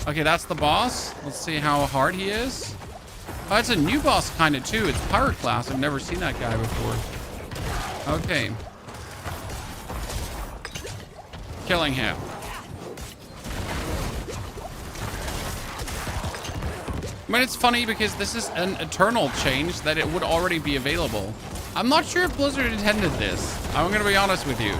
Okay, that's the boss. Let's see how hard he is. Oh, it's a new boss kind of too. It's pirate class. I've never seen that guy before. Okay. Killing him. I mean, it's funny because this is an eternal change that it would already be available. I'm not sure if Blizzard intended this. I'm gonna be honest with you.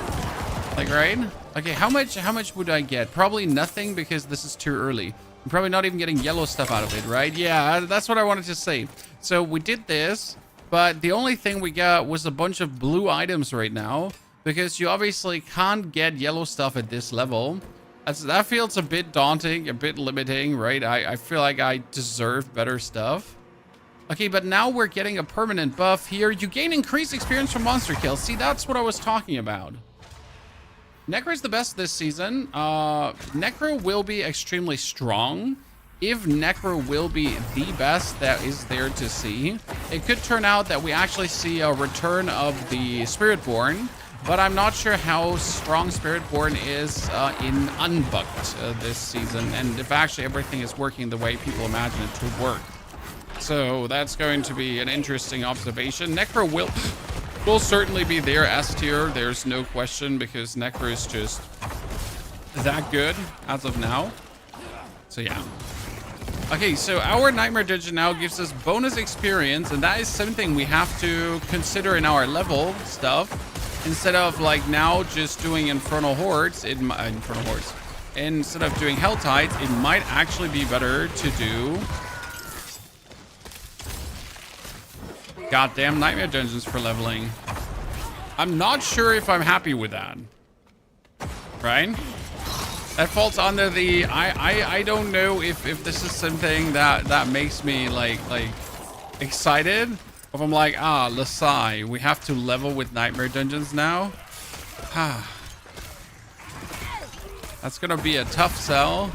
Like, right? Okay, how much would I get? Probably nothing because this is too early. I'm probably not even getting yellow stuff out of it, right? Yeah, that's what I wanted to say. So we did this, but the only thing we got was a bunch of blue items right now because you obviously can't get yellow stuff at this level. That feels a bit daunting, a bit limiting, right? I feel like I deserve better stuff. Okay, but now we're getting a permanent buff here. You gain increased experience from monster kills. See, that's what I was talking about. Necro is the best this season. Necro will be extremely strong. If Necro will be the best that is there to see, it could turn out that we actually see a return of the Spiritborn. But I'm not sure how strong Spiritborn is in Unbucked this season, and if actually everything is working the way people imagine it to work. So that's going to be an interesting observation. Necro will certainly be there S tier. There's no question because Necro is just that good as of now. So yeah. Okay, so our Nightmare Dungeon now gives us bonus experience, and that is something we have to consider in our level stuff. Instead of like now just doing Infernal Hordes, instead of doing Hell Tides, it might actually be better to do goddamn Nightmare Dungeons for leveling. I'm not sure if I'm happy with that. Right? That falls under the I don't know if this is something that makes me like excited. If I'm like, Lasai, we have to level with Nightmare Dungeons now. That's gonna be a tough sell.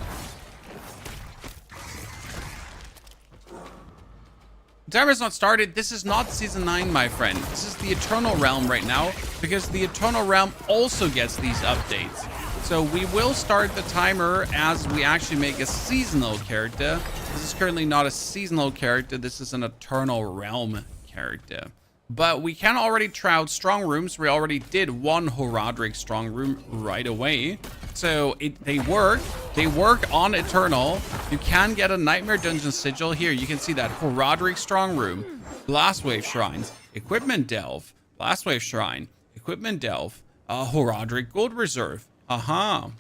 The timer's not started. This is not Season 9, my friend. This is the Eternal Realm right now, because the Eternal Realm also gets these updates. So we will start the timer as we actually make a seasonal character. This is currently not a seasonal character. This is an Eternal Realm character. But we can already try out strongrooms. We already did one horadric strongroom right away. So they work. They work on Eternal. You can get a Nightmare Dungeon sigil here. You can see that horadric strongroom, Blastwave shrines, equipment delve, Blastwave shrine, equipment delve, horadric gold reserve. To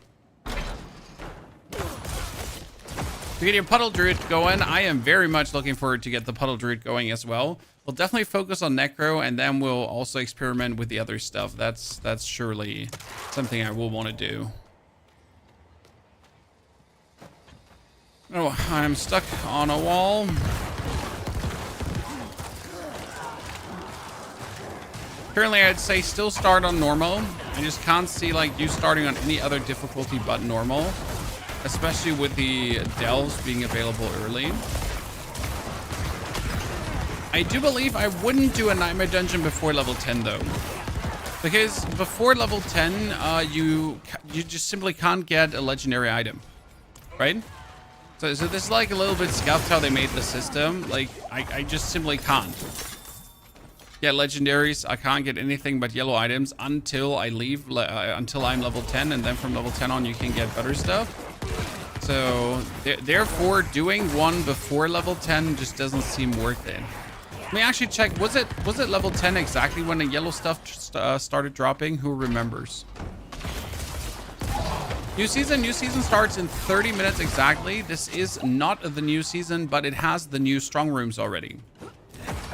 get your puddle druid going, I am very much looking forward to get the puddle druid going as well. We'll definitely focus on Necro, and then we'll also experiment with the other stuff. That's surely something I will want to do. Oh, I'm stuck on a wall. Currently, I'd say still start on normal. I just can't see like you starting on any other difficulty but normal, especially with the delves being available early. I do believe I wouldn't do a Nightmare Dungeon before level 10 though, because before level 10, you just simply can't get a legendary item, right? So this is like a little bit scuffed how they made the system. Like I just simply can't get legendaries. I can't get anything but yellow items until I leave, until I'm level 10, and then from level 10 on you can get better stuff. So therefore doing one before level 10 just doesn't seem worth it. Let me actually check. Was it level 10 exactly when the yellow stuff started dropping? Who remembers? New season starts in 30 minutes exactly. This is not the new season, but it has the new strong rooms already.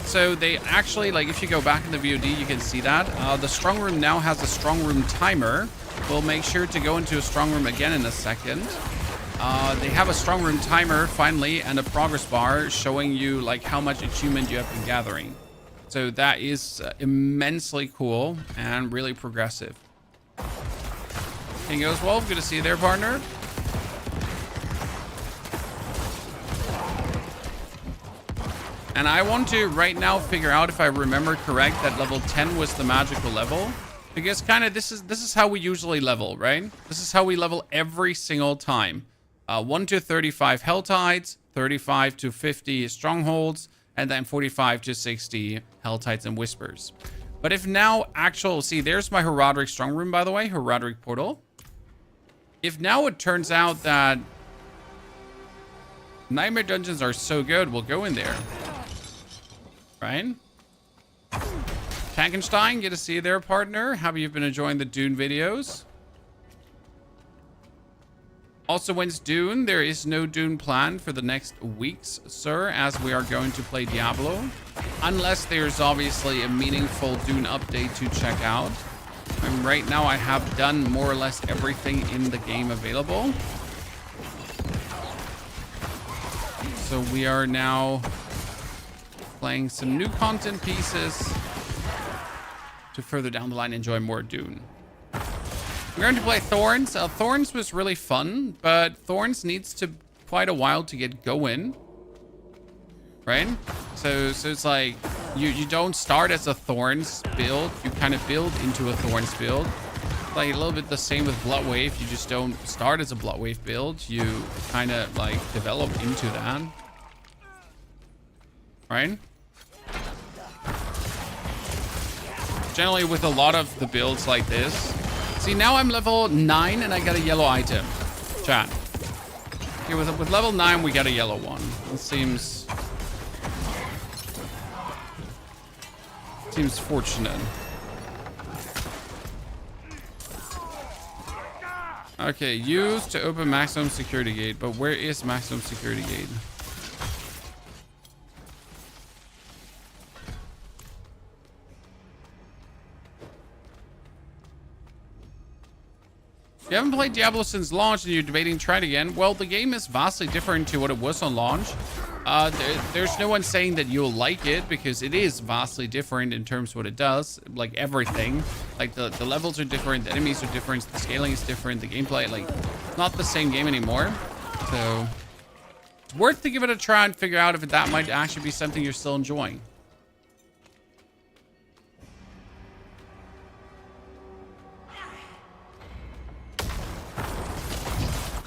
So they actually, like, if you go back in the VOD, you can see that the strong room now has a strong room timer. We'll make sure to go into a strong room again in a second. They have a strong room timer finally, and a progress bar showing you like how much achievement you have been gathering. So that is immensely cool and really progressive. King goes Wolf, good to see you there, partner. And I want to right now figure out if I remember correct that level 10 was the magical level, because kind of this is how we usually level, right? This is how we level every single time. 1 to 35 hell tides, 35 to 50 strongholds, and then 45 to 60 hell tides and whispers. But if now see, there's my horadric strongroom, by the way, horadric portal. If now it turns out that nightmare dungeons are so good, we'll go in there. Right? Tankenstein, good to see you there, partner. How you've been enjoying the Dune videos. Also, when's Dune? There is no Dune planned for the next weeks, sir, as we are going to play Diablo. Unless there's obviously a meaningful Dune update to check out. And right now I have done more or less everything in the game available. So we are now playing some new content pieces to further down the line enjoy more Dune. We're going to play Thorns. Thorns was really fun, but Thorns needs to quite a while to get going, right? So it's like you don't start as a Thorns build. You kind of build into a Thorns build. Like a little bit the same with Bloodwave. You just don't start as a Bloodwave build. You kind of like develop into that, right? Generally with a lot of the builds like this. See, now I'm level 9 and I got a yellow item. Chat. Okay, with level 9, we got a yellow one. It seems fortunate. Okay, use to open maximum security gate. But where is maximum security gate? If you haven't played Diablo since launch and you're debating try it again, well, the game is vastly different to what it was on launch. There's no one saying that you'll like it because it is vastly different in terms of what it does, like everything. Like the levels are different, the enemies are different, the scaling is different, the gameplay, like, not the same game anymore. So it's worth to give it a try and figure out if that might actually be something you're still enjoying.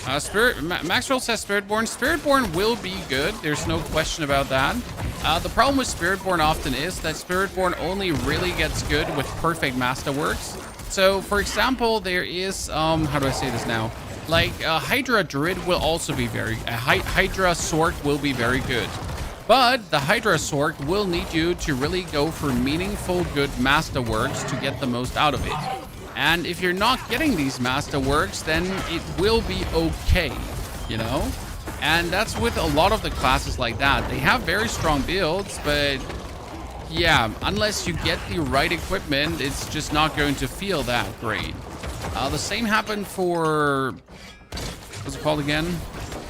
Maxwell says Spiritborn. Spiritborn will be good. There's no question about that. The problem with Spiritborn often is that Spiritborn only really gets good with perfect masterworks. So, for example, there is, how do I say this now? Like, Hydra Druid will also be Hydra Sork will be very good. But the Hydra Sork will need you to really go for meaningful, good masterworks to get the most out of it. And if you're not getting these masterworks, then it will be okay, you know? And that's with a lot of the classes like that. They have very strong builds, but yeah, unless you get the right equipment, it's just not going to feel that great. The same happened for, what's it called again?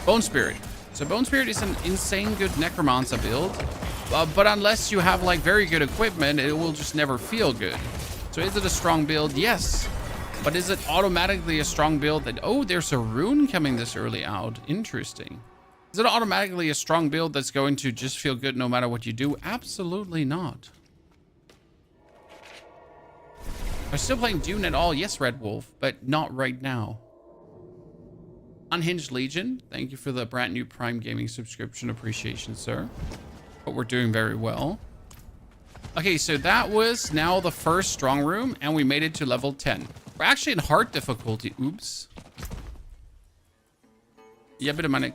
Bone Spirit. So Bone Spirit is an insane good Necromancer build, but unless you have like very good equipment, it will just never feel good. So is it a strong build? Yes. But is it automatically a strong build that... Oh, there's a rune coming this early out. Interesting. Is it automatically a strong build that's going to just feel good no matter what you do? Absolutely not. Are you still playing Dune at all? Yes, Red Wolf, but not right now. Unhinged Legion, thank you for the brand new Prime Gaming subscription. Appreciation, sir. But we're doing very well. Okay, so that was now the first strong room, and we made it to level 10. We're actually in hard difficulty. Oops. Ja, bitte, meine...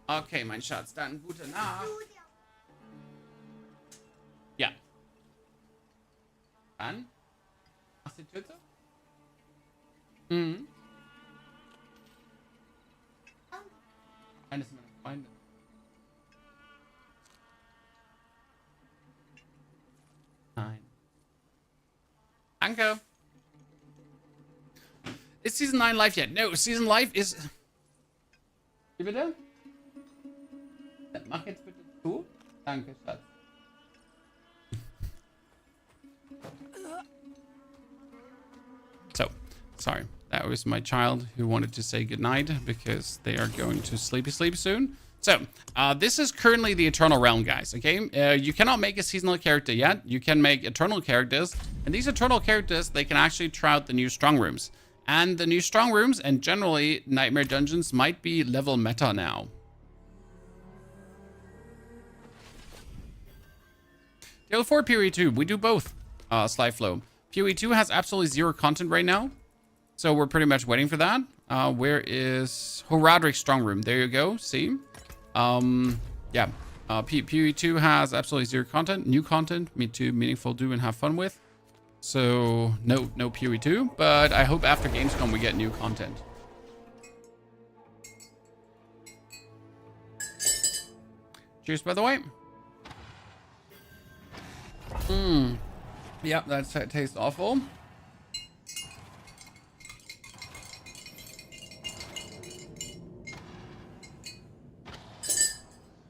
Okay, mein Schatz, dann gute Nacht. Ja. Dann? Machst du die Tür zu? Mhm. Eines meiner Freunde. Nein. Danke. Is Season 9 live yet? No, Season live is... Wie bitte? Mach jetzt bitte zu. Danke, Schatz. So, sorry. That was my child who wanted to say goodnight because they are going to sleep soon. So, this is currently the Eternal Realm, guys, okay? You cannot make a seasonal character yet. You can make Eternal characters. And these Eternal characters, they can actually try out the new Strongrooms. And the new strong rooms and generally nightmare dungeons might be level meta now. Diablo 4 PoE 2, we do both, Slyflow. PoE 2 has absolutely zero content right now, so we're pretty much waiting for that. Where is horadric strong room? There you go, see? Yeah, PoE 2 has absolutely zero content, new content, meaningful, do and have fun with. So no PoE 2, but I hope after Gamescom we get new content. Cheers, by the way. Yep, that tastes awful.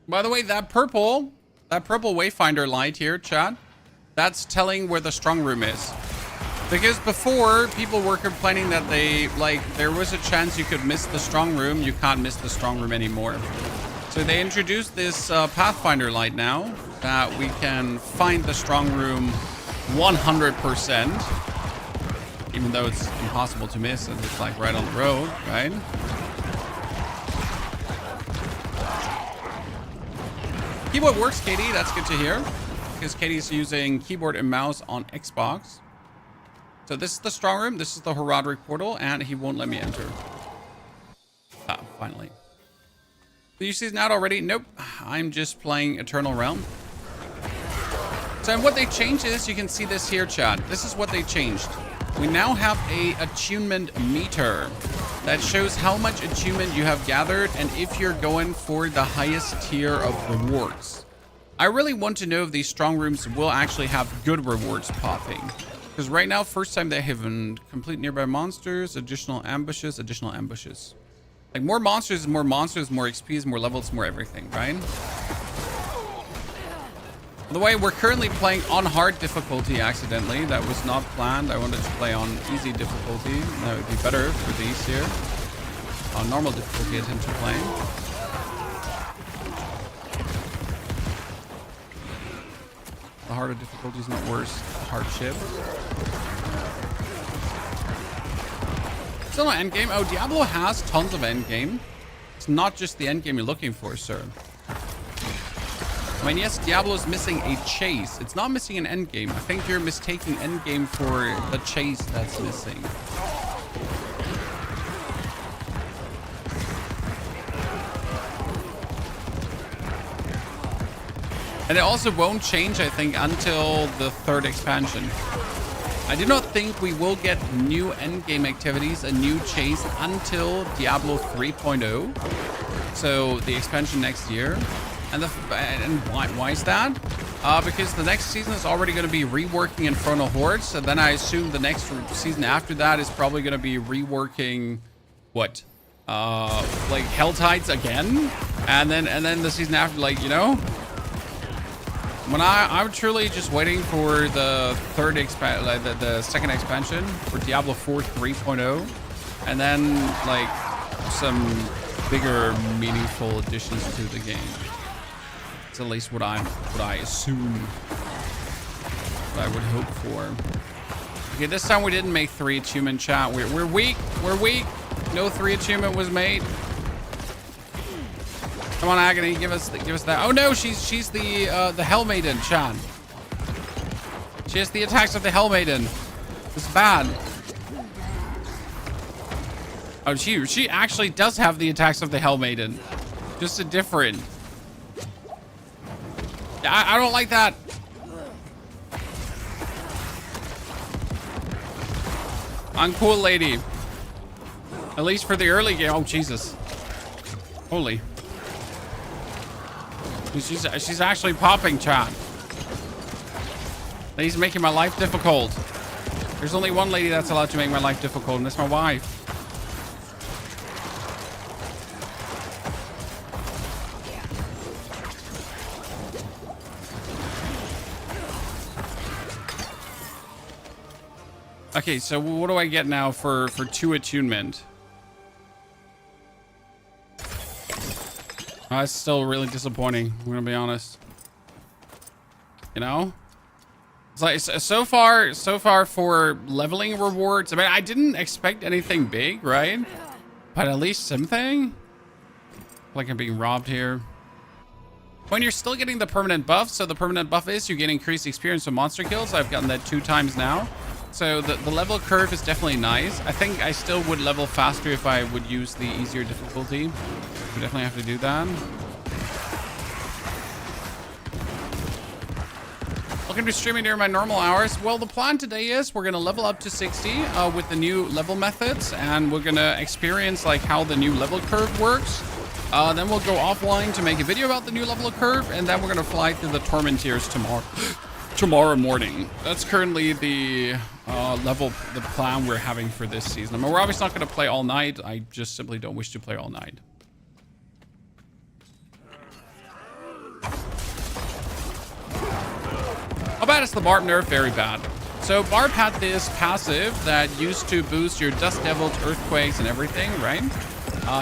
By the way, that purple wayfinder light here, chat, that's telling where the strong room is. Because before, people were complaining that there was a chance you could miss the strong room. You can't miss the strong room anymore. So they introduced this Pathfinder light now that we can find the strong room 100%. Even though it's impossible to miss, and it's like right on the road, right? Keyboard works, Katie. That's good to hear. Because Katie's using keyboard and mouse on Xbox. So this is the strong room. This is the horadric portal, and he won't let me enter. Ah, finally. The UC's out already? Nope. I'm just playing Eternal Realm. So what they changed is, you can see this here, chat. This is what they changed. We now have a attunement meter that shows how much attunement you have gathered and if you're going for the highest tier of rewards. I really want to know if these strong rooms will actually have good rewards popping. Because right now, first time they haven't. Complete nearby monsters, additional ambushes. Like more monsters, more XPs, more levels, more everything, right? By the way, we're currently playing on hard difficulty accidentally. That was not planned. I wanted to play on easy difficulty. That would be better for these here. On normal difficulty, I tend to play. The harder difficulty is not worse. Hardship. Still no endgame. Oh, Diablo has tons of endgame. It's not just the endgame you're looking for, sir. I mean, yes, Diablo is missing a chase. It's not missing an endgame. I think you're mistaking endgame for the chase that's missing. And it also won't change, I think, until the 3rd expansion. I do not think we will get new endgame activities, a new chase, until Diablo 3.0. So the expansion next year. And why is that? Because the next season is already going to be reworking Infernal Hordes. And then I assume the next season after that is probably going to be reworking what? Like Hell Tides again? And then the season after, like, you know? When I'm truly just waiting for the the second expansion for Diablo 4 3.0, and then like some bigger, meaningful additions to the game. It's at least what I assume, what I would hope for. Okay, this time we didn't make 3 attunement, chat. We're weak. We're weak. No 3 attunement was made. Come on, Agony, give us that. Oh no, she's the Hell Maiden, Chan. She has the attacks of the Hell Maiden. It's bad. Oh, she actually does have the attacks of the Hell Maiden. Just a different. I don't like that. Uncool lady. At least for the early game. Oh, Jesus. Holy. She's actually popping, chat. He's making my life difficult. There's only one lady that's allowed to make my life difficult, and that's my wife. Okay, so what do I get now for 2 attunement? That's still really disappointing, I'm gonna be honest. You know? like so far for leveling rewards. I mean, I didn't expect anything big, right? But at least something. Like I'm being robbed here. When you're still getting the permanent buff, so the permanent buff is you get increased experience from monster kills. I've gotten that 2 times now. So the level curve is definitely nice. I think I still would level faster if I would use the easier difficulty. We definitely have to do that. Looking to be streaming during my normal hours. Well, the plan today is we're going to level up to 60 with the new level methods, and we're going to experience like how the new level curve works. Then we'll go offline to make a video about the new level curve, and then we're going to fly through the Tormentiers tomorrow morning. That's currently the plan we're having for this season. I mean, we're obviously not going to play all night. I just simply don't wish to play all night. How bad is the Barb nerf? Very bad. So Barb had this passive that used to boost your Dust Devils, Earthquakes, and everything, right?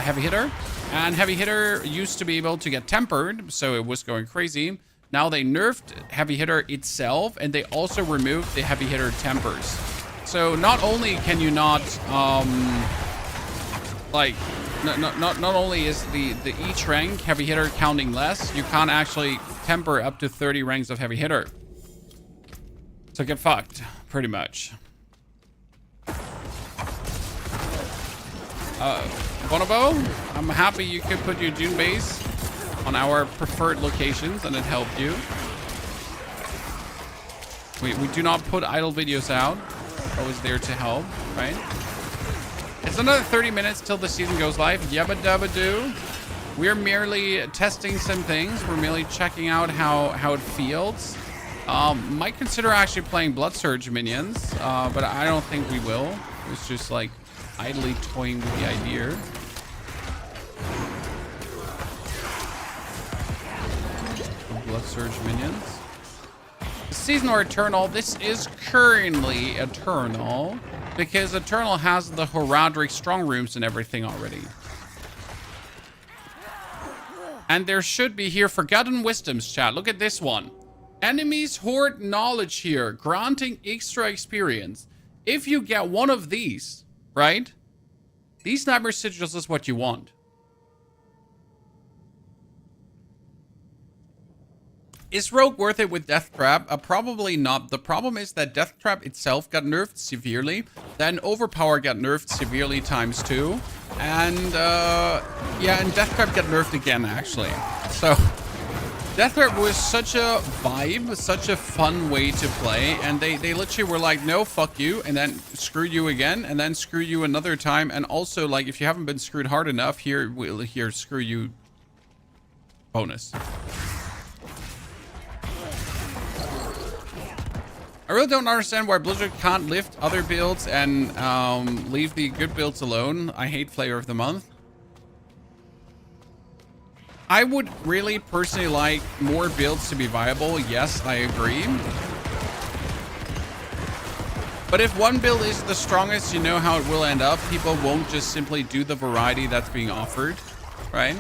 Heavy Hitter. And Heavy Hitter used to be able to get tempered, so it was going crazy. Now they nerfed Heavy Hitter itself, and they also removed the Heavy Hitter tempers. So not only can you not, not only is the each rank Heavy Hitter counting less, you can't actually temper up to 30 ranks of Heavy Hitter. So get fucked, pretty much. Bonobo, I'm happy you could put your June base on our preferred locations and it helped you. We do not put idle videos out. Always there to help, right? It's another 30 minutes till the season goes live. Yabba dabba doo. We're merely testing some things. We're merely checking out how it feels. Might consider actually playing Blood Surge minions, but I don't think we will. It's just like idly toying with the idea. Blood Surge minions. Season or Eternal? This is currently Eternal because Eternal has the horadric strongrooms and everything already. And there should be here Forgotten Wisdoms, chat. Look at this one. Enemies hoard knowledge here, granting extra experience. If you get one of these, right? These Nightmare Sigils is what you want. Is Rogue worth it with Death Trap? Probably not. The problem is that Death Trap itself got nerfed severely. Then Overpower got nerfed severely ×2. And, yeah, and Death Trap got nerfed again, actually. So, Death Trap was such a vibe, such a fun way to play. And they literally were like, no, fuck you. And then screw you again. And then screw you another time. And also, like, if you haven't been screwed hard enough, here, screw you bonus. I really don't understand why Blizzard can't lift other builds and leave the good builds alone. I hate Flavor of the Month. I would really personally like more builds to be viable. Yes, I agree. But if one build is the strongest, you know how it will end up. People won't just simply do the variety that's being offered, right?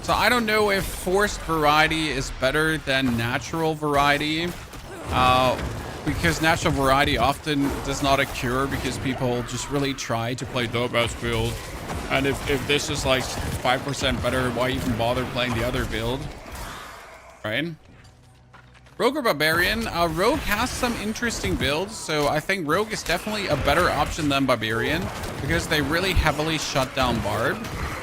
So I don't know if forced variety is better than natural variety. Because natural variety often does not occur because people just really try to play the best build. And if this is like 5% better, why even bother playing the other build? Right? Rogue or Barbarian? Rogue has some interesting builds, so I think Rogue is definitely a better option than Barbarian because they really heavily shut down Barb.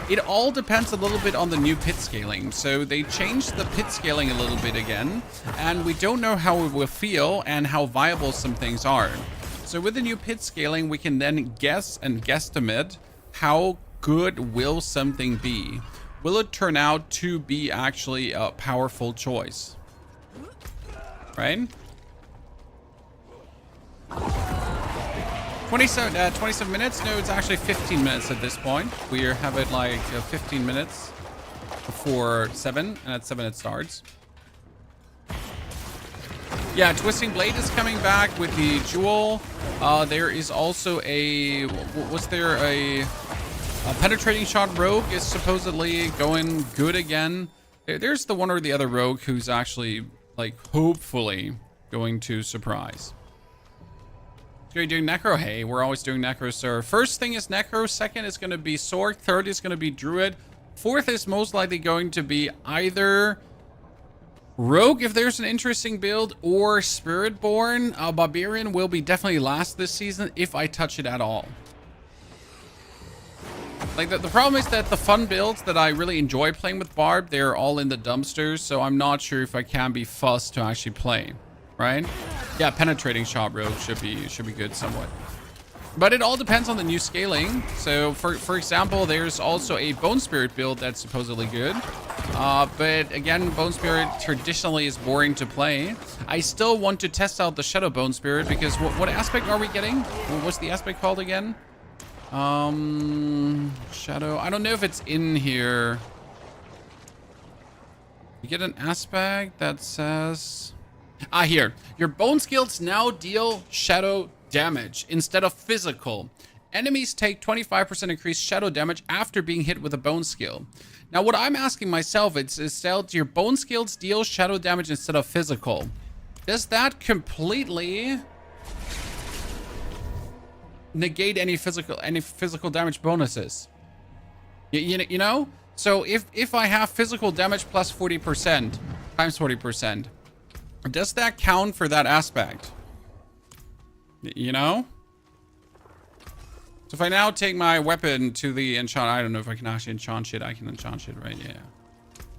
It all depends a little bit on the new pit scaling. So they changed the pit scaling a little bit again, and we don't know how it will feel and how viable some things are. So with the new pit scaling, we can then guess and guesstimate how good will something be. Will it turn out to be actually a powerful choice? Right? 27 minutes? No, it's actually 15 minutes at this point. We have it like 15 minutes before 7, and at 7 it starts. Yeah, Twisting Blade is coming back with the Jewel. There is also a... Was there a Penetrating Shot Rogue is supposedly going good again. There's the one or the other Rogue who's actually, like, hopefully going to surprise. So you're doing Necro? Hey, we're always doing Necro, sir. First thing is Necro. Second is going to be Sword. Third is going to be Druid. Fourth is most likely going to be either Rogue, if there's an interesting build, or Spiritborn. Barbarian will be definitely last this season if I touch it at all. Like, the problem is that the fun builds that I really enjoy playing with Barb, they're all in the dumpsters, so I'm not sure if I can be fussed to actually play, right? Yeah, penetrating shot rogue should be good somewhat. But it all depends on the new scaling. So, for example, there's also a Bone Spirit build that's supposedly good. But again, Bone Spirit traditionally is boring to play. I still want to test out the Shadow Bone Spirit because what aspect are we getting? What's the aspect called again? Shadow. I don't know if it's in here. You get an aspect that says... here. Your bone skills now deal shadow damage instead of physical. Enemies take 25% increased shadow damage after being hit with a bone skill. Now, what I'm asking myself is that your bone skills deal shadow damage instead of physical. Does that completely negate any physical damage bonuses? You know? So if I have physical damage plus 40% times 40%, does that count for that aspect? You know? So if I now take my weapon to the enchant, I don't know if I can actually enchant shit. I can enchant shit, right? Yeah.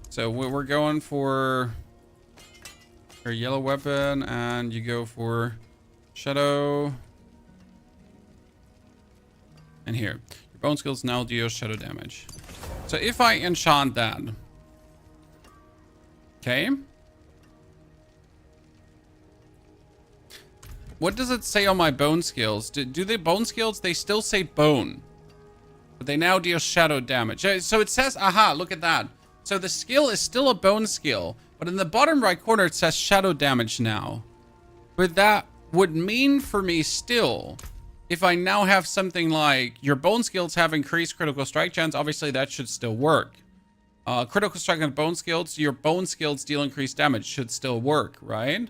So we're going for your yellow weapon, and you go for shadow. And here, your bone skills now deal shadow damage. So if I enchant that, okay. What does it say on my bone skills? Do the bone skills, they still say bone, but they now deal shadow damage. So it says, aha, look at that. So the skill is still a bone skill, but in the bottom right corner, it says shadow damage now. But that would mean for me still, if I now have something like your bone skills have increased critical strike chance, obviously that should still work. Critical strike and bone skills, your bone skills deal increased damage should still work, right?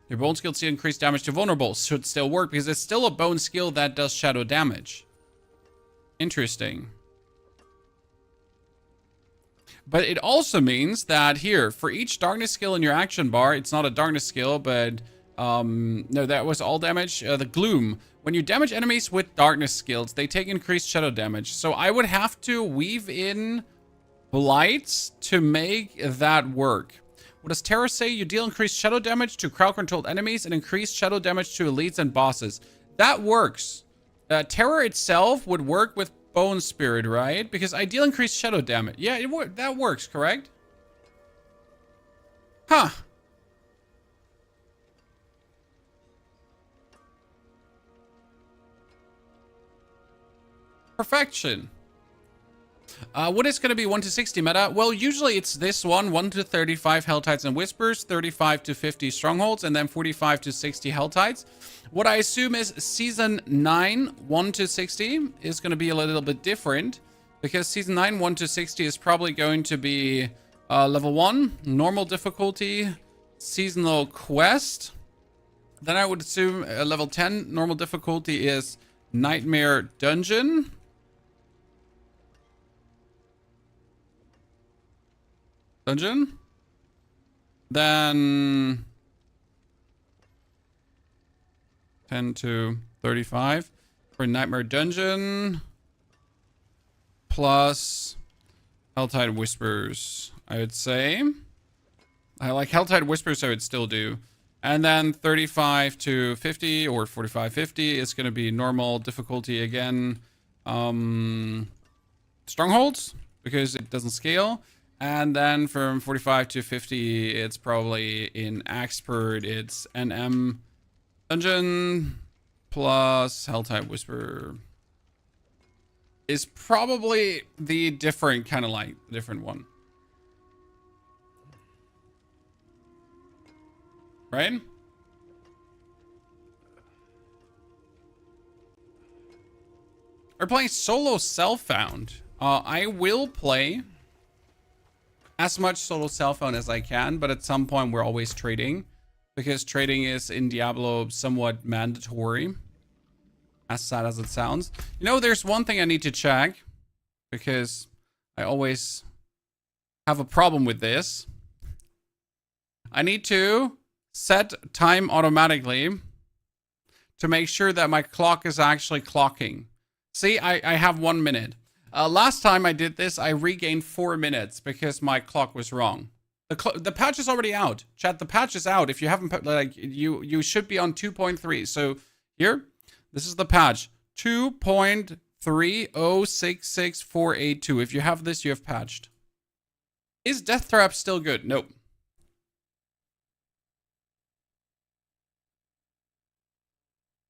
Your bone skills deal increased damage to vulnerables should still work because it's still a bone skill that does shadow damage. Interesting. But it also means that here, for each darkness skill in your action bar, it's not a darkness skill, but no, that was all damage. The gloom. When you damage enemies with darkness skills, they take increased shadow damage. So I would have to weave in blights to make that work. What does Terror say? You deal increased shadow damage to crowd-controlled enemies and increased shadow damage to elites and bosses. That works. Terror itself would work with Bone Spirit, right? Because I deal increased shadow damage. Yeah, that works, correct? Huh. Perfection. What is going to be 1 to 60 meta? Well, usually it's this one, 1 to 35 Helltides and Whispers, 35 to 50 Strongholds, and then 45 to 60 Helltides. What I assume is Season 9, 1 to 60 is going to be a little bit different, because Season 9, 1 to 60 is probably going to be level 1, normal difficulty, seasonal quest. Then I would assume level 10, normal difficulty is Nightmare Dungeon. Then 10 to 35 for Nightmare Dungeon plus Helltide Whispers, I would say. I like Helltide Whispers, so I would still do. And then 35 to 50 or 45, 50 is going to be normal difficulty again. Strongholds, because it doesn't scale. And then from 45 to 50, it's probably in Expert, it's NM Dungeon plus Helltide Whisper. Is probably the different, kind of like, different one. Right? We're playing solo self-found. I will play as much solo self-found as I can, but at some point we're always trading. because trading is in Diablo somewhat mandatory. As sad as it sounds. You know, there's one thing I need to check, because I always have a problem with this. I need to set time automatically to make sure that my clock is actually clocking. See, I have 1 minute. Last time I did this, I regained 4 minutes because my clock was wrong. The patch is already out. Chat, the patch is out. If you haven't, like, you should be on 2.3. So here, this is the patch. 2.3066482. If you have this, you have patched. Is Death Trap still good? Nope.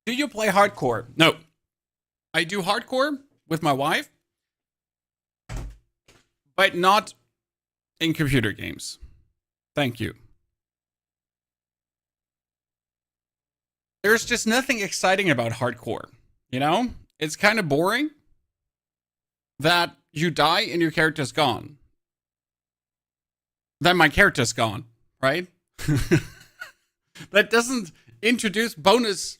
Do you play hardcore? No. I do hardcore with my wife, but not in computer games. Thank you. There's just nothing exciting about hardcore, you know? It's kind of boring that you die and your character's gone. Then my character's gone, right? That doesn't introduce bonus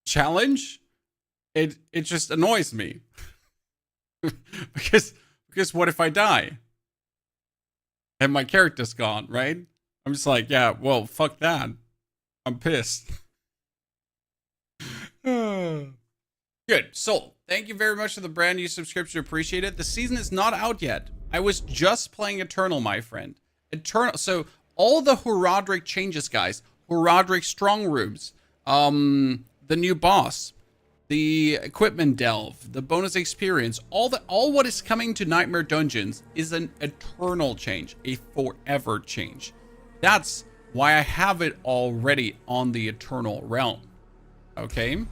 challenge. It just annoys me. because what if I die? And my character's gone, right? I'm just like, yeah, well, fuck that. I'm pissed. Good. So, thank you very much for the brand new subscription. Appreciate it. The season is not out yet. I was just playing Eternal, my friend. Eternal. So, all the horadric changes, guys. Horadric strongrooms. The new boss. The equipment delve. The bonus experience. All what is coming to Nightmare Dungeons is an eternal change. A forever change. That's why I have it already on the Eternal realm. Okay?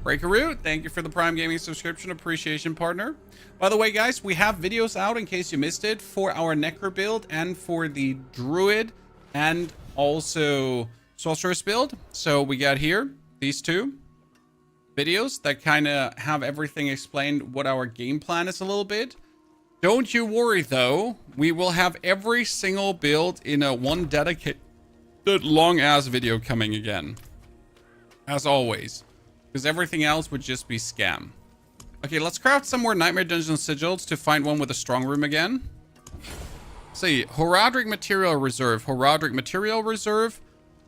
Breakaroo, thank you for the Prime Gaming subscription. Appreciation, partner. By the way, guys, we have videos out in case you missed it for our Necro build and for the Druid and also Sorceress build. So we got here these two videos that kind of have everything explained, what our game plan is a little bit. Don't you worry, though. We will have every single build in a one dedicated long-ass video coming again. As always. Because everything else would just be scam. Okay, let's craft some more Nightmare Dungeon sigils to find one with a strong room again. See, horadric material reserve,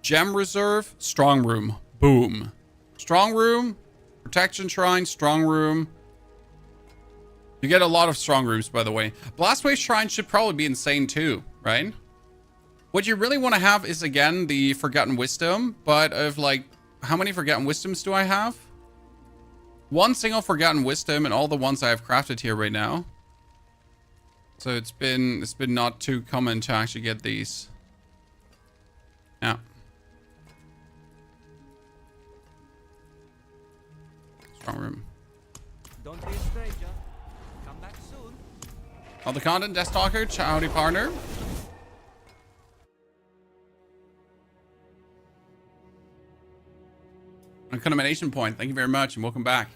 gem reserve, strong room. Boom. Strong room, protection shrine, strong room. You get a lot of strong rooms, by the way. Blastwave shrine should probably be insane too, right? What you really want to have is, again, the Forgotten Wisdom, but of like, how many Forgotten Wisdoms do I have? One single Forgotten Wisdom and all the ones I have crafted here right now. So it's been not too common to actually get these. Yeah. Strong room. Don't be a stranger. Come back soon. All the content, Deathstalker, howdy partner. Contamination point, thank you very much and welcome back.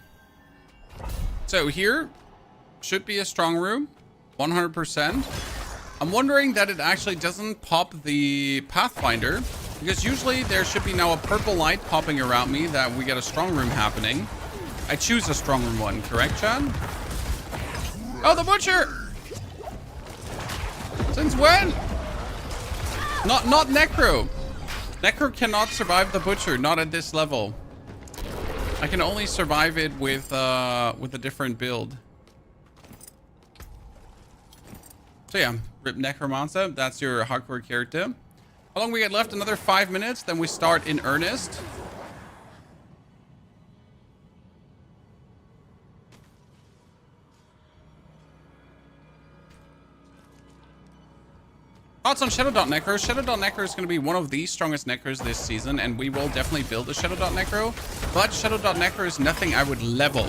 So here should be a strong room, 100%. I'm wondering that it actually doesn't pop the Pathfinder, because usually there should be now a purple light popping around me that we get a strong room happening. I choose a strong room one, correct, Chad? Oh, the Butcher! Since when? Not Necro. Necro cannot survive the Butcher, not at this level. I can only survive it with a different build. So yeah, Rip Necromancer, that's your hardcore character. How long we got left? Another 5 minutes, then we start in earnest. Thoughts on Shadow Dot Necro? Shadow Dot Necro is going to be one of the strongest Necros this season, and we will definitely build a Shadow Dot Necro. But Shadow Dot Necro is nothing I would level,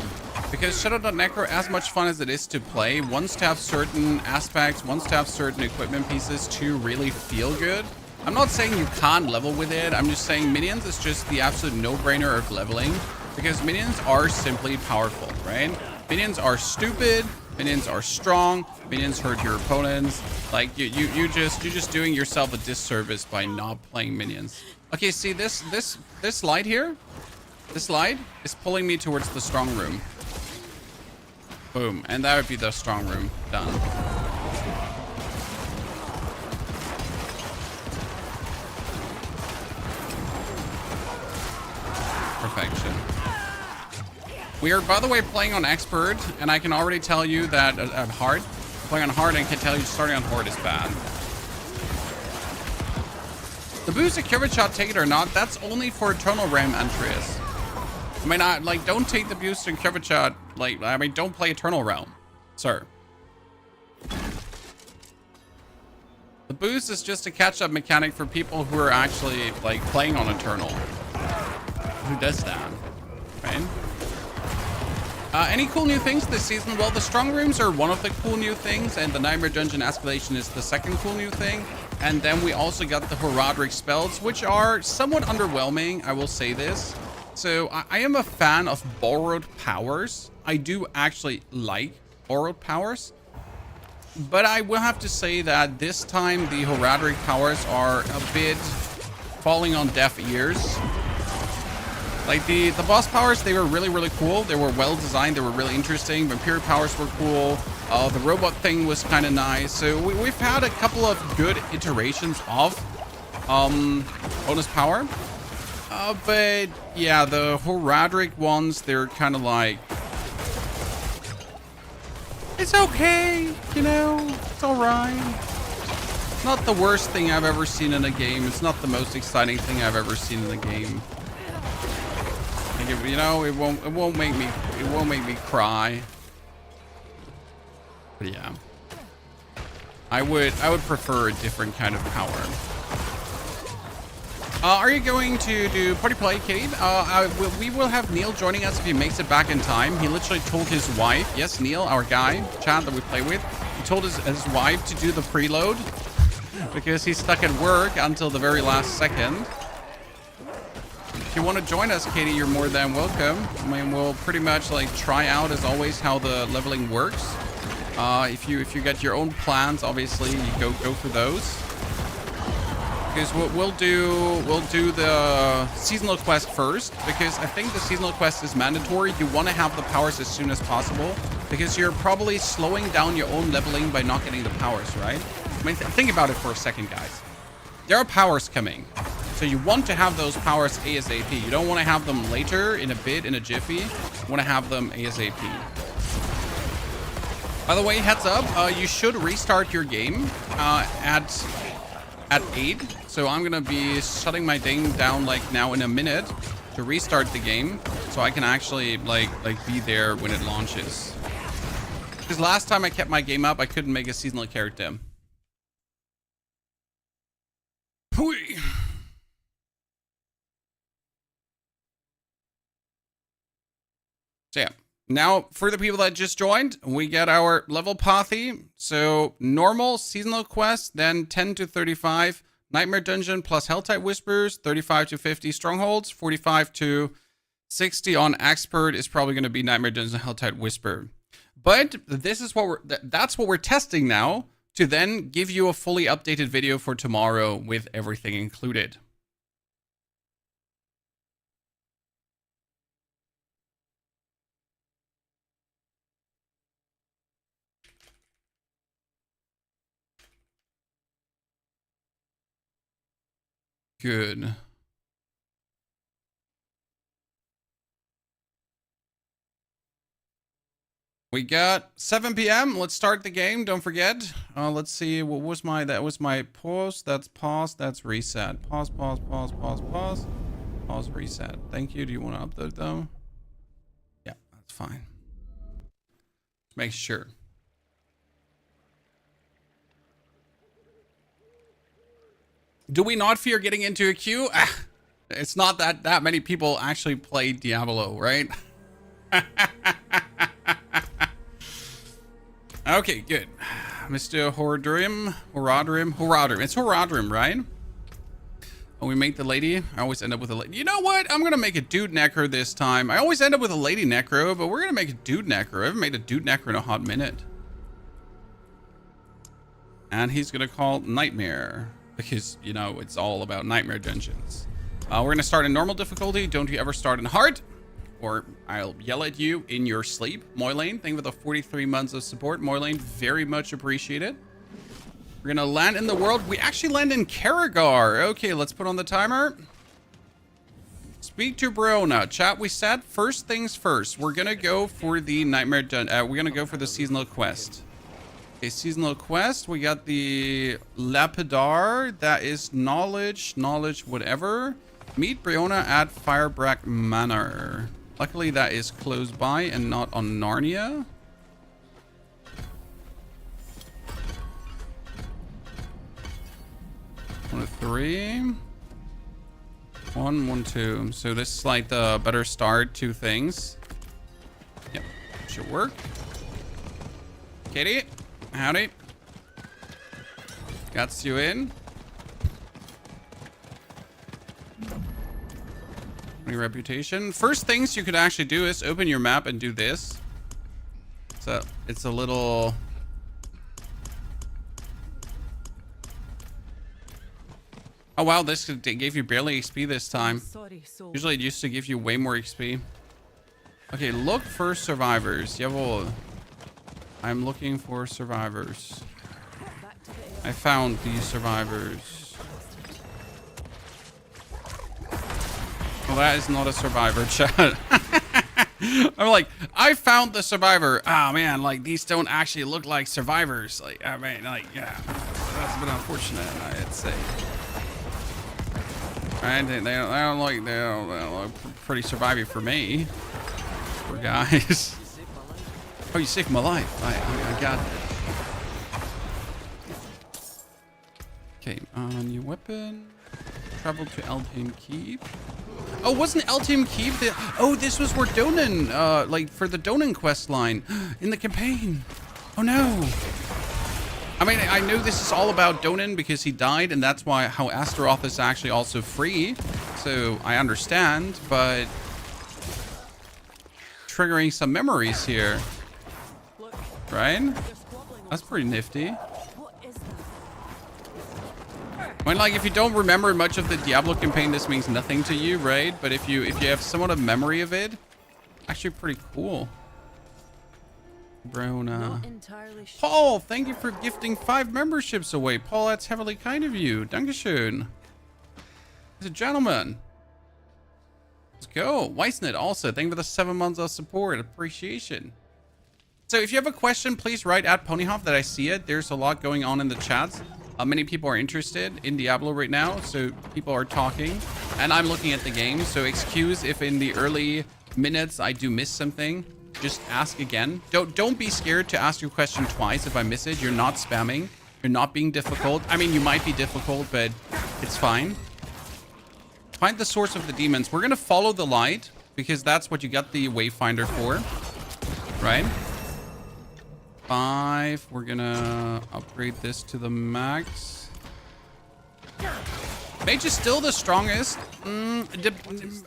because Shadow Dot Necro, as much fun as it is to play, wants to have certain aspects, wants to have certain equipment pieces to really feel good. I'm not saying you can't level with it. I'm just saying minions is just the absolute no-brainer of leveling, because minions are simply powerful, right? Minions are stupid. Minions are strong. Minions hurt your opponents. Like you're just doing yourself a disservice by not playing minions. Okay, see this light here? This light is pulling me towards the strong room. Boom, and that would be the strong room done. Perfection. We are, by the way, playing on expert, and I can already tell you that at hard, playing on hard, and can tell you starting on hard is bad. The boost accurate shot, take it or not, that's only for Eternal Realm entries. I mean, like, don't take the boost and accurate shot. Like, I mean, don't play Eternal Realm, sir. The boost is just a catch-up mechanic for people who are actually, like, playing on Eternal. Who does that, right? Any cool new things this season? Well, the strongrooms are one of the cool new things, and the Nightmare Dungeon escalation is the second cool new thing. And then we also got the horadric spells, which are somewhat underwhelming, I will say this. So I am a fan of borrowed powers. I do actually like borrowed powers. But I will have to say that this time the horadric powers are a bit falling on deaf ears. Like the boss powers, they were really cool. They were well designed. They were really interesting. Vampire powers were cool. The robot thing was kind of nice. So we've had a couple of good iterations of bonus power. But yeah, the horadric ones, they're kind of like, it's okay, you know, it's all right. Not the worst thing I've ever seen in a game. It's not the most exciting thing I've ever seen in a game. You know, it won't make me cry. But yeah, I would prefer a different kind of power. Are you going to do party play, Kate? We will have Neil joining us if he makes it back in time. He literally told his wife, yes, Neil, our guy, Chad that we play with, he told his wife to do the preload because he's stuck at work until the very last second. If you want to join us, Katie, you're more than welcome. I mean, we'll pretty much like try out as always how the leveling works. If you get your own plans, obviously you go for those. Because we'll do the seasonal quest first, because I think the seasonal quest is mandatory. You want to have the powers as soon as possible, because you're probably slowing down your own leveling by not getting the powers, right? I mean, think about it for a second, guys. There are powers coming. So you want to have those powers ASAP. You don't want to have them later in a bit, in a jiffy. You want to have them ASAP. By the way, heads up, you should restart your game at 8. So I'm going to be shutting my game down like now in a minute to restart the game. So I can actually like be there when it launches. Because last time I kept my game up, I couldn't make a seasonal character. Hui. So yeah, now for the people that just joined, we get our level pathy. So normal seasonal quest, then 10 to 35 Nightmare Dungeon plus Helltide Whispers, 35 to 50 Strongholds, 45 to 60 on Expert is probably going to be Nightmare Dungeon Helltide Whisper. But this is what that's what we're testing now, to then give you a fully updated video for tomorrow with everything included. Good. We got 7 p.m. Let's start the game. Don't forget. Let's see. What was my? That was my pause. That's pause. That's reset. Pause. Pause. Pause. Pause. Pause. Pause. Reset. Thank you. Do you want to upload though? Yeah, that's fine. Make sure. Do we not fear getting into a queue? It's not that many people actually play Diablo, right? Okay, good. Mr. Horadrim. It's Horadrim, right? Oh, we make the lady. I always end up with a lady. You know what? I'm gonna make a dude Necro this time. I always end up with a lady Necro, but we're gonna make a dude Necro. I haven't made a dude Necro in a hot minute. And he's going to call Nightmare because, you know, it's all about Nightmare Dungeons. We're going to start in normal difficulty. Don't you ever start in hard, or I'll yell at you in your sleep. Moylane, thank you for the 43 months of support. Moylane, very much appreciated. We're going to land in the world. We actually land in Karagar. Okay, let's put on the timer. Speak to Briona. Chat, we said first things first. We're going to go for the Nightmare We're going to go for the seasonal quest. Okay, seasonal quest. We got the Lapidar. That is knowledge, whatever. Meet Briona at Firebrack Manor. Luckily, that is close by and not on Narnia. One, 3. 1, 1, 2. So this is like the better start 2 things. Yep, should work. Katie, howdy. Got you in. Reputation. First things you could actually do is open your map and do this. So it's a little... Oh wow, this gave you barely XP this time. Usually it used to give you way more XP. Okay, look for survivors. Jawohl. I'm looking for survivors. I found these survivors. Well, that is not a survivor, chat. I'm like, I found the survivor. Oh man, like these don't actually look like survivors. Like, I mean, like, yeah, that's been unfortunate, I'd say. Right? They don't look pretty surviving for me. Poor guys. Oh, you saved my life. I got it. Okay, new weapon. Travel to Eltham Keep. Oh, wasn't Eltham Keep the... Oh, this was where Donan, like for the Donan quest line in the campaign. Oh no. I mean, I know this is all about Donan because he died, and that's why how Astaroth is actually also free. So I understand, but triggering some memories here, right? That's pretty nifty. When, like, if you don't remember much of the Diablo campaign, this means nothing to you, right? But if you have somewhat of memory of it, actually pretty cool. Brona. Paul, thank you for gifting 5 memberships away. Paul, that's heavily kind of you. Dankeschön. He's a gentleman. Let's go. Weissnet also, thank you for the 7 months of support. Appreciation. So if you have a question, please write at Ponyhoff that I see it. There's a lot going on in the chats. Many people are interested in Diablo right now, so people are talking, and I'm looking at the game. So excuse if in the early minutes I do miss something. Just ask again. Don't be scared to ask your question twice if I miss it. You're not spamming. You're not being difficult. I mean, you might be difficult, but it's fine. Find the source of the demons. We're gonna follow the light because that's what you got the Wayfinder for, right? 5. We're gonna upgrade this to the max. Mage is still the strongest.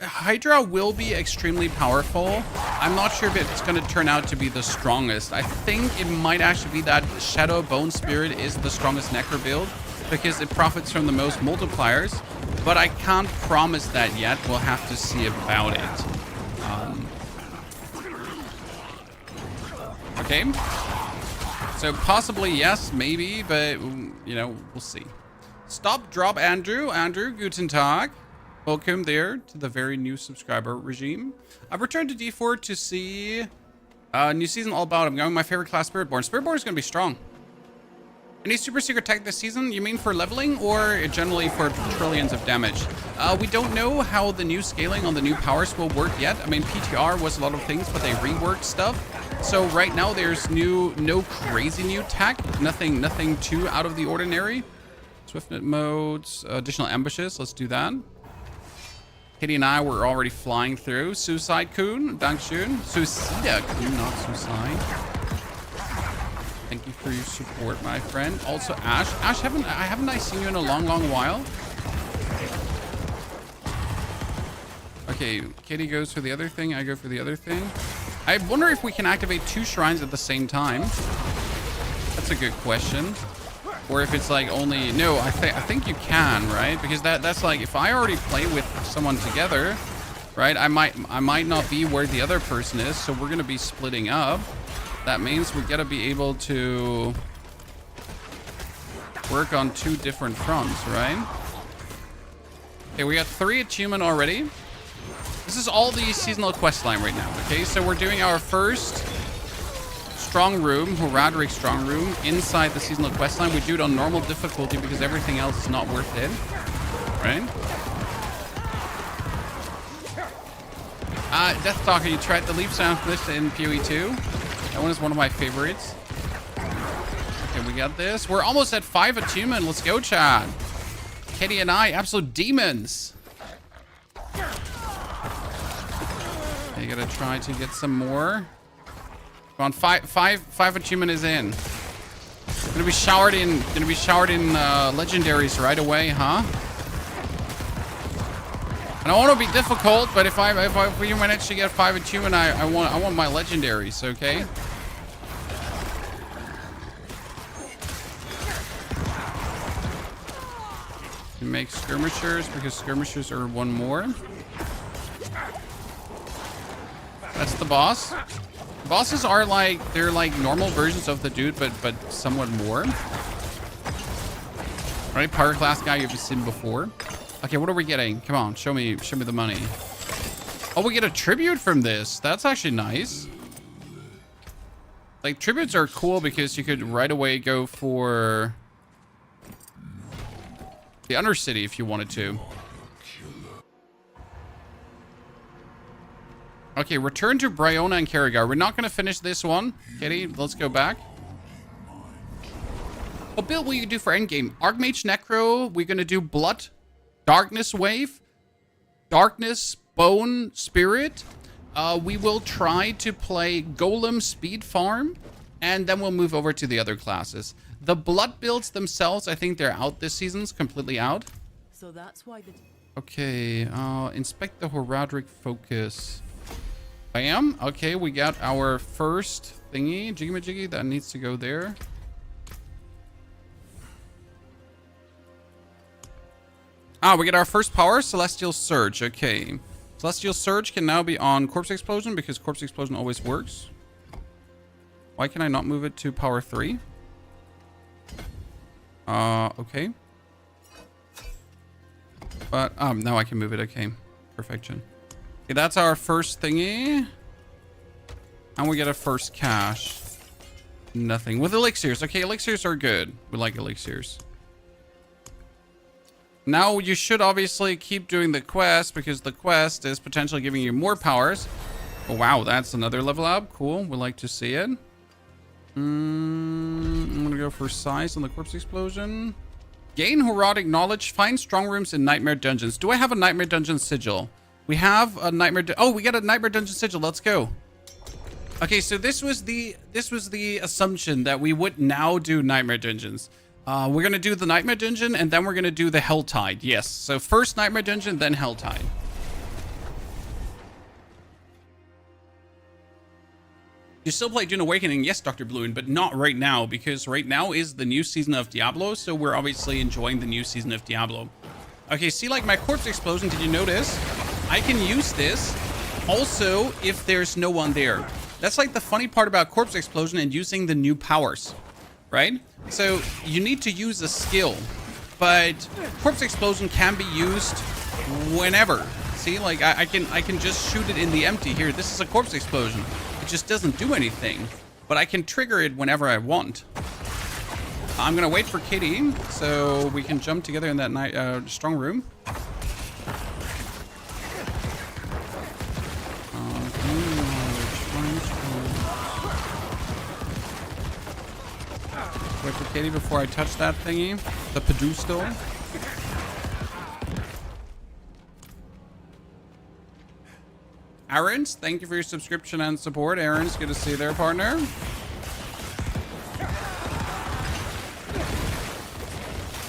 Hydra will be extremely powerful. I'm not sure if it's gonna turn out to be the strongest. I think it might actually be that Shadow Bone Spirit is the strongest Necro build because it profits from the most multipliers. But I can't promise that yet. We'll have to see about it. Okay. So possibly yes, maybe, but you know, we'll see. Stop, drop, Andrew. Andrew, guten Tag. Welcome there to the very new subscriber regime. I've returned to D4 to see new season all about. I'm going with my favorite class, Spiritborn. Spiritborn is going to be strong. Any super secret tech this season? You mean for leveling or generally for trillions of damage? We don't know how the new scaling on the new powers will work yet. I mean, PTR was a lot of things, but they reworked stuff. So right now there's no crazy new tech. Nothing too out of the ordinary. Swiftnet modes, additional ambushes. Let's do that. Kitty and I were already flying through. Suicide Kun, Dankeschön. Suicida Kun, not Suicide. Thank you for your support, my friend. Also, Ash. Ash, haven't I seen you in a long while? Okay, Kitty goes for the other thing. I go for the other thing. I wonder if we can activate 2 shrines at the same time. That's a good question. or if it's like only, no, I think you can, right? Because that's like, if I already play with someone together, right, I might not be where the other person is, so we're gonna be splitting up. That means we gotta be able to work on 2 different fronts, right? Okay, we got 3 achievement already. This is all the seasonal quest line right now, okay? So we're doing our first strong room, horadric strong room, inside the seasonal quest line. We do it on normal difficulty because everything else is not worth it, right? Deathstalker, you tried the leap sound glitch in PoE 2. That one is one of my favorites. Okay, we got this. We're almost at 5 achievement. Let's go, Chad. Kitty and I, absolute demons. You gotta try to get some more. Come on, five achievement is in. Gonna be showered in legendaries right away, huh? I don't want to be difficult, but if we manage to get 5 achievement, I want my legendaries, okay? You make skirmishers because skirmishers are 1 more. That's the boss. Bosses are like, they're like normal versions of the dude, but somewhat more. Right, power class guy you've seen before. Okay, what are we getting? Come on, show me the money. Oh, we get a tribute from this. That's actually nice. Like, tributes are cool because you could right away go for the Undercity if you wanted to. Okay, return to Bryona and Karagar. We're not going to finish this one. Kitty, let's go back. What build will you do for Endgame? Archmage Necro. We're going to do Blood, Darkness Wave, Darkness, Bone, Spirit. We will try to play Golem Speed Farm, and then we'll move over to the other classes. The Blood builds themselves, I think they're out this season, completely out. So that's why the... Okay, inspect the Horadric focus. I am. Okay, we got our first thingy, jiggy that needs to go there. We get our first power, Celestial Surge. Okay, Celestial Surge can now be on Corpse Explosion because Corpse Explosion always works. Why can I not move it to power 3? Okay. But now I can move it. Okay, perfection. Okay, that's our first thingy. And we get a first cash. Nothing. With elixirs. Okay, elixirs are good. We like elixirs. Now you should obviously keep doing the quest because the quest is potentially giving you more powers. Oh, wow, that's another level up. Cool. We like to see it. I'm going to go for size on the Corpse Explosion. Gain Herodic Knowledge. Find Strongrooms in Nightmare Dungeons. Do I have a Nightmare Dungeon sigil? We have a Nightmare... Oh, we got a Nightmare Dungeon sigil. Let's go. Okay, so this was the assumption that we would now do Nightmare Dungeons. We're going to do the Nightmare Dungeon, and then we're going to do the Helltide. Yes, so first Nightmare Dungeon, then Helltide. You still play Dune Awakening? Yes, Dr. Bloon, but not right now, because right now is the new season of Diablo, so we're obviously enjoying the new season of Diablo. Okay, see, like my Corpse Explosion, did you notice? I can use this also if there's no one there. That's like the funny part about Corpse Explosion and using the new powers, right? So you need to use a skill, but Corpse Explosion can be used whenever. See, like I can just shoot it in the empty. Here, this is a Corpse Explosion. It just doesn't do anything, but I can trigger it whenever I want. I'm gonna wait for Kitty so we can jump together in that strong room. Wait for Kitty before I touch that thingy, the pedestal. Aaron's, thank you for your subscription and support. Aaron's, good to see you there, partner.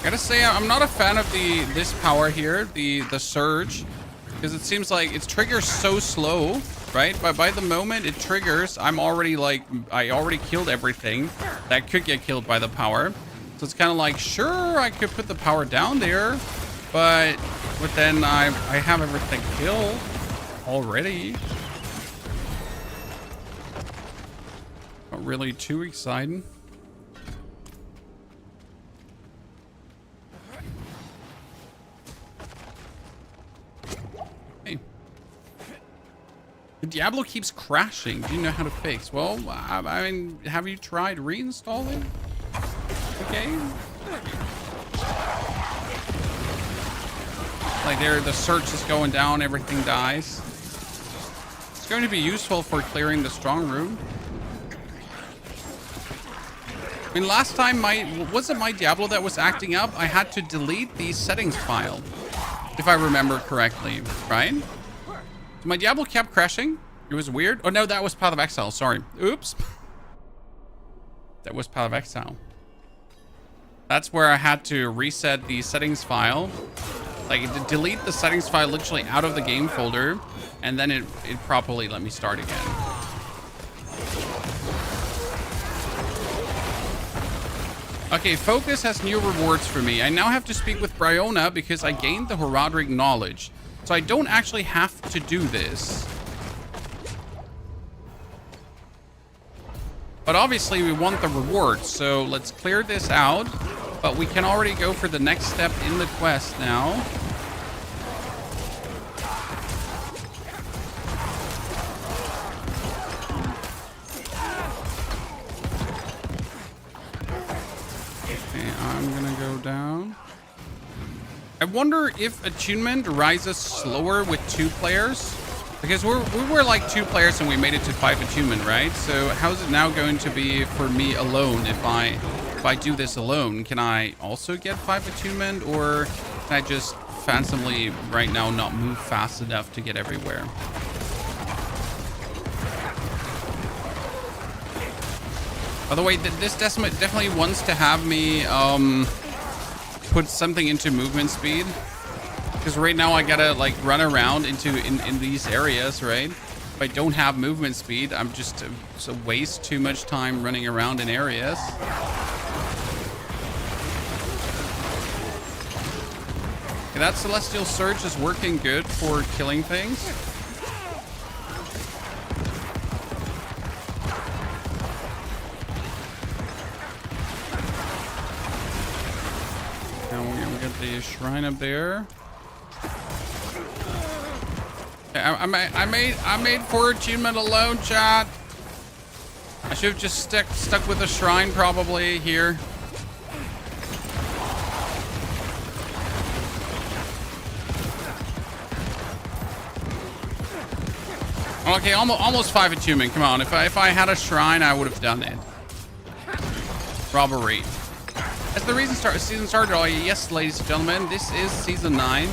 Gotta say, I'm not a fan of this power here, the surge, because it seems like it triggers so slow, right? But by the moment it triggers, I'm already like, I already killed everything that could get killed by the power. So it's kind of like, sure, I could put the power down there, but then I have everything killed already. Not really too exciting. Hey. The Diablo keeps crashing. Do you know how to fix? Well, I mean, have you tried reinstalling? Okay. Like there, the search is going down, everything dies. It's going to be useful for clearing the strong room. I mean, last time was it my Diablo that was acting up? I had to delete the settings file, if I remember correctly, right? So my Diablo kept crashing. It was weird. Oh no, that was Path of Exile. Sorry. Oops. That was Path of Exile. That's where I had to reset the settings file. Like, delete the settings file literally out of the game folder, and then it properly let me start again. Okay, Focus has new rewards for me. I now have to speak with Bryona because I gained the horadric knowledge. So I don't actually have to do this. But obviously we want the rewards, so let's clear this out. But we can already go for the next step in the quest now. Okay, I'm gonna go down. I wonder if attunement rises slower with 2 players. Because we were like 2 players and we made it to 5 attunement, right? So how's it now going to be for me alone if I do this alone? Can I also get 5 attunement, or can I just fancifully right now not move fast enough to get everywhere? By the way, this definitely wants to have me put something into movement speed. Because right now I gotta like run around in these areas, right? If I don't have movement speed, I'm just waste too much time running around in areas. Okay, that Celestial Surge is working good for killing things. Now we're gonna get the shrine up there. I made 4 attunement alone, chat. I should have just stuck with the shrine probably here. Okay, almost 5 attunement. Come on, if I had a shrine, I would have done it. Robbery. As the season started, oh yes, ladies and gentlemen, this is season 9.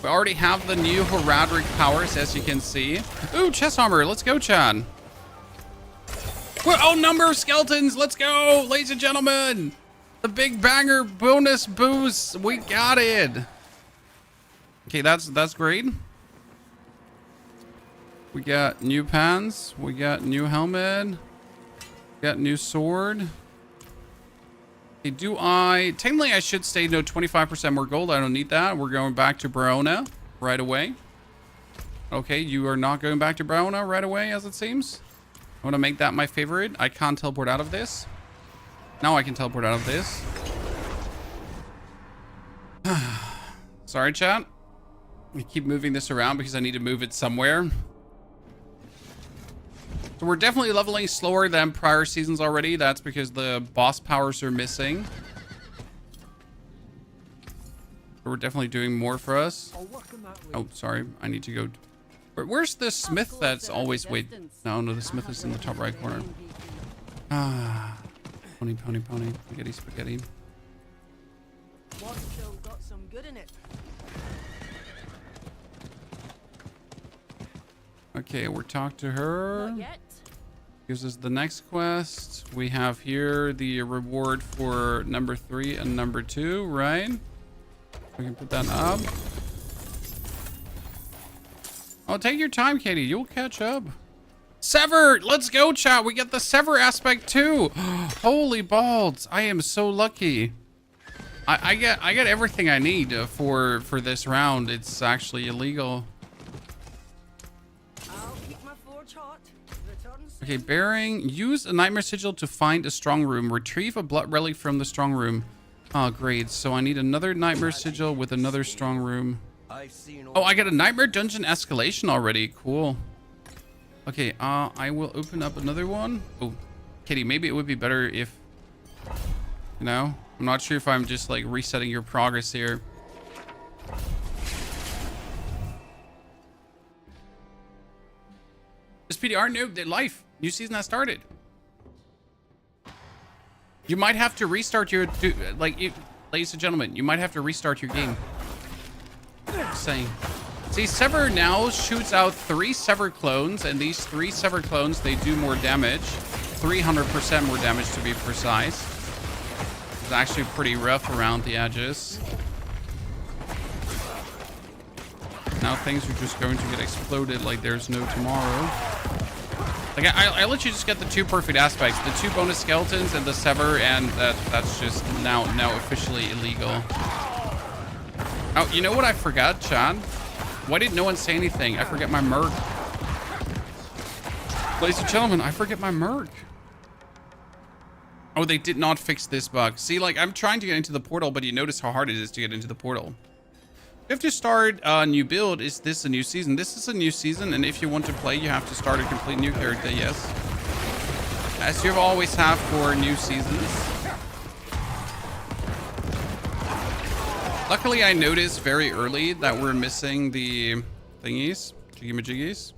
We already have the new horadric powers, as you can see. Ooh, chest armor. Let's go, Chad. Oh, number of skeletons. Let's go, ladies and gentlemen. The big banger bonus boost. We got it. Okay, that's great. We got new pants. We got new helmet. We got new sword. Okay, technically I should stay no 25% more gold. I don't need that. We're going back to Bryona right away. Okay, you are not going back to Bryona right away, as it seems. I want to make that my favorite. I can't teleport out of this. Now I can teleport out of this. Sorry, chat. I keep moving this around because I need to move it somewhere. So we're definitely leveling slower than prior seasons already. That's because the boss powers are missing. So we're definitely doing more for us. Oh, sorry. I need to go. Where's the smith that's always... Wait. No, the smith is in the top right corner. Ah. Pony. Spaghetti. One show got some good in it. Okay, we're talking to her. Not yet. Gives us the next quest. We have here the reward for number 3 and number 2, right? We can put that up. Oh, take your time, Katie. You'll catch up. Sever! Let's go, chat. We get the Sever aspect too. Holy balls. I am so lucky. I get everything I need for this round. It's actually illegal. I'll keep my forge hot. Return soon. Okay, bearing. Use a nightmare sigil to find a strong room. Retrieve a blood relic from the strong room. Oh, great. So I need another nightmare sigil with another strong room. Oh, I got a nightmare dungeon escalation already. Cool. Okay, I will open up another one. Oh, Kitty, maybe it would be better if, you know, I'm not sure if I'm just like resetting your progress here. This PDR, no, the life. New season has started. You might have to restart your, ladies and gentlemen, you might have to restart your game. Just saying. See, Sever now shoots out 3 Sever clones, and these 3 Sever clones, they do more damage. 300% more damage to be precise. It's actually pretty rough around the edges. Now things are just going to get exploded like there's no tomorrow. Like, I let you just get the 2 perfect aspects, the 2 bonus skeletons and the Sever, and that's just now officially illegal. Oh, you know what I forgot, Chan? Why did no one say anything? I forget my merc. Ladies and gentlemen, I forget my merc. Oh, they did not fix this bug. See, like, I'm trying to get into the portal, but you notice how hard it is to get into the portal. You have to start a new build. Is this a new season? This is a new season, and if you want to play, you have to start a complete new character, yes. As you always have for new seasons. Luckily, I noticed very early that we're missing the thingies. Jiggy-majiggies.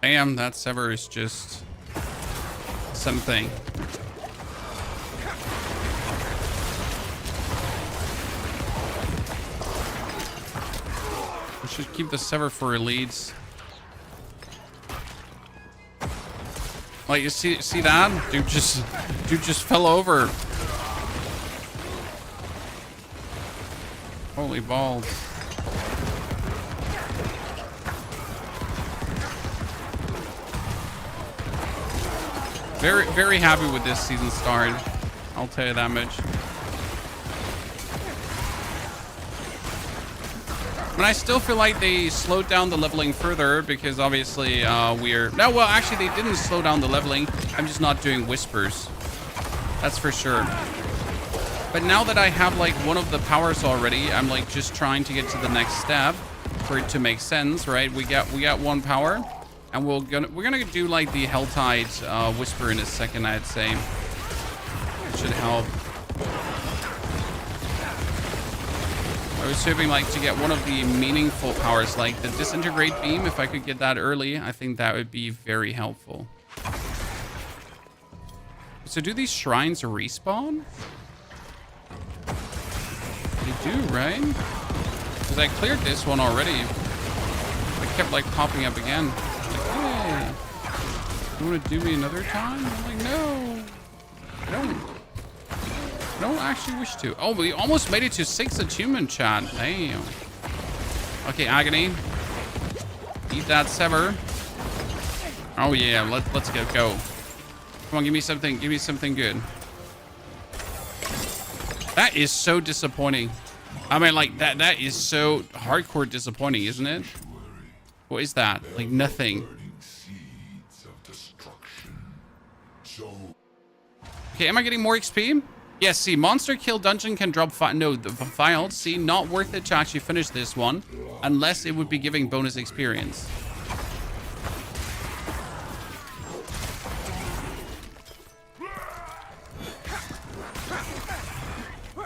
Damn, that Sever is just something. We should keep the Sever for elites. Like, you see that? Dude just fell over. Holy balls. Very, very happy with this season start. I'll tell you that much. But I still feel like they slowed down the leveling further because obviously well, actually they didn't slow down the leveling. I'm just not doing whispers. That's for sure. But now that I have like one of the powers already, I'm like just trying to get to the next step for it to make sense, right? We got 1 power, and we're gonna do like the Helltide whisper in a second, I'd say. It should help. I was hoping like to get one of the meaningful powers, like the Disintegrate beam. If I could get that early, I think that would be very helpful. So do these shrines respawn? They do, right? Because I cleared this one already. It kept like popping up again. Like, hey, you want to do me another time? I'm like, no, I don't actually wish to. Oh, we almost made it to 6 achievement, chat. Damn. Okay, Agony. Eat that Sever. Oh yeah, let's go. Come on, give me something good. That is so disappointing. I mean, like, that is so hardcore disappointing, isn't it? What is that? Like, nothing. Okay, am I getting more XP? Yes, see, monster kill dungeon can drop the files. See, not worth it to actually finish this one unless it would be giving bonus experience.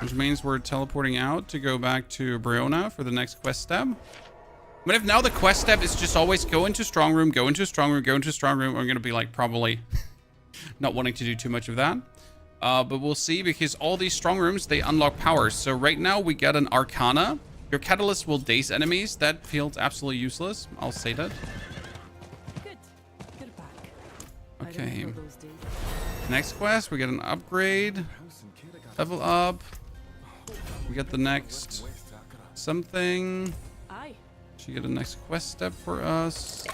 Which means we're teleporting out to go back to Briona for the next quest step. But if now the quest step is just always go into strong room, go into strong room, go into strong room, I'm going to be like probably not wanting to do too much of that. But we'll see, because all these strong rooms, they unlock powers. So right now we got an Arcana. Your catalyst will daze enemies. That feels absolutely useless. I'll say that. Good back. Okay. Next quest, we get an upgrade. Level up. We get the next something. Aye. Should get a next quest step for us.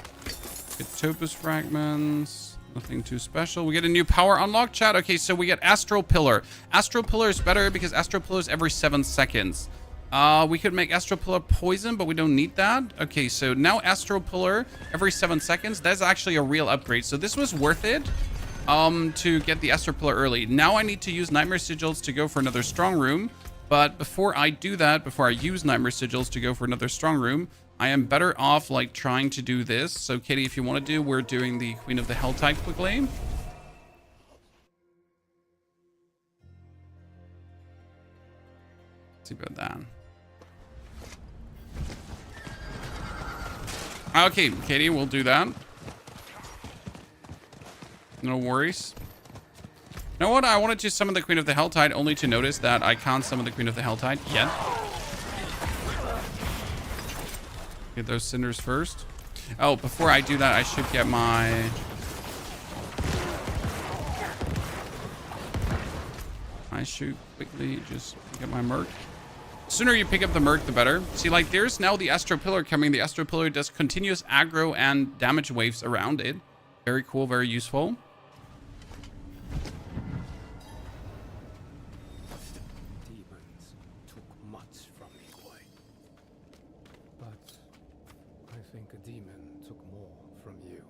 Get topaz fragments. Nothing too special. We get a new power unlock, chat. Okay, so we get Astral Pillar. Astral Pillar is better because Astral Pillar is every 7 seconds. We could make Astral Pillar poison, but we don't need that. Okay, so now Astral Pillar every 7 seconds. That's actually a real upgrade. So this was worth it to get the Astral Pillar early. Now I need to use Nightmare Sigils to go for another strong room. But before I do that, before I use Nightmare Sigils to go for another strong room, I am better off like trying to do this. So Katie, if you want to do, we're doing the Queen of the Helltide quickly. Let's see about that. Okay, Katie, we'll do that. No worries. You know what? I wanted to summon the Queen of the Helltide only to notice that I can't summon the Queen of the Helltide yet. Get those cinders first. Oh, before I do that, I should get my... I should quickly just get my Merc. The sooner you pick up the Merc, the better. See, like, there's now the Astral Pillar coming. The Astral Pillar does continuous aggro and damage waves around it. Very cool, very useful. Demons took much from me, boy. But I think a demon took more from you.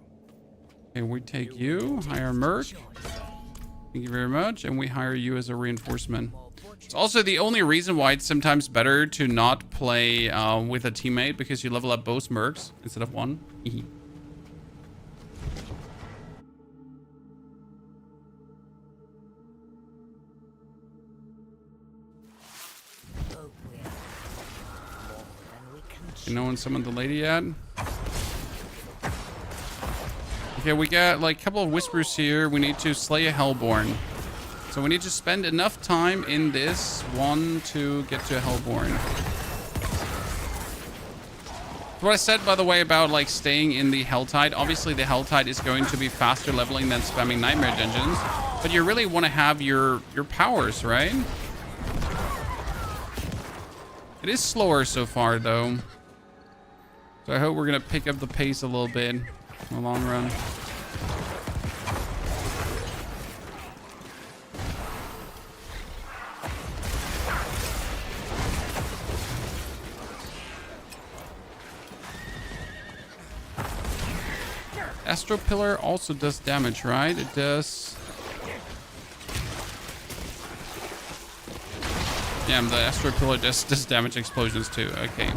Okay, we take you, hire Merc. Thank you very much. And we hire you as a reinforcement. It's also the only reason why it's sometimes better to not play with a teammate, because you level up both Mercs instead of one. No one summoned the lady yet. Okay, we got like a couple of whispers here. We need to slay a Hellborn. So we need to spend enough time in this one to get to a Hellborn. What I said, by the way, about like staying in the Helltide. Obviously, the Helltide is going to be faster leveling than spamming Nightmare Dungeons. But you really want to have your powers, right? It is slower so far, though. So I hope we're going to pick up the pace a little bit in the long run. Astral Pillar also does damage, right? It does. Yeah, the Astral Pillar does damage explosions too. Okay.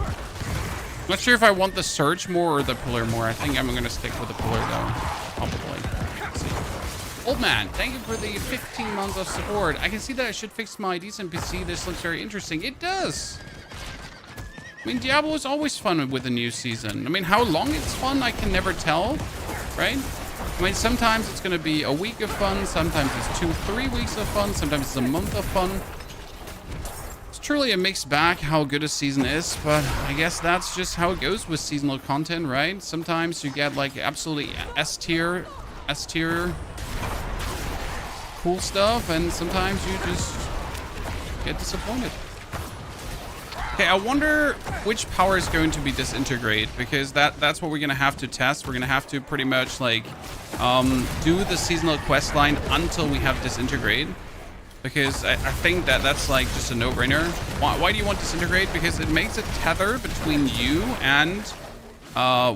Not sure if I want the Surge more or the Pillar more. I think I'm going to stick with the Pillar though. Probably. Let's see. Old man, thank you for the 15 months of support. I can see that I should fix my decent PC. This looks very interesting. It does. I mean, Diablo is always fun with a new season. I mean, how long it's fun, I can never tell, right? I mean, sometimes it's going to be a week of fun. Sometimes it's 2-3 weeks of fun. Sometimes it's a month of fun. Truly a mixed bag how good a season is, but I guess that's just how it goes with seasonal content, right? Sometimes you get like absolutely S-tier cool stuff, and sometimes you just get disappointed. Okay, I wonder which power is going to be Disintegrate, because that's what we're gonna have to test. We're gonna have to pretty much like do the seasonal quest line until we have Disintegrate. Because I think that's like just a no-brainer. Why do you want Disintegrate? Because it makes a tether between you and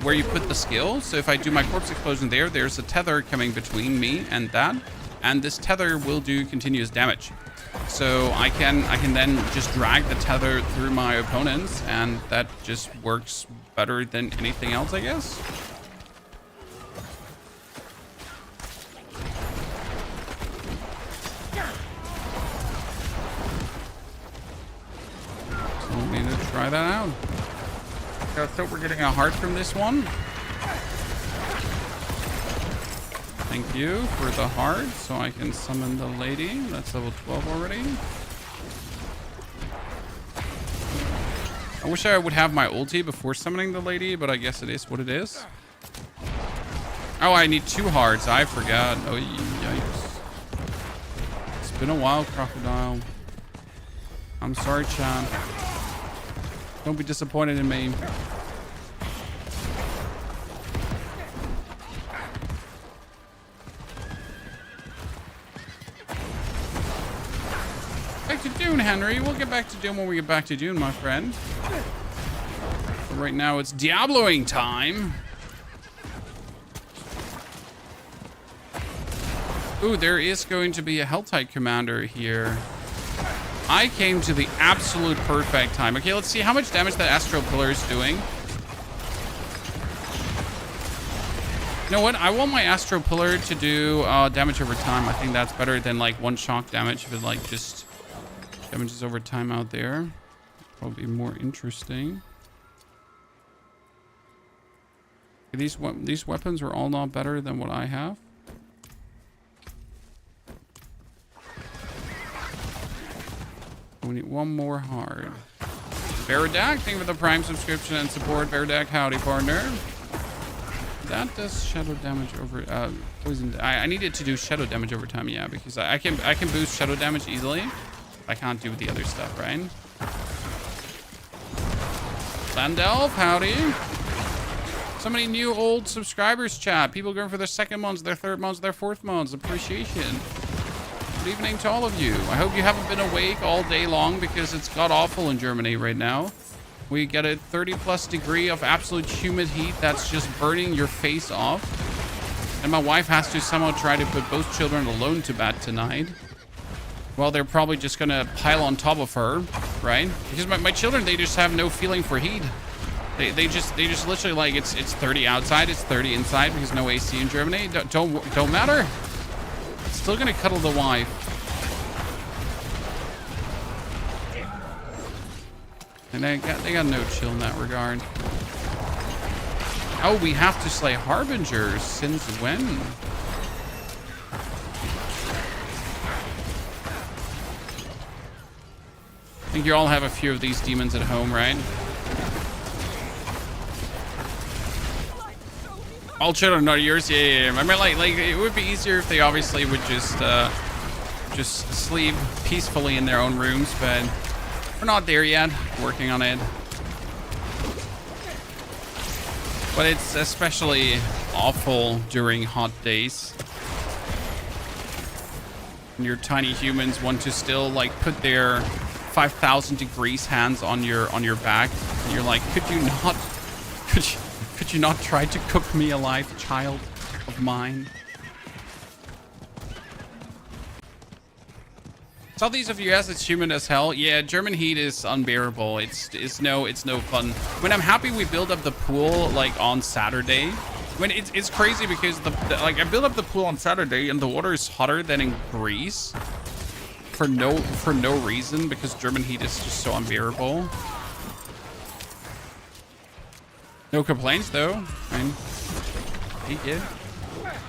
where you put the skill. So if I do my corpse explosion there's a tether coming between me and that. And this tether will do continuous damage. So I can then just drag the tether through my opponents, and that just works better than anything else, I guess. Need to try that out. I thought we're getting a heart from this one. Thank you for the heart, so I can summon the lady. That's level 12 already. I wish I would have my ulti before summoning the lady, but I guess it is what it is. Oh, I need 2 hearts. I forgot. Oh, yikes. It's been a while, Crocodile. I'm sorry, Chan. Don't be disappointed in me. Back to Dune, Henry. We'll get back to Dune when we get back to Dune, my friend. But right now, it's Diabloing time. Ooh, there is going to be a Helltide commander here. I came to the absolute perfect time. Okay, let's see how much damage that Astral Pillar is doing. You know what? I want my Astral Pillar to do damage over time. I think that's better than like one shock damage. If it like just damages over time out there, probably more interesting. These weapons are all not better than what I have. We need one more hard. Veridak, thank you for the Prime subscription and support. Veridak, howdy, partner. That does shadow damage over poison. I need it to do shadow damage over time, yeah, because I can boost shadow damage easily. I can't do the other stuff, right? Landelf, howdy. So many new old subscribers, chat. People going for their second months, their third months, their fourth months. Appreciation. Good evening to all of you. I hope you haven't been awake all day long because it's god awful in Germany right now. We get a 30+ degree of absolute humid heat that's just burning your face off. And my wife has to somehow try to put both children alone to bed tonight. Well, they're probably just gonna pile on top of her, right? Because my children, they just have no feeling for heat. They just literally like it's 30 outside, it's 30 inside because no AC in Germany. Don't matter. Still gonna cuddle the wife. And they got no chill in that regard. Oh, we have to slay harbingers. Since when? I think you all have a few of these demons at home, right? All children are yours. Yeah. I mean, like it would be easier if they obviously would just sleep peacefully in their own rooms, but we're not there yet. Working on it. But it's especially awful during hot days. And your tiny humans want to still like put their 5,000 degrees hands on your back. And you're like, could you not try to cook me alive, child of mine? Southeast of US, it's humid as hell. Yeah, German heat is unbearable. It's no fun. When I'm happy we build up the pool like on Saturday. When it's crazy because like I build up the pool on Saturday and the water is hotter than in Greece for no reason because German heat is just so unbearable. No complaints though. I mean, he did.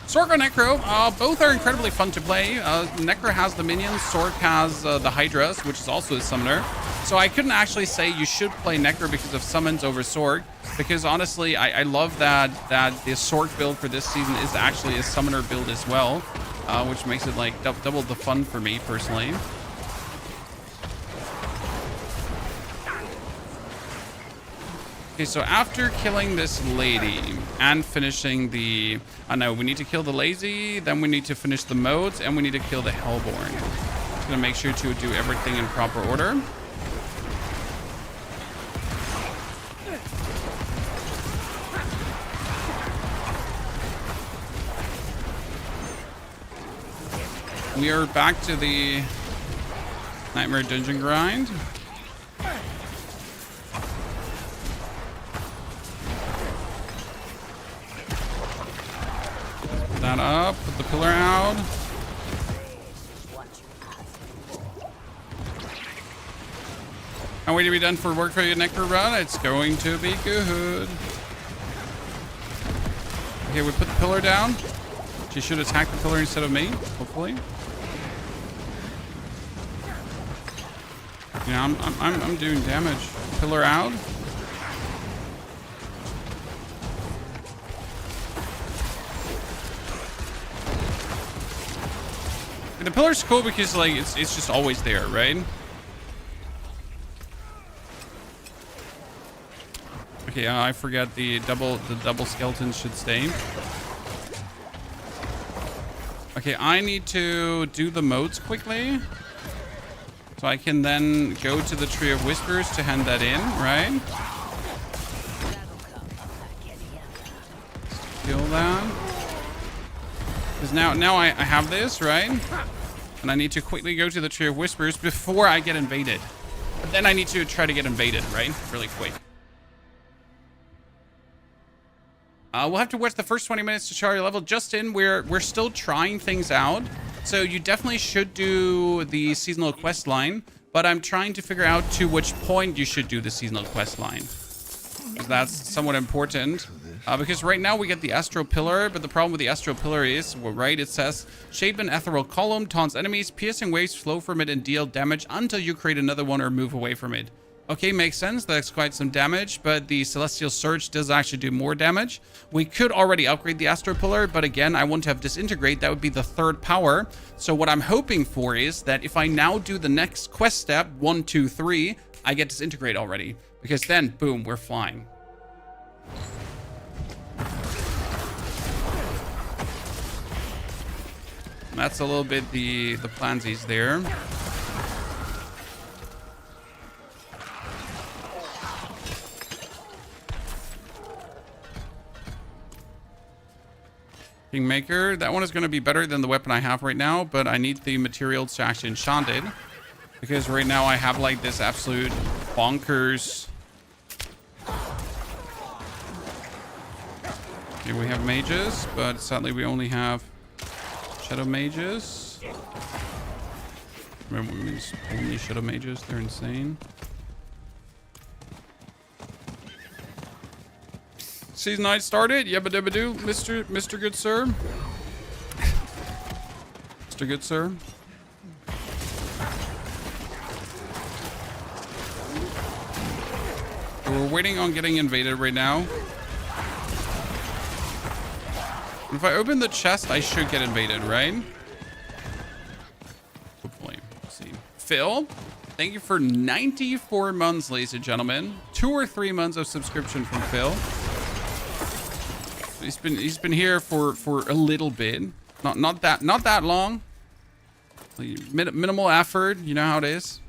Sork or Necro, both are incredibly fun to play. Necro has the minions, Sork has the Hydras, which is also a summoner. So I couldn't actually say you should play Necro because of summons over Sork, because honestly, I love that the Sork build for this season is actually a summoner build as well, which makes it like double the fun for me personally. Okay, so after killing this lady and finishing the... no, we need to kill the lazy, then we need to finish the modes, and we need to kill the Hellborn. Just gonna make sure to do everything in proper order. We are back to the Nightmare Dungeon grind. That up, put the pillar out. Can't wait to be done for work for your Necro run. It's going to be good. Okay, we put the pillar down. She should attack the pillar instead of me, hopefully. Yeah, I'm doing damage. Pillar out. The pillar's cool because like it's just always there, right? Okay, I forget the double skeletons should stay. Okay, I need to do the modes quickly. So I can then go to the Tree of Whispers to hand that in, right? Kill that. Because now I have this, right? And I need to quickly go to the Tree of Whispers before I get invaded. But then I need to try to get invaded, right? Really quick. We'll have to watch the first 20 minutes to chart your level. Justin, we're still trying things out. So you definitely should do the seasonal quest line. But I'm trying to figure out to which point you should do the seasonal quest line. That's somewhat important. Because right now we get the Astral Pillar, but the problem with the Astral Pillar is, well, right, it says, shape an ethereal column, taunts enemies, piercing waves flow from it and deal damage until you create another one or move away from it. Okay, makes sense. That's quite some damage, but the Celestial Surge does actually do more damage. We could already upgrade the Astral Pillar, but again, I want to have Disintegrate. That would be the third power. So what I'm hoping for is that if I now do the next quest step, 1, 2, 3, I get Disintegrate already. Because then, boom, we're flying. That's a little bit the plansies there. Kingmaker, that one is going to be better than the weapon I have right now, but I need the materials to actually enchant it. Because right now I have like this absolute bonkers. Here we have mages, but sadly we only have shadow mages. Remember what means only shadow mages, they're insane. Season 9 started. Yabba dabba doo, Mr. Good Sir. Mr. Good Sir. So we're waiting on getting invaded right now. If I open the chest, I should get invaded, right? Hopefully. Let's see. Phil, thank you for 94 months, ladies and gentlemen. 2 or 3 months of subscription from Phil. He's been here for a little bit, not that long. Minimal effort, you know how it is.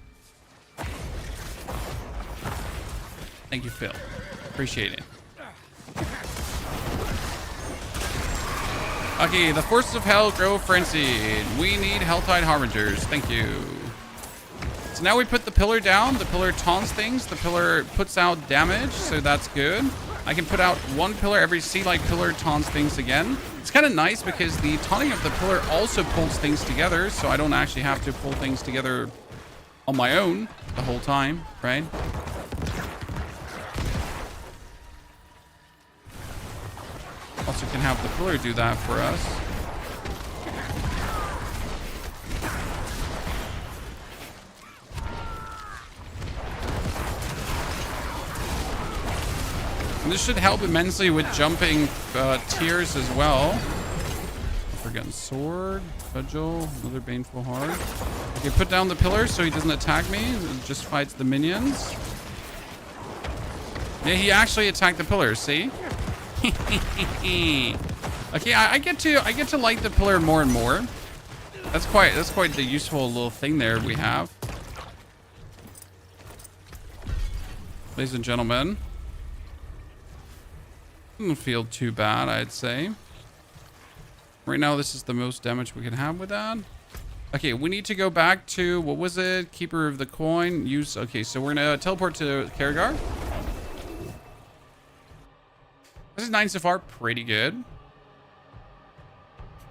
Thank you, Phil. Appreciate it. Okay, the forces of hell grow frenzied. We need Helltide Harbingers. Thank you. So now we put the pillar down. The pillar taunts things. The pillar puts out damage, so that's good. I can put out 1 pillar. Every sea light pillar taunts things again. It's kind of nice because the taunting of the pillar also pulls things together, so I don't actually have to pull things together on my own the whole time, right? Also can have the pillar do that for us. And this should help immensely with jumping tiers as well. Forgotten sword, cudgel, another baneful heart. Okay, put down the pillar so he doesn't attack me. It just fights the minions. Yeah, he actually attacked the pillar. See? Okay, I get to like the pillar more and more. That's quite the useful little thing there we have. Ladies and gentlemen. Doesn't feel too bad, I'd say. Right now, this is the most damage we can have with that. Okay, we need to go back to, what was it? Keeper of the coin. Use, okay, so we're gonna teleport to Karagar. This is 9 so far, pretty good.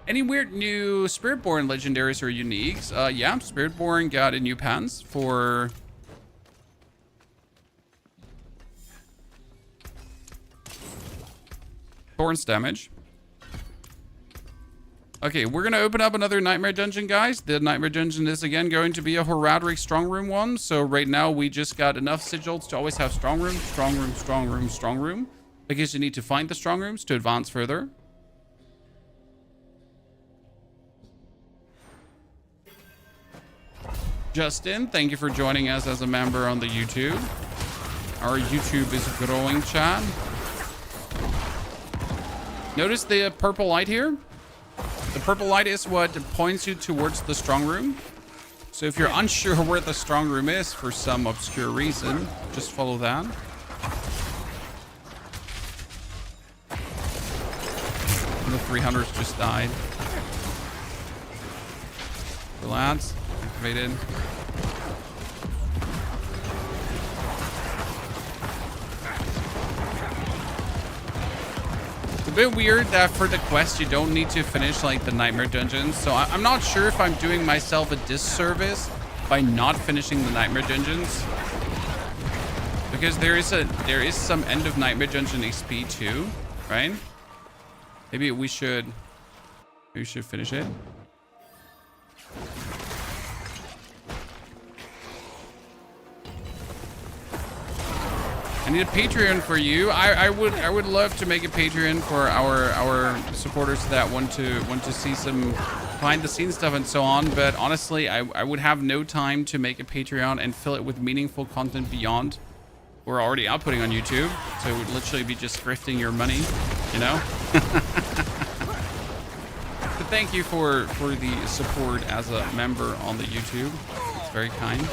Any weird new Spiritborn legendaries or uniques? Yeah, Spiritborn got a new pants for... Thorns damage. Okay, we're gonna open up another nightmare dungeon, guys. The nightmare dungeon is again going to be a horadric strongroom one. So right now we just got enough sigils to always have strongroom, strongroom, strongroom, strongroom, because you need to find the strongrooms to advance further. Justin, thank you for joining us as a member on the YouTube. Our YouTube is growing, chat. Notice the purple light here? The purple light is what points you towards the strong room. So if you're unsure where the strong room is for some obscure reason, just follow that. And the 300s just died. Relax. Activated. It's a bit weird that for the quest you don't need to finish like the nightmare dungeons. So I'm not sure if I'm doing myself a disservice by not finishing the nightmare dungeons. Because there is some end of nightmare dungeon XP too, right? Maybe we should finish it. I need a Patreon for you. I would love to make a Patreon for our supporters that want to see some behind the scenes stuff and so on. But honestly, I would have no time to make a Patreon and fill it with meaningful content beyond we're already outputting on YouTube. So it would literally be just grifting your money, you know. But thank you for the support as a member on the YouTube. It's very kind.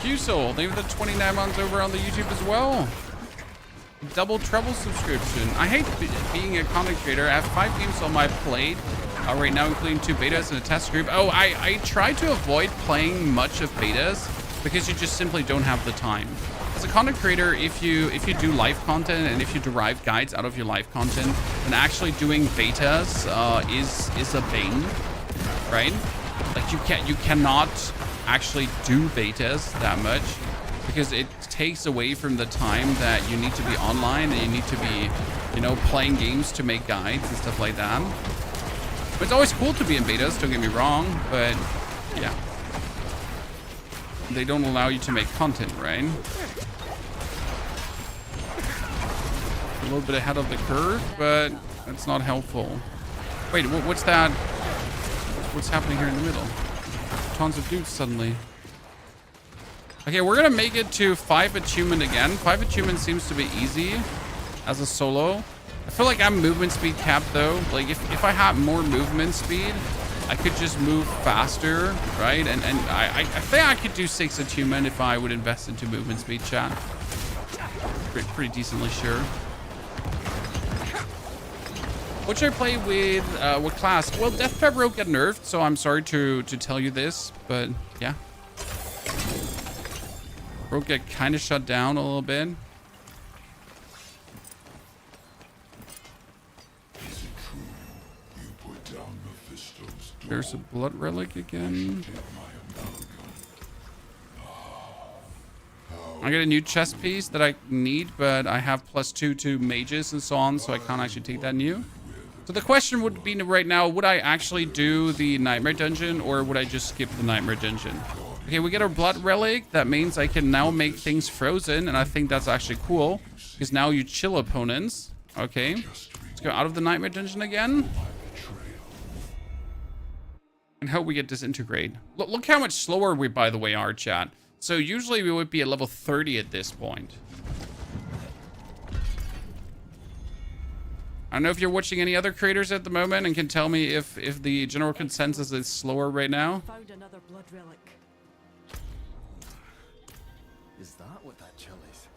Q-Soul, thank you for the 29 months over on the YouTube as well. Double Trouble subscription. I hate being a content creator. I have 5 games on my plate right now, including 2 betas and a test group. Oh, I try to avoid playing much of betas because you just simply don't have the time. As a content creator, if you do live content and if you derive guides out of your live content, then actually doing betas is a bane, right? Like you cannot actually do betas that much because it takes away from the time that you need to be online and you need to be, you know, playing games to make guides and stuff like that. But it's always cool to be in betas, don't get me wrong, but yeah, they don't allow you to make content, right? A little bit ahead of the curve, but that's not helpful. Wait, what's that? What's happening here in the middle? Tons of dudes suddenly. Okay, we're gonna make it to 5 attunement again. 5 attunement seems to be easy as a solo. I feel like I'm movement speed capped though. Like if I had more movement speed, I could just move faster, right? And I think I could do 6 attunement if I would invest into movement speed, chat. Pretty decently sure. What should I play with what class? Well, Death Trap Rogue got nerfed, so I'm sorry to tell you this, but yeah. Rogue got kind of shut down a little bit. There's a blood relic again. I get a new chest piece that I need, but I have +2 to mages and so on, so I can't actually take that new. So the question would be right now, would I actually do the nightmare dungeon or would I just skip the nightmare dungeon? Okay, we get our blood relic. That means I can now make things frozen, and I think that's actually cool because now you chill opponents. Okay, let's go out of the nightmare dungeon again. And hope we get Disintegrate. Look how much slower we, by the way, are, chat. So usually we would be at level 30 at this point. I don't know if you're watching any other creators at the moment and can tell me if the general consensus is slower right now. Found another blood relic. Is that what that chill is?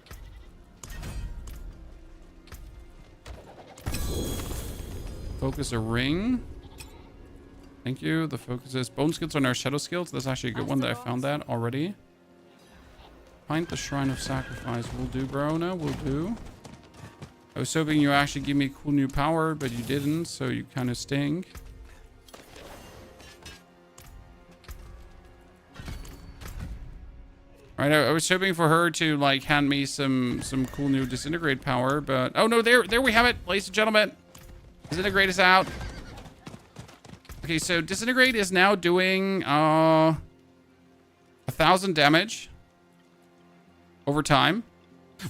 Focus a ring. Thank you. The focus is bone skills on our shadow skills. That's actually a good one that I found that already. Find the Shrine of Sacrifice. Will do, bro. No, will do. I was hoping you actually give me cool new power, but you didn't, so you kind of stink. All right, I was hoping for her to like hand me some cool new Disintegrate power, but oh no, there we have it, ladies and gentlemen. Disintegrate is out. Okay, so Disintegrate is now doing 1,000 damage over time.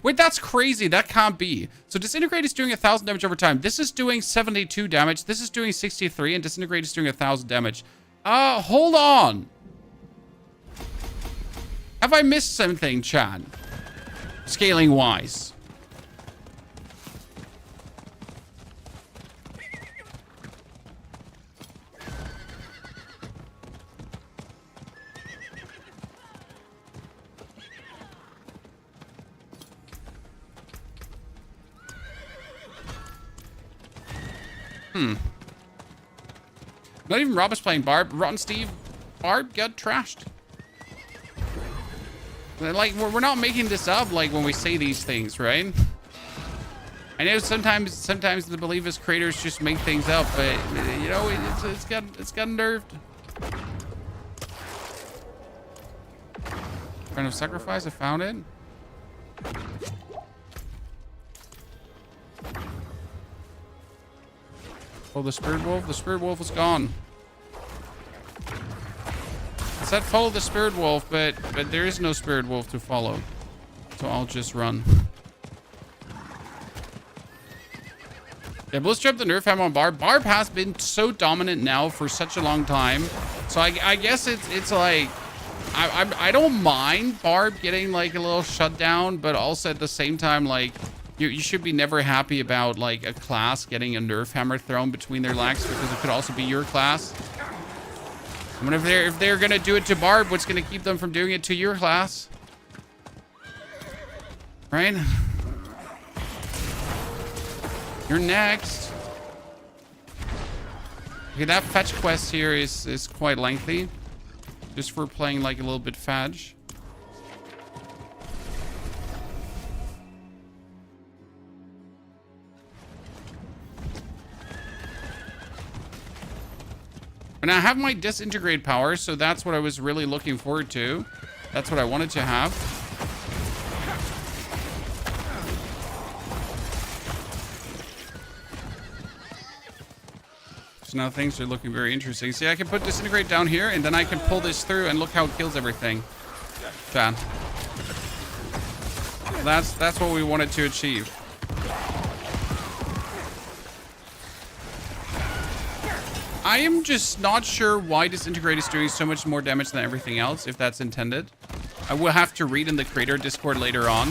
Wait, that's crazy. That can't be. So Disintegrate is doing 1,000 damage over time. This is doing 72 damage. This is doing 63, and Disintegrate is doing 1,000 damage. Hold on. Have I missed something, Chad? Scaling wise. Not even Rob is playing Barb. Rotten Steve, Barb got trashed. Like, we're not making this up, like, when we say these things, right? I know sometimes the Believers creators just make things up, but, you know, it's got nerfed. Friend of Sacrifice, I found it. Oh, the Spirit Wolf? The Spirit Wolf is gone. It said follow the Spirit Wolf, but there is no Spirit Wolf to follow. So I'll just run. Yeah, Blizzard dropped the nerf hammer on Barb. Barb has been so dominant now for such a long time. So I guess it's like... I don't mind Barb getting like a little shutdown, but also at the same time, like... You should be never happy about like a class getting a nerf hammer thrown between their legs, because it could also be your class. I mean, if they're gonna do it to Barb, what's gonna keep them from doing it to your class? Right? You're next. Okay, that fetch quest here is quite lengthy, just for playing like a little bit fadge. And I have my Disintegrate power, so that's what I was really looking forward to. That's what I wanted to have. So now things are looking very interesting. See, I can put Disintegrate down here, and then I can pull this through, and look how it kills everything. Bad. That's what we wanted to achieve. I am just not sure why Disintegrate is doing so much more damage than everything else, if that's intended. I will have to read in the creator Discord later on.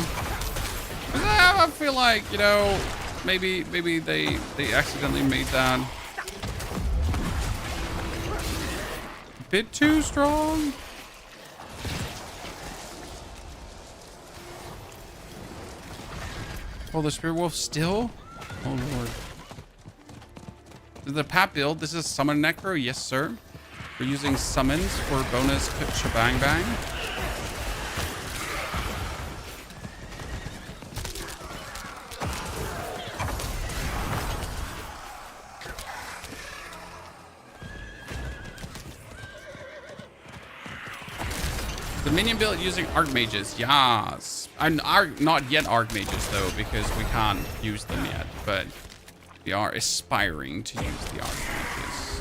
I feel like, you know, maybe they accidentally made that a bit too strong. Oh, the Spirit Wolf still? Oh, Lord. The Pat build, this is Summoner Necro, yes sir. We're using summons for bonus shebang bang. The minion build using Archmages, yes. Not yet Archmages though, because we can't use them yet, but we are aspiring to use the Archmages.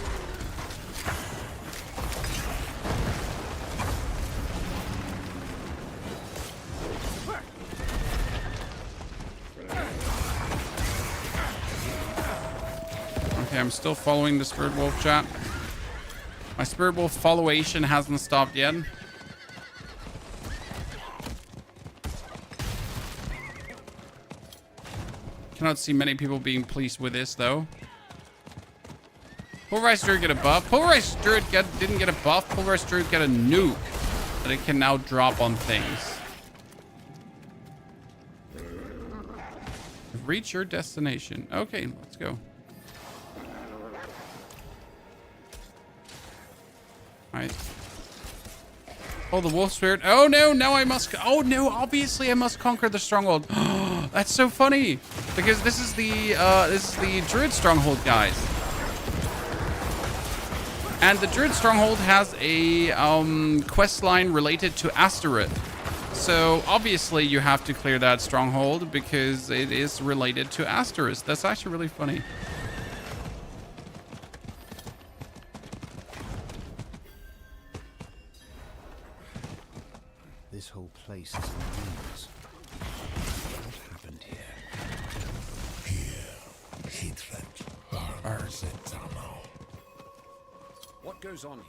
Okay, I'm still following the Spirit Wolf, chat. My Spirit Wolf followation hasn't stopped yet. Cannot see many people being pleased with this, though. Pulverized Druid get a buff. Pulverized Druid didn't get a buff. Pulverized Druid get a nuke that it can now drop on things. Reach your destination. Okay, let's go. Alright. Oh, the wolf spirit. Oh no, now I must. Oh no, obviously I must conquer the stronghold. That's so funny, because this is the druid stronghold, guys. And the druid stronghold has a quest line related to Asteroth. So obviously you have to clear that stronghold because it is related to Asteroth. That's actually really funny. This whole place is in ruins. What goes on here?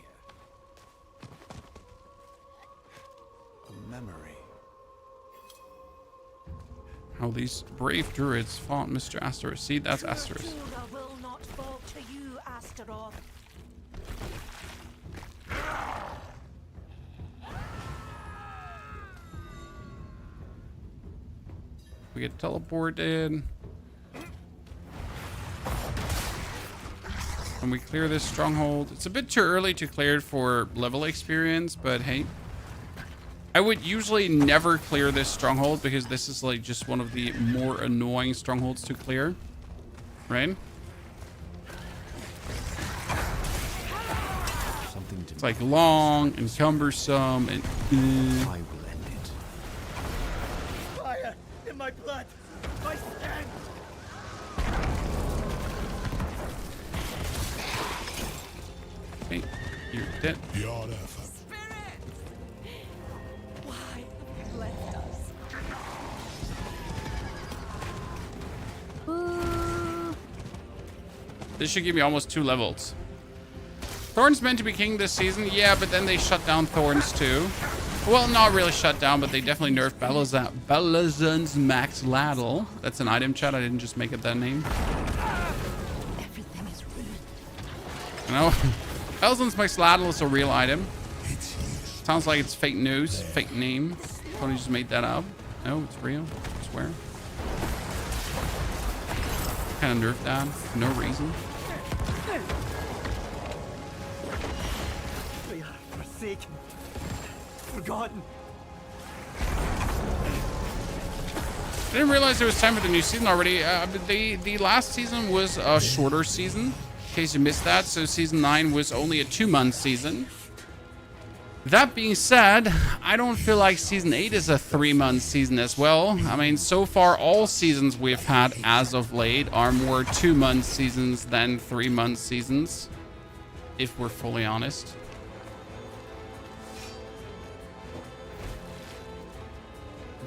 A memory. How these brave druids fought Mr. Asteroth. See, that's Asteroth. Tula will not fall to you, Astaroth. We get teleported. And we clear this stronghold. It's a bit too early to clear it for level experience, but hey. I would usually never clear this stronghold because this is like just one of the more annoying strongholds to clear. Right? Something to It's like long and cumbersome and I will end it. Fire in my blood. I stand. okay, you're dead. Why have you left us? This should give me almost 2 levels. Thorn's meant to be king this season. Yeah, but then they shut down Thorns too. Well, not really shut down, but they definitely nerfed Balazan's Max Ladle. That's an item, chat. I didn't just make up that name. Everything is ruined. You know, Balazan's Max Ladle is a real item. Sounds like it's fake news, fake name. Tony just made that up. No, it's real. I swear. Kind of nerfed that for no reason. We are forsaken. Forgotten. I didn't realize it was time for the new season already. The last season was a shorter season, in case you missed that. So season 9 was only a 2-month season. That being said, I don't feel like season 8 is a 3-month season as well. I mean, so far all seasons we've had as of late are more 2-month seasons than 3-month seasons, if we're fully honest.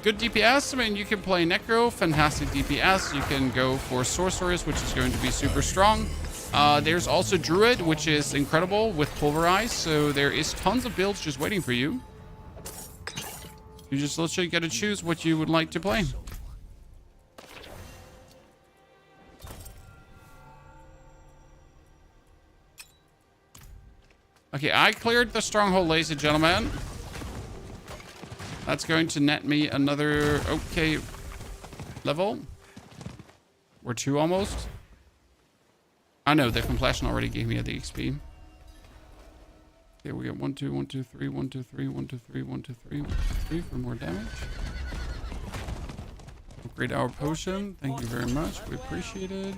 Good DPS. I mean, you can play Necro, fantastic DPS. You can go for Sorceress, which is going to be super strong. There's also Druid, which is incredible with Pulverize. So there is tons of builds just waiting for you. You just literally got to choose what you would like to play. Okay, I cleared the stronghold, ladies and gentlemen. That's going to net me another okay level. Or 2 almost. I know the completion already gave me the XP. Okay, we got 1, 2, 1, 2, 3, 1, 2, 3, 1, 2, 3, 1, 2, 3, 1, 2, 3 for more damage. Upgrade our potion. Thank you very much. We appreciate it.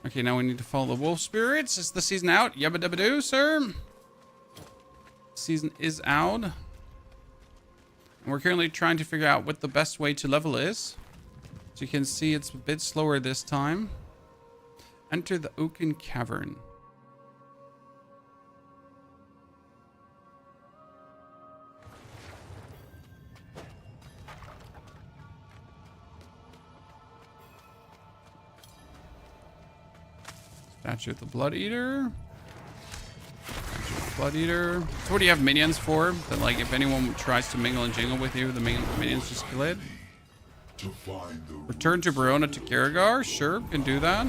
Okay, now we need to follow the wolf spirits. Is the season out? Yabba dabba doo, sir. Season is out. And we're currently trying to figure out what the best way to level is. So you can see it's a bit slower this time. Enter the Oaken Cavern. Statue of the Blood Eater. Blood Eater. So what do you have minions for? That like if anyone tries to mingle and jingle with you, the minions just kill it. Return to Verona to Karagar. Sure, can do that.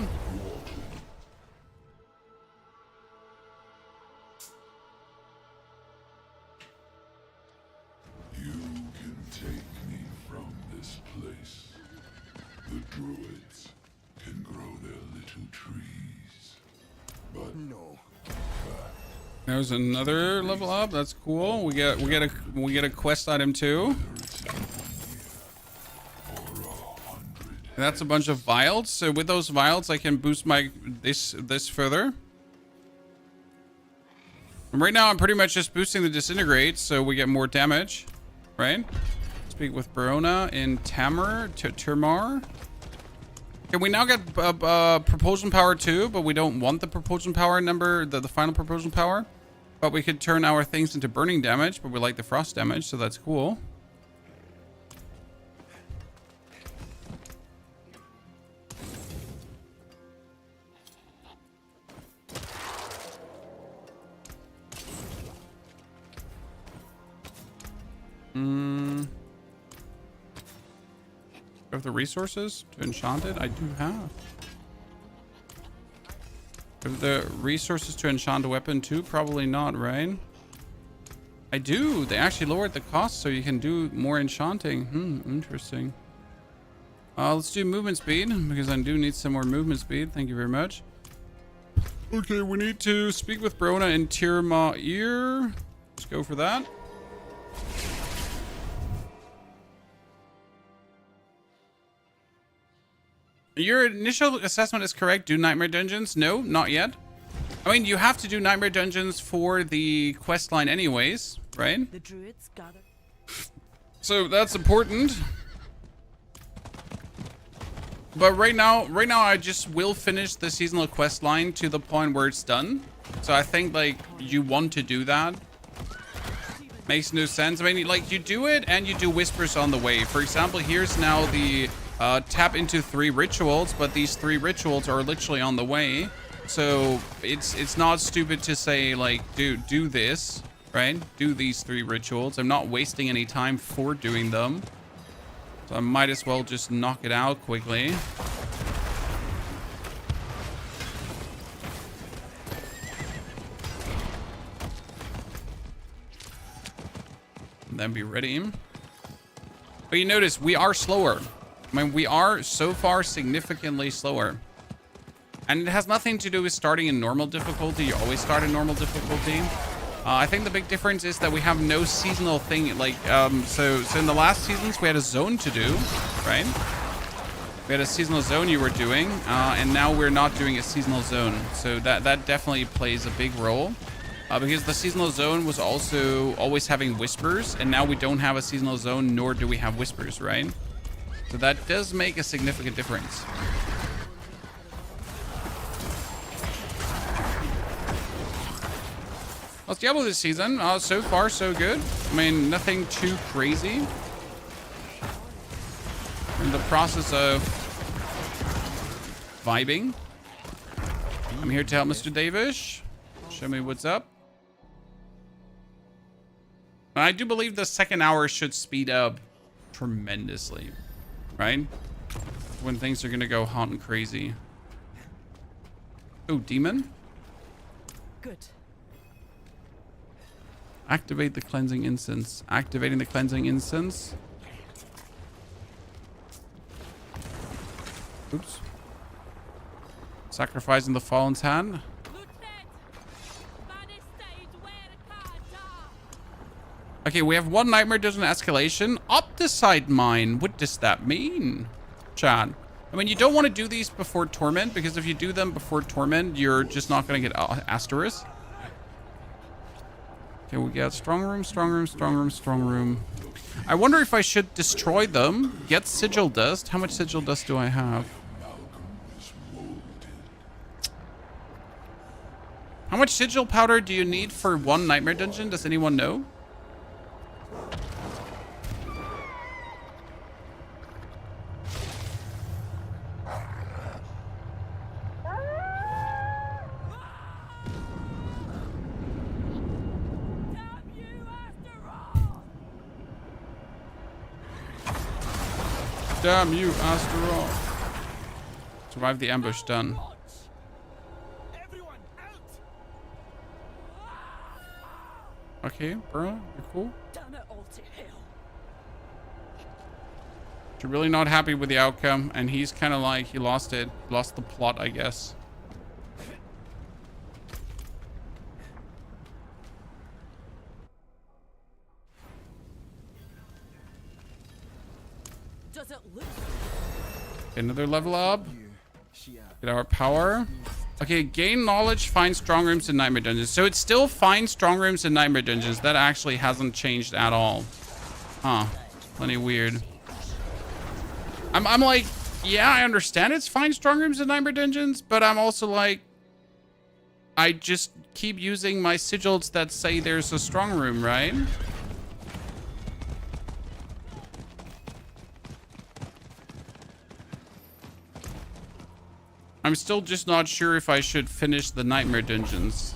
You can take me from this place. The druids can grow their little trees. But No. There's another level up. That's cool. We get a quest item too. And that's a bunch of vials. So with those vials, I can boost my this further. And right now, I'm pretty much just boosting the Disintegrate, so we get more damage, right? Speak with Verona in Tamar. Okay, we now get propulsion power too, but we don't want the propulsion power number, the final propulsion power. But we could turn our things into burning damage, but we like the frost damage, so that's cool. Do I have the resources to enchant it? I do have. Have the resources to enchant a weapon too? Probably not, right? I do. They actually lowered the cost so you can do more enchanting. Interesting. Let's do movement speed because I do need some more movement speed. Thank you very much. Okay, we need to speak with Brona in Tirmair. Let's go for that. Your initial assessment is correct. Do nightmare dungeons? No, not yet. I mean, you have to do nightmare dungeons for the quest line anyways, right? The druids gather. So that's important. But right now I just will finish the seasonal quest line to the point where it's done. So I think like you want to do that. Makes no sense. I mean, like you do it and you do whispers on the way. For example, here's now the tap into 3 rituals, but these 3 rituals are literally on the way. So it's not stupid to say like, do this, right? Do these 3 rituals. I'm not wasting any time for doing them. So I might as well just knock it out quickly. And then be ready. But you notice we are slower. I mean, we are so far significantly slower. And it has nothing to do with starting in normal difficulty. You always start in normal difficulty. I think the big difference is that we have no seasonal thing. Like, so in the last seasons, we had a zone to do, right? We had a seasonal zone you were doing, and now we're not doing a seasonal zone. So that definitely plays a big role. Because the seasonal zone was also always having whispers, and now we don't have a seasonal zone, nor do we have whispers, right? So that does make a significant difference. Well, Diablo this season, so far so good. I mean, nothing too crazy. In the process of vibing. I'm here to help Mr. Davish. Show me what's up. I do believe the second hour should speed up tremendously, right? When things are gonna go hot and crazy. Oh, demon? Good. Activate the cleansing incense. Activating the cleansing incense. Oops. Sacrificing the fallen's hand. Okay, we have 1 nightmare dungeon escalation. Opticide mine. What does that mean, Chad? I mean, you don't want to do these before torment, because if you do them before torment, you're just not going to get asterisk. Okay, we got strongroom, strongroom, strongroom, strongroom. I wonder if I should destroy them, get sigil dust. How much sigil dust do I have? How much sigil powder do you need for 1 nightmare dungeon? Does anyone know? Damn you, after all. Survive the ambush, done. Okay, bro, you're cool. Damn it all to hell. You're really not happy with the outcome, and he's kind of like, he lost it. Lost the plot, I guess. Does it look? Another level up. Get our power. Okay, gain knowledge, find strong rooms in nightmare dungeons. So it's still find strong rooms in nightmare dungeons. That actually hasn't changed at all. Huh. Plenty weird. I'm like, yeah, I understand it's find strong rooms in nightmare dungeons, but I'm also like, I just keep using my sigils that say there's a strong room, right? I'm still just not sure if I should finish the nightmare dungeons.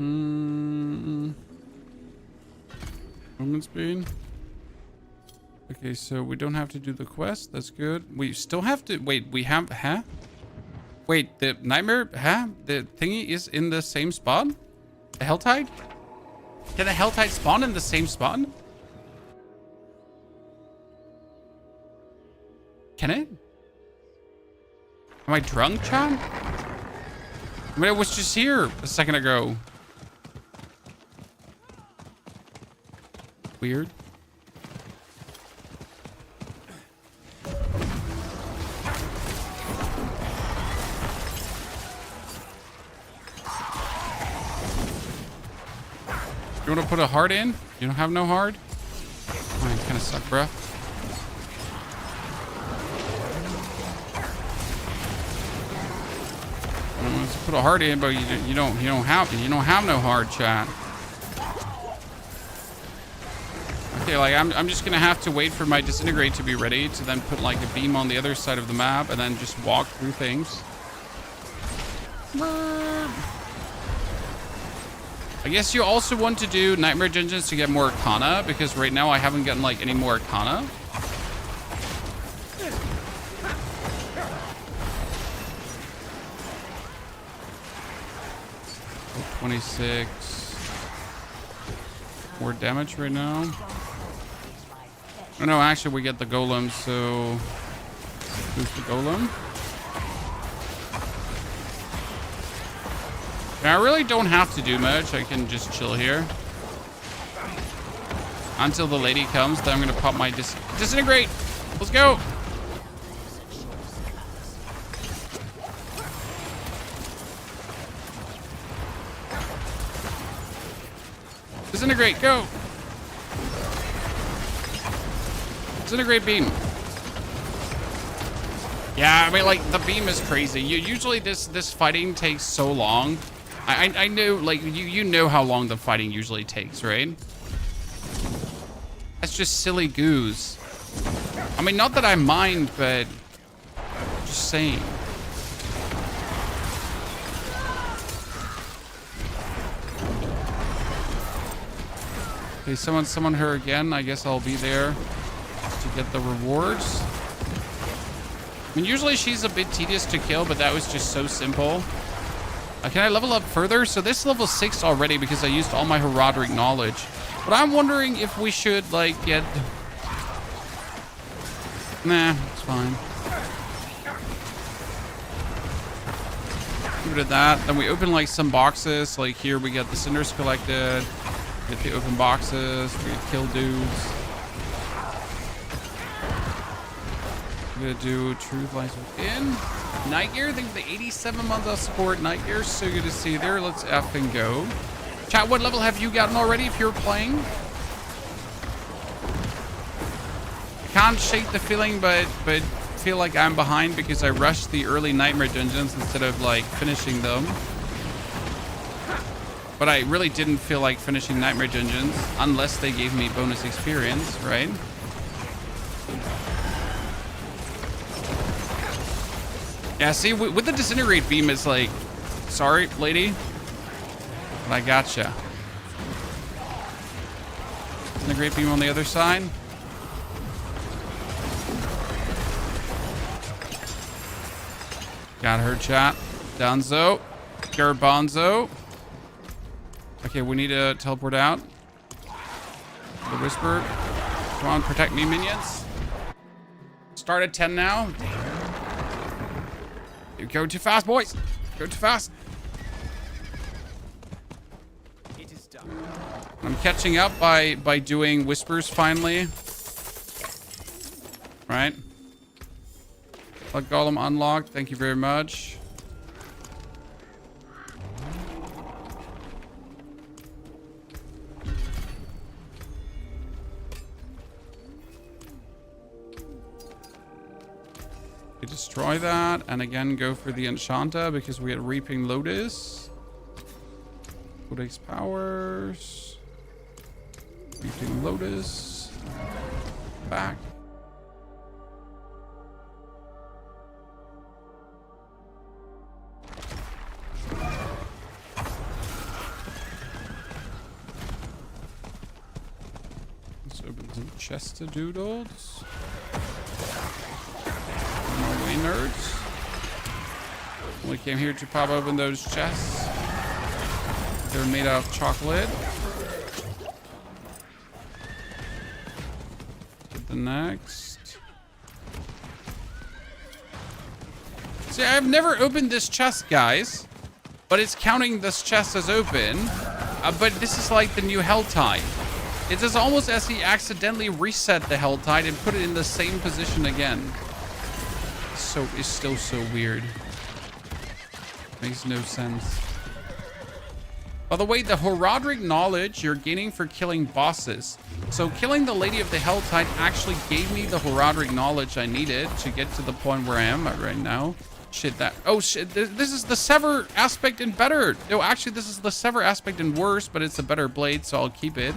Movement speed. Okay, so we don't have to do the quest. That's good. We still have to... Wait, we have... Huh? Wait, the nightmare... Huh? The thingy is in the same spot? The Helltide? Can the Helltide spawn in the same spot? Can it? Am I drunk, Chan? I mean, I was just here a second ago. Weird. You want to put a heart in? You don't have no heart? Oh, you kind of suck, bro. Let's put a heart in, but you don't have no heart, chat. Okay, like I'm just gonna have to wait for my Disintegrate to be ready to then put like a beam on the other side of the map and then just walk through things. I guess you also want to do Nightmare Dungeons to get more Arcana, because right now I haven't gotten like any more Arcana. Oh, 26. More damage right now. Oh no, actually we get the golem, so boost the golem. Now, I really don't have to do much. I can just chill here until the lady comes. Then I'm gonna pop my Disintegrate. Let's go. Disintegrate, go. Disintegrate beam. Yeah, I mean, like, the beam is crazy. Usually this fighting takes so long. I know, like, you know how long the fighting usually takes, right? That's just silly goose. I mean, not that I mind, but just saying. Okay, someone summon her again. I guess I'll be there to get the rewards. I mean, usually she's a bit tedious to kill, but that was just so simple. Can I level up further? So this is level 6 already because I used all my horadric knowledge. But I'm wondering if we should, like, get... Nah, it's fine. Give it that. Then we open, like, some boxes. Like, here we get the cinders collected. Get the open boxes. We kill dudes. We're gonna do Truth Lies Within. Night Gear, thank you for the 87 months of support. Night Gear, so good to see you there. Let's effing go. Chat, what level have you gotten already if you're playing? I can't shake the feeling, but feel like I'm behind because I rushed the early Nightmare Dungeons instead of like finishing them. But I really didn't feel like finishing Nightmare Dungeons unless they gave me bonus experience, right? Yeah, see, with the Disintegrate beam, it's like, sorry, lady, but I gotcha. Disintegrate beam on the other side. Got her, chat. Donzo. Garbanzo. Okay, we need to teleport out. The Whisper. Come on, protect me, minions. Start at 10 now. You go too fast, boys. Go too fast. It is done. I'm catching up by doing whispers finally. Right. Blood Golem unlocked. Thank you very much. We destroy that, and again go for the Enchanta because we had Reaping Lotus. Codex powers. Reaping Lotus. Back. Chestadoodles. No way, nerds. We came here to pop open those chests. They're made out of chocolate. Get the next. See, I've never opened this chest, guys. But it's counting this chest as open. But this is like the new Hell Tide. It's as almost as he accidentally reset the Hell Tide and put it in the same position again. So it's still so weird. Makes no sense. By the way, the horadric knowledge you're gaining for killing bosses. So killing the Lady of the Hell Tide actually gave me the horadric knowledge I needed to get to the point where I am at right now. Shit, that... Oh, shit. This is the Sever aspect and better. No, actually, this is the Sever aspect and worse, but it's a better blade, so I'll keep it.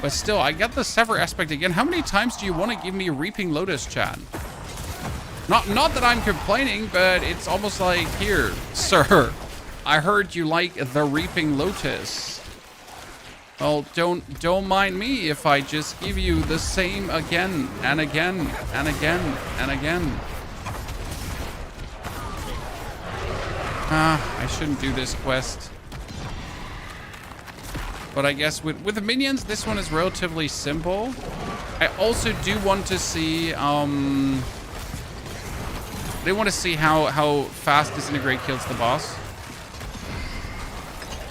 But still, I got the Sever aspect again. How many times do you want to give me Reaping Lotus, Chad? Not that I'm complaining, but it's almost like, here, sir, I heard you like the Reaping Lotus. Well, don't mind me if I just give you the same again and again and again and again. I shouldn't do this quest. But I guess with the minions, this one is relatively simple. I also do want to see, they want to see how fast Disintegrate kills the boss.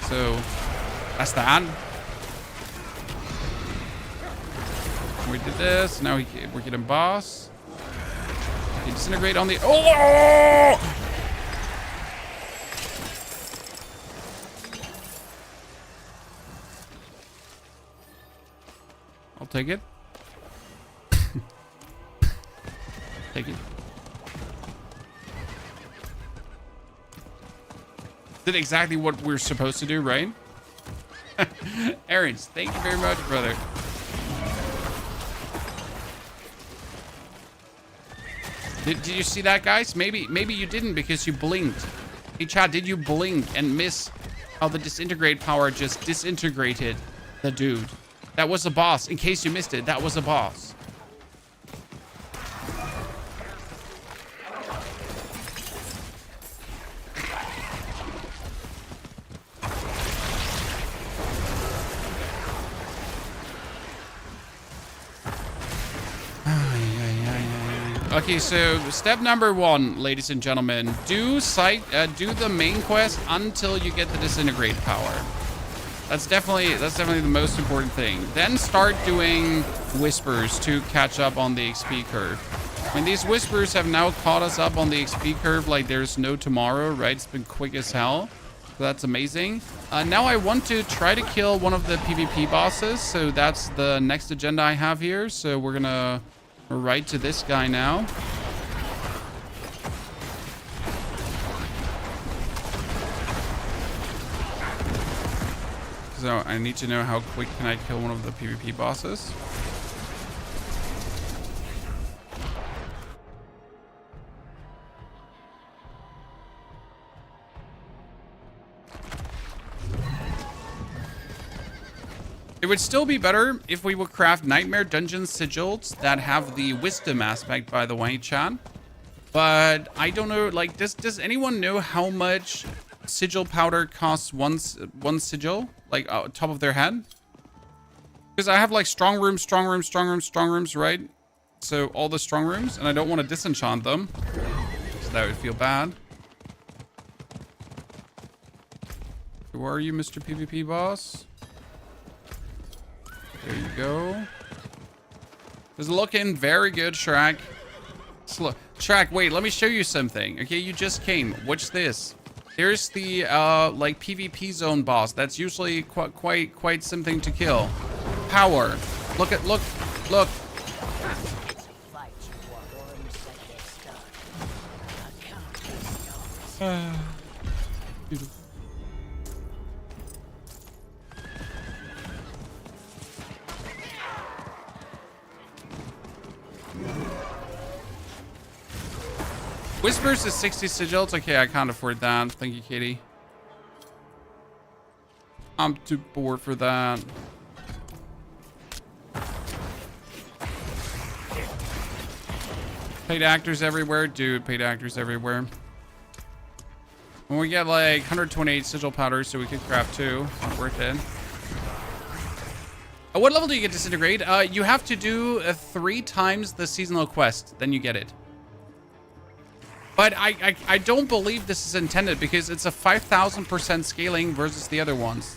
So, that's that. We did this. Now we're getting boss. Okay, Disintegrate on the... Oh! I'll take it. Take it. Did exactly what we're supposed to do, right? Aaron's, thank you very much, brother. Did you see that, guys? Maybe you didn't because you blinked. Hey, Chad, did you blink and miss how the Disintegrate power just disintegrated the dude? That was a boss. In case you missed it, that was a boss. Okay, so step number 1, ladies and gentlemen, do the main quest until you get the Disintegrate power. That's definitely the most important thing. Then start doing whispers to catch up on the XP curve. I mean, these whispers have now caught us up on the XP curve like there's no tomorrow, right? It's been quick as hell. So that's amazing. Now I want to try to kill one of the PvP bosses. So that's the next agenda I have here. So we're gonna right to this guy now. So I need to know how quick can I kill one of the PvP bosses. It would still be better if we would craft Nightmare Dungeon sigils that have the wisdom aspect, by the way, chat. But I don't know, like, does anyone know how much sigil powder costs one sigil? Like, top of their head? Because I have, like, strong rooms, right? So, all the strong rooms, and I don't want to disenchant them. So that would feel bad. Where are you, Mr. PvP boss? There you go. This is looking very good, Shrek. Shrek, wait, let me show you something. Okay, you just came. What's this? Here's the like PvP zone boss. That's usually quite something to kill. Power. Look. Whispers is 60 sigils. Okay, I can't afford that. Thank you, Katie. I'm too poor for that. Paid actors everywhere, dude. Paid actors everywhere. When we get like 128 sigil powders, so we could craft 2. Not worth it. At what level do you get Disintegrate? You have to do 3 times the seasonal quest, then you get it. But I don't believe this is intended because it's a 5,000% scaling versus the other ones.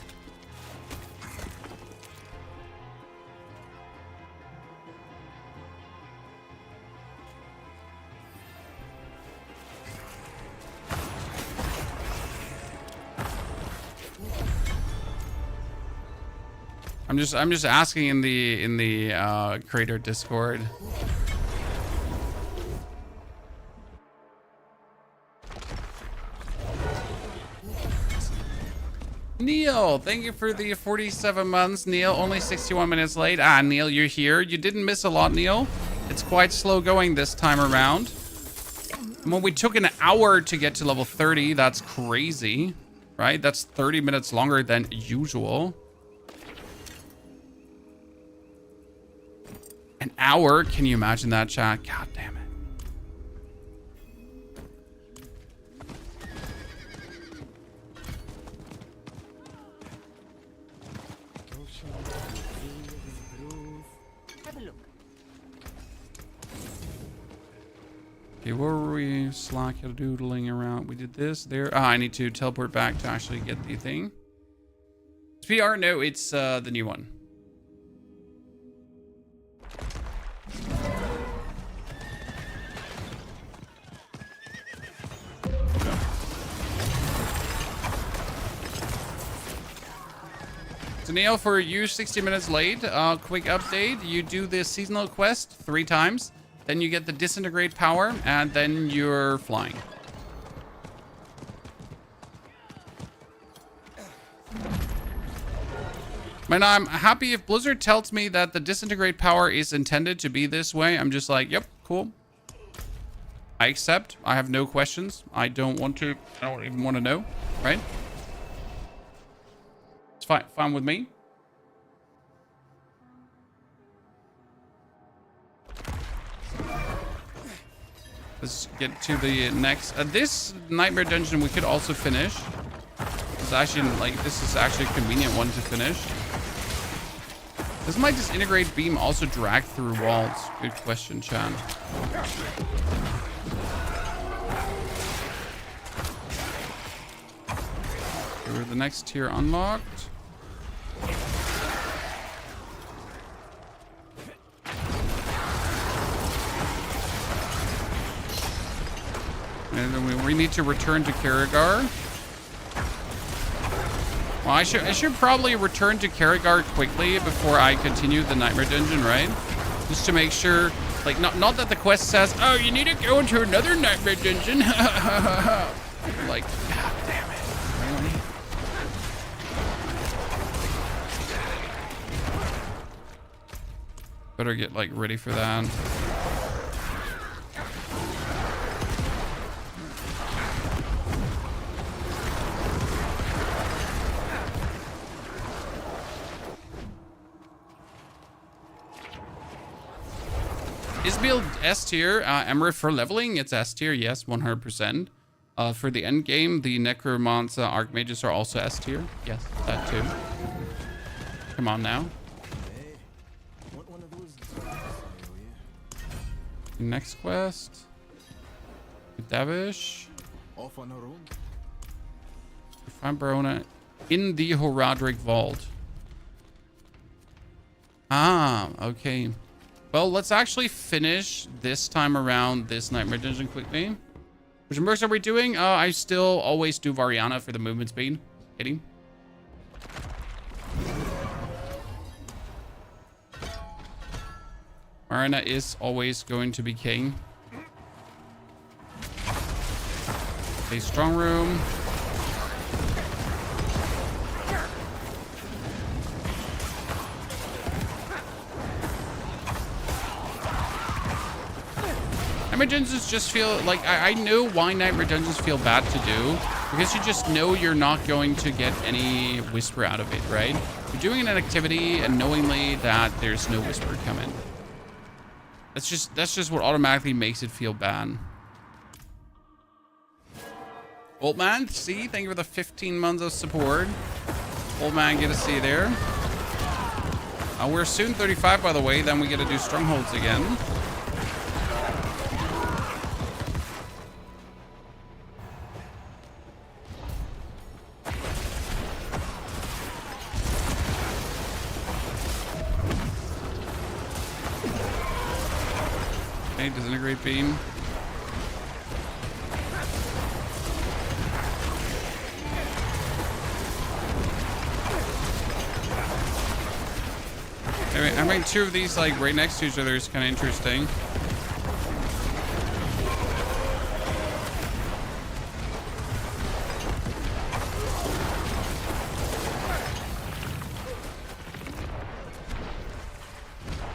I'm just asking in the creator Discord. Neil, thank you for the 47 months. Neil, only 61 minutes late. Ah, Neil, you're here. You didn't miss a lot, Neil. It's quite slow going this time around. When we took an hour to get to level 30, that's crazy, right? That's 30 minutes longer than usual. An hour? Can you imagine that, chat? God damn it. Have a look. Okay, where were we slack-a-doodling around? We did this there. Ah, I need to teleport back to actually get the thing. It's PR? No, it's the new one. So Neil, for you 60 minutes late, quick update. You do the seasonal quest 3 times, then you get the Disintegrate power, and then you're flying. And I'm happy if Blizzard tells me that the Disintegrate power is intended to be this way. I'm just like, yep, cool. I accept. I have no questions. I don't even want to know, right? It's fine with me. Let's get to the next. This Nightmare Dungeon we could also finish. This is actually a convenient one to finish. Does my Disintegrate beam also drag through walls? Good question, Chan. We're the next tier unlocked. And then we need to return to Karagar. Well, I should probably return to Karagar quickly before I continue the Nightmare Dungeon, right? Just to make sure, like, not that the quest says, oh, you need to go into another Nightmare Dungeon. Like, god damn it. Really? Better get, like, ready for that. Is build S tier? Emre, for leveling, it's S tier. Yes, 100%. For the end game, the Necromancer Archmages are also S tier. Yes, that too. Come on now. Next quest. Davish. Off on our own. Find Barona in the Horadric Vault. Ah, okay. Well, let's actually finish this time around this Nightmare Dungeon quickly. Which mercs are we doing? I still always do Variana for the movement speed. Kidding. Variana is always going to be king. Okay, Strongroom. Nightmare Dungeons just feel like I know why Nightmare Dungeons feel bad to do, because you just know you're not going to get any whisper out of it, right? You're doing an activity and knowingly that there's no whisper coming. That's just what automatically makes it feel bad. Old man, C, thank you for the 15 months of support. Old man, get a C there. We're soon 35, by the way. Then we get to do strongholds again. Okay, disintegrate beam. Having two of these like right next to each other is kind of interesting.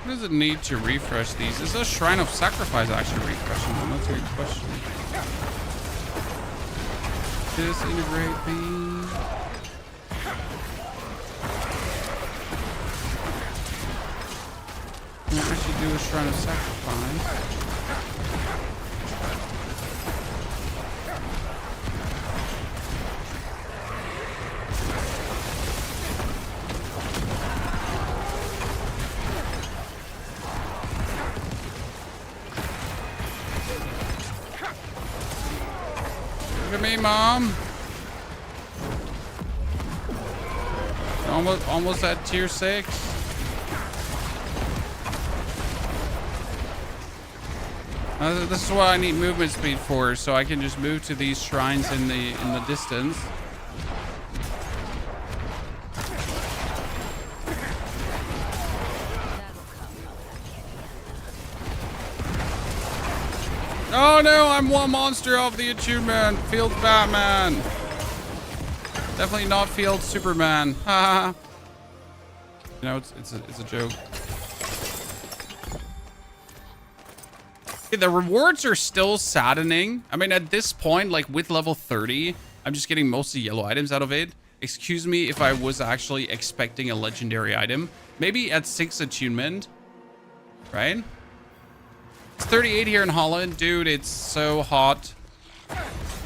What does it need to refresh these? Is the Shrine of Sacrifice actually refreshing them? That's a good question. Disintegrate beam. What I should do is Shrine of Sacrifice. Look at me, Mom. Almost at tier 6. This is what I need movement speed for, so I can just move to these shrines in the distance. Oh no, I'm one monster of the achievement. Field Batman. Definitely not Field Superman. Haha. You know, it's a joke. The rewards are still saddening. I mean, at this point, like with level 30, I'm just getting mostly yellow items out of it. Excuse me if I was actually expecting a legendary item. Maybe at 6 attunement, right? It's 38 here in Holland. Dude, it's so hot.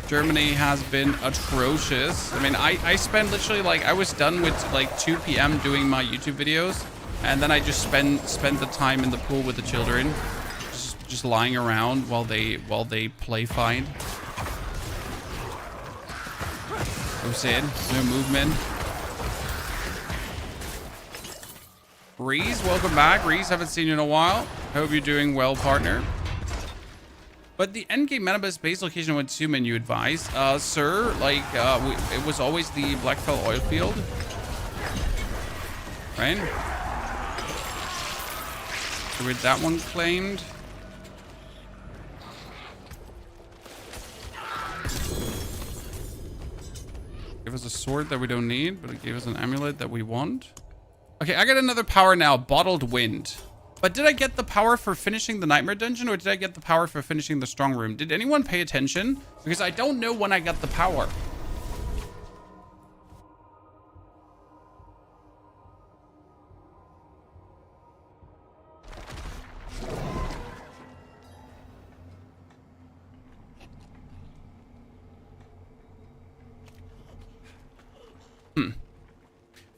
Germany has been atrocious. I mean, I spent literally like, I was done with like 2 p.m. doing my YouTube videos. And then I just spent the time in the pool with the children. Just lying around while they play fight. No Sid, no movement. Reese, welcome back. Reese, haven't seen you in a while. Hope you're doing well, partner. But the endgame Metabus base location went to menu advice. Sir, like, it was always the Blackfell oil field. Right? So with that one claimed. Give us a sword that we don't need, but it gave us an amulet that we want. Okay, I got another power now, Bottled Wind. But did I get the power for finishing the Nightmare Dungeon, or did I get the power for finishing the Strongroom? Did anyone pay attention? Because I don't know when I got the power.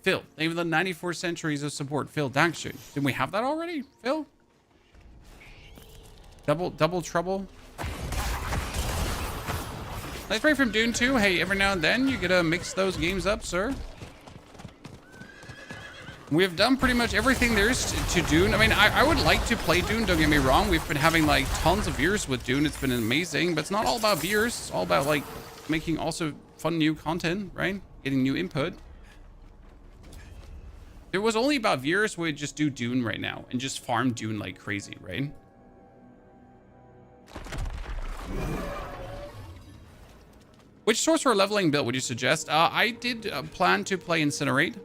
Phil, thank you for the 94 centuries of support. Phil, Dankeschön. Didn't we have that already, Phil? Double trouble. Nice break from Dune 2. Hey, every now and then you get to mix those games up, sir. We have done pretty much everything there is to Dune. I mean, I would like to play Dune, don't get me wrong. We've been having like tons of viewers with Dune. It's been amazing, but it's not all about viewers. It's all about like making also fun new content, right? Getting new input. If it was only about viewers, we'd just do Dune right now and just farm Dune like crazy, right? Which source or leveling build would you suggest? I did plan to play Incinerate.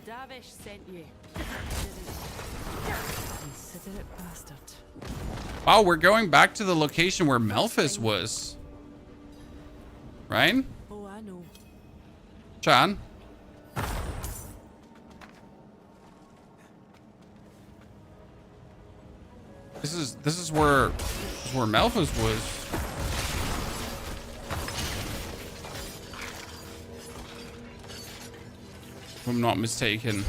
Davish sent you. Considerate bastard. Wow, we're going back to the location where Malphas was. Right? Oh, I know. Chan? This is where Malphus was. If I'm not mistaken.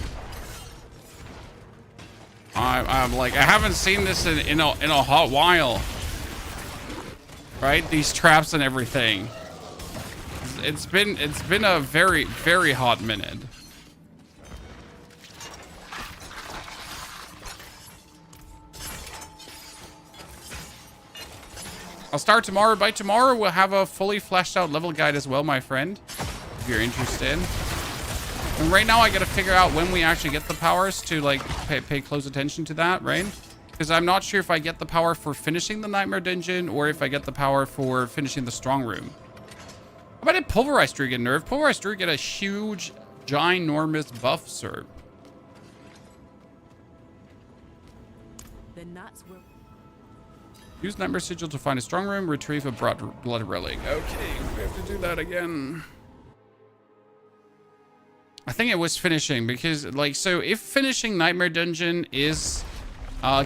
I'm like, I haven't seen this in a hot while. Right? These traps and everything. It's been a very, very hot minute. I'll start tomorrow. By tomorrow, we'll have a fully fleshed out level guide as well, my friend, if you're interested. And right now, I got to figure out when we actually get the powers to like pay close attention to that, right? Because I'm not sure if I get the power for finishing the Nightmare Dungeon or if I get the power for finishing the Strongroom. How about did Pulverized Druid get nerfed? Pulverized Druid get a huge, ginormous buff, sir. Then that's where. Use Nightmare Sigil to find a Strongroom, retrieve a blood relic. Okay, we have to do that again. I think it was finishing because, like, so if finishing Nightmare Dungeon is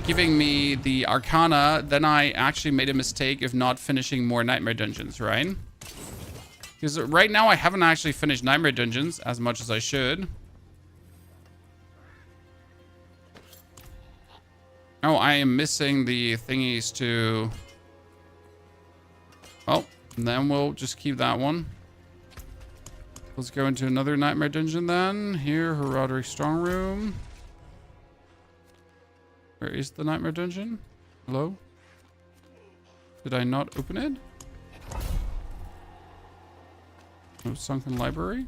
giving me the Arcana, then I actually made a mistake of not finishing more Nightmare Dungeons, right? Because right now I haven't actually finished Nightmare Dungeons as much as I should. Oh, I am missing the thingies to... Oh, and then we'll just keep that one. Let's go into another Nightmare Dungeon then. Here, horadric Strongroom. Where is the Nightmare Dungeon? Hello? Did I not open it? No, Sunken Library?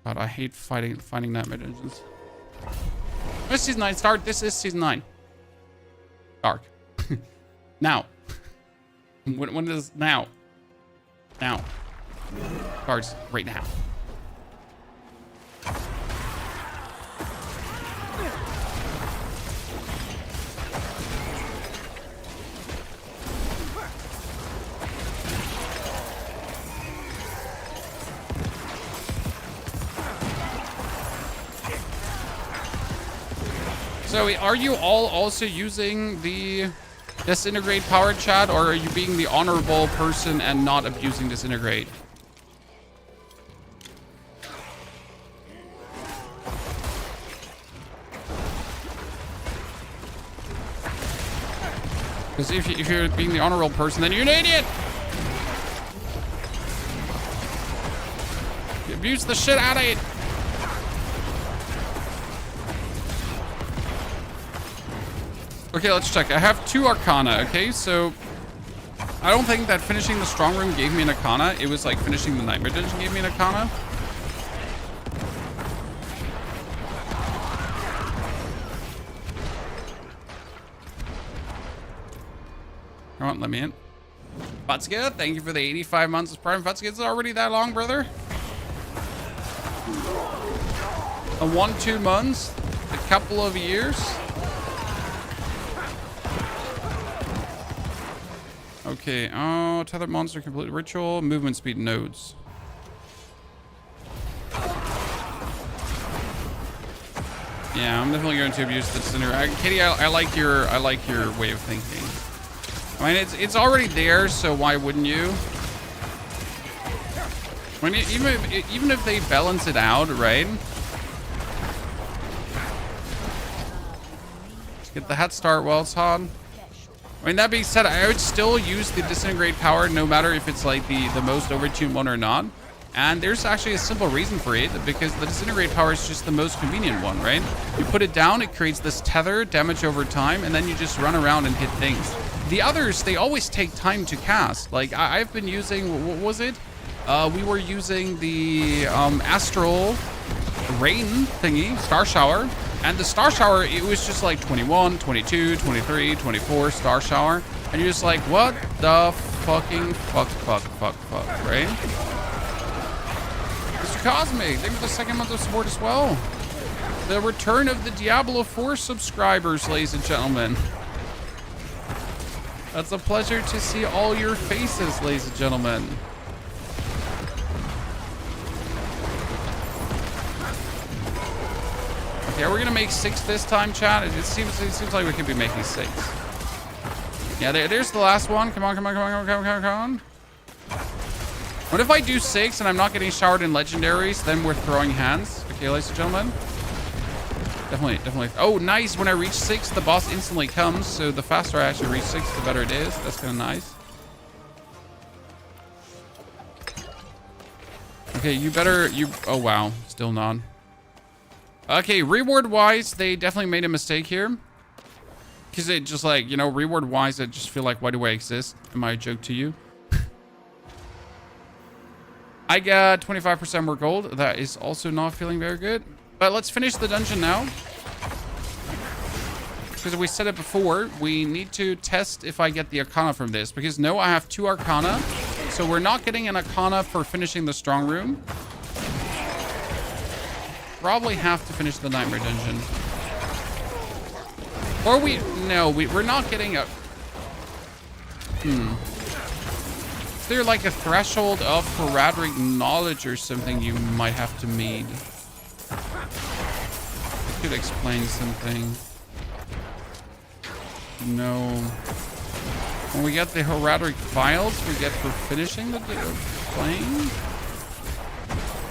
God, I hate finding Nightmare Dungeons. When does Season 9 start? This is Season 9. Dark. Now. When does... Now. Now. Cards right now. So are you all also using the Disintegrate powered chat, or are you being the honorable person and not abusing Disintegrate? Because if you're being the honorable person, then you're an idiot! You abuse the shit out of it! Okay, let's check. I have 2 Arcana, okay? So, I don't think that finishing the Strongroom gave me an Arcana. It was like finishing the Nightmare Dungeon gave me an Arcana. Come on, let me in. Futska, thank you for the 85 months of Prime. Futska, it's already that long, brother? A 1-2 months? A couple of years? Okay, oh, tethered monster, complete ritual, movement speed nodes. Yeah, I'm definitely going to abuse the Disintegrate. Katie, I like your way of thinking. I mean, it's already there, so why wouldn't you? I mean, even if they balance it out, right? Just get the head start while it's hot. I mean, that being said, I would still use the Disintegrate power no matter if it's like the most overtuned one or not. And there's actually a simple reason for it, because the Disintegrate power is just the most convenient one, right? You put it down, it creates this tether, damage over time, and then you just run around and hit things. The others, they always take time to cast. Like, I've been using, what was it? We were using the Astral Rain thingy, Star Shower. And the Star Shower, it was just like 21, 22, 23, 24 Star Shower. And you're just like, what the fucking fuck, right? Mr. Cosmic, thank you for the 2nd month of support as well. The return of the Diablo 4 subscribers, ladies and gentlemen. That's a pleasure to see all your faces, ladies and gentlemen. Okay, Okay, are we gonna make 6 this time, chat? It seems like we could be making 6. Yeah, there's the last one. Come on, come on, come on, come on, come on, come on. What if I do 6 and I'm not getting showered in legendaries? Then we're throwing hands. Okay, ladies and gentlemen. Definitely. Oh, nice. When I reach 6, the boss instantly comes. So the faster I actually reach 6, the better it is. That's kind of nice. Okay, oh, wow. Still not. Okay, reward-wise, they definitely made a mistake here. Because it just like, you know, reward-wise, I just feel like, why do I exist? Am I a joke to you? I got 25% more gold. That is also not feeling very good. But let's finish the dungeon now. Because we said it before, we need to test if I get the Arcana from this. Because no, I have 2 Arcana. So we're not getting an Arcana for finishing the strong room. Probably have to finish the Nightmare Dungeon. Or we're not getting a... Is there like a threshold of horadric knowledge or something you might have to meet? Could explain something. No. When we get the horadric vials, we get for finishing the plane.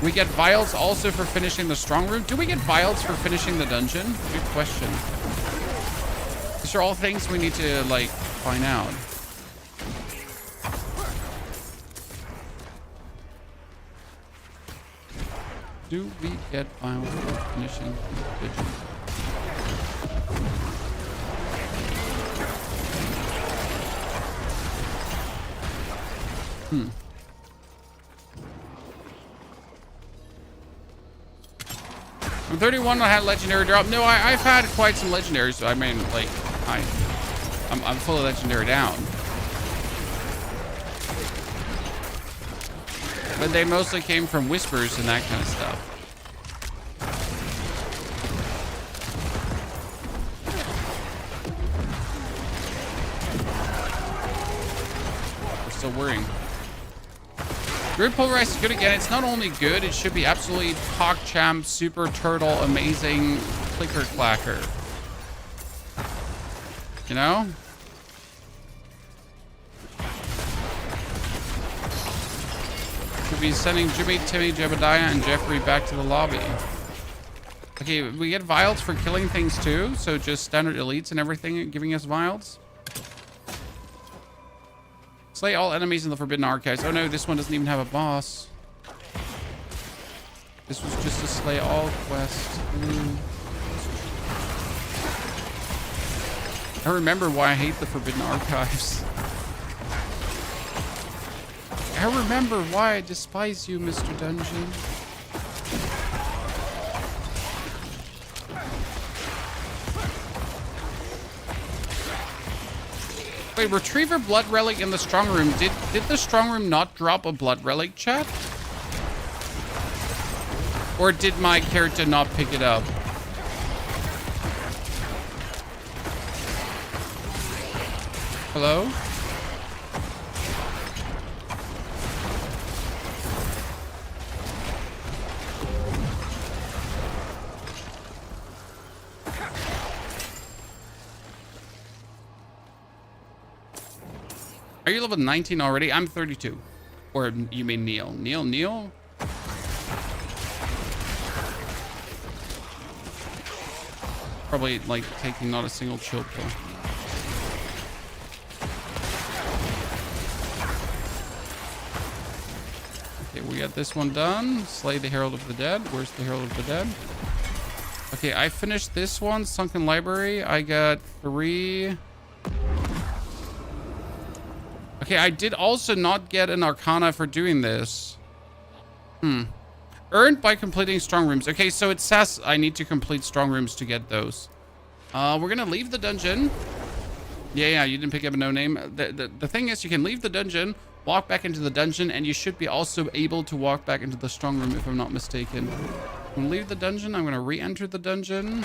We get vials also for finishing the strong room. Do we get vials for finishing the dungeon? Good question. These are all things we need to like find out. Do we get vials for finishing the dungeon? I'm 31. I had legendary drop. No, I've had quite some legendaries. So I mean, like, I'm fully legendary down. But they mostly came from whispers and that kind of stuff. We're still worrying. Grid Pulverize is good again. It's not only good, it should be absolutely PogChamp, super turtle, amazing clicker clacker. You know? Should be sending Jimmy, Timmy, Jebediah, and Jeffrey back to the lobby. Okay, we get vials for killing things too. So just standard elites and everything giving us vials. Slay all enemies in the Forbidden Archives. Oh no, this one doesn't even have a boss. This was just a slay all quest. I remember why I hate the Forbidden Archives. I remember why I despise you, Mr. Dungeon. Wait, Retriever Blood Relic in the Strong Room. Did the Strong Room not drop a Blood Relic, chat? Or did my character not pick it up? Hello? Are you level 19 already? I'm 32. Or you mean Neil? Neil? Probably like taking not a single chill pill. Okay, we got this one done. Slay the Herald of the Dead. Where's the Herald of the Dead? Okay, I finished this one. Sunken Library. I got 3... Okay, I did also not get an Arcana for doing this. Earned by completing strong rooms. Okay, so it says I need to complete strong rooms to get those. We're gonna leave the dungeon. Yeah, you didn't pick up a no name. The thing is, you can leave the dungeon, walk back into the dungeon, and you should be also able to walk back into the strong room if I'm not mistaken. I'm gonna leave the dungeon. I'm gonna re-enter the dungeon.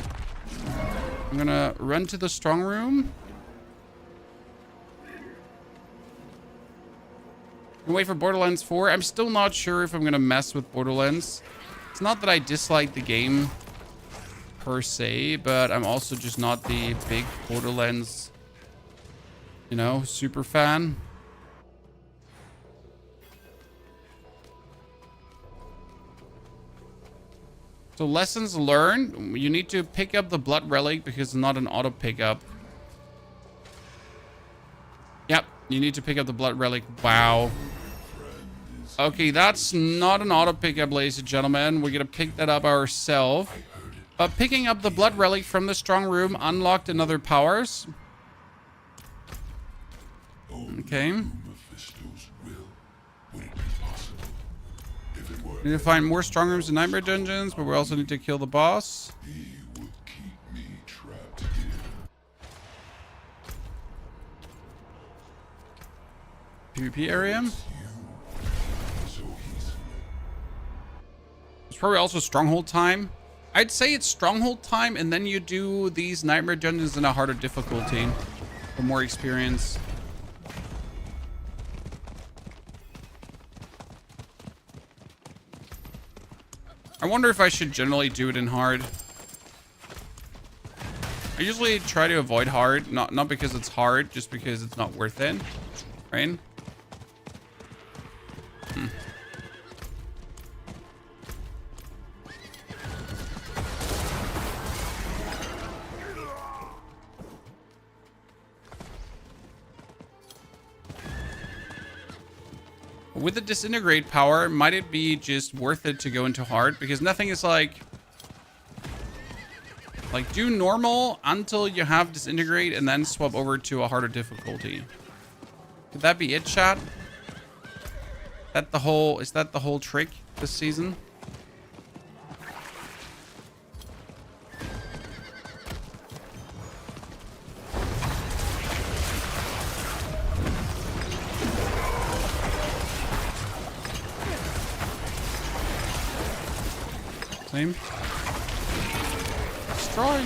I'm gonna run to the strong room. Wait for Borderlands 4. I'm still not sure if I'm gonna mess with Borderlands. It's not that I dislike the game, per se, but I'm also just not the big Borderlands, you know, super fan. So lessons learned, you need to pick up the Blood Relic because it's not an auto pickup. Yep, you need to pick up the Blood Relic. Wow. Okay, that's not an auto pickup, ladies and gentlemen. We're gonna pick that up ourselves. But picking up the Blood Relic from the Strongroom unlocked another powers. Okay. We need to find more Strongrooms and Nightmare Dungeons, but we also need to kill the boss. He would keep me trapped here. PvP area. So easily. It's probably also Stronghold time. I'd say it's Stronghold time, and then you do these Nightmare Dungeons in a harder difficulty for more experience. I wonder if I should generally do it in hard. I usually try to avoid hard, not because it's hard, just because it's not worth it, right? With the Disintegrate power, might it be just worth it to go into hard? Because nothing is like do normal until you have Disintegrate and then swap over to a harder difficulty. Could that be it, chat? Is that the whole trick this season? Same. Destroy.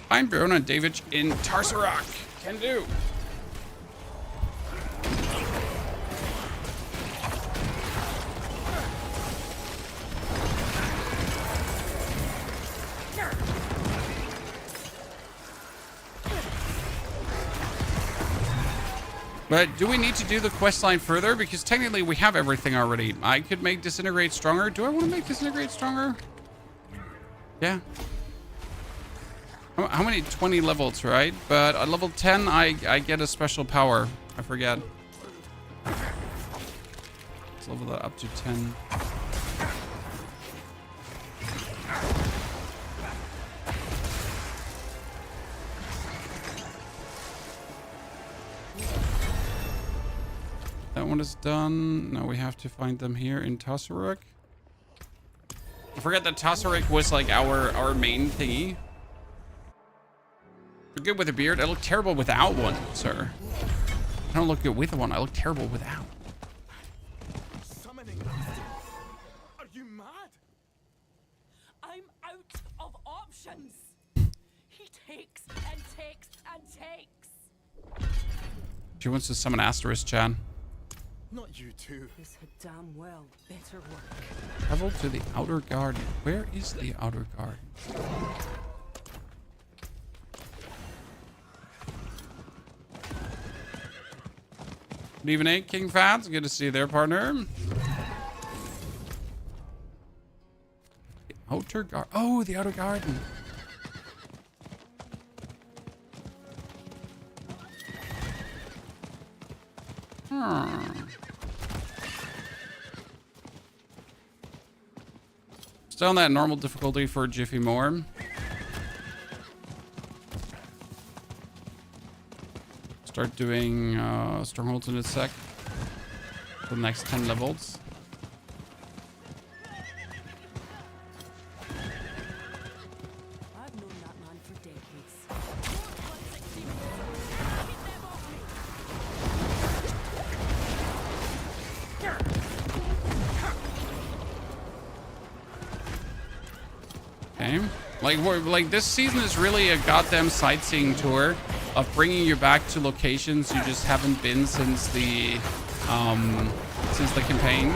I'm Brona David in Tarsarak. Can do. But do we need to do the quest line further? Because technically we have everything already. I could make Disintegrate stronger. Do I want to make Disintegrate stronger? Yeah. How many? 20 levels, right? But at level 10, I get a special power. I forget. Let's level that up to 10. That one is done. Now we have to find them here in Tarsarak. I forgot that Tarsarak was like our main thingy. You're good with a beard. I look terrible without one, sir. I don't look good with one. I look terrible without. Summoning. Are you mad? I'm out of options. He takes and takes and takes. She wants to summon Asterisk, Chan. Not you too. This had damn well better work. Travel to the outer garden. Where is the outer garden? Good evening, King Fats. Good to see you there, partner. The outer garden. Oh, the outer garden. Still on that normal difficulty for Jiffy more. Start doing strongholds in a sec for the next 10 levels. I've known that man for decades. Like this season is really a goddamn sightseeing tour of bringing you back to locations you just haven't been since the campaign.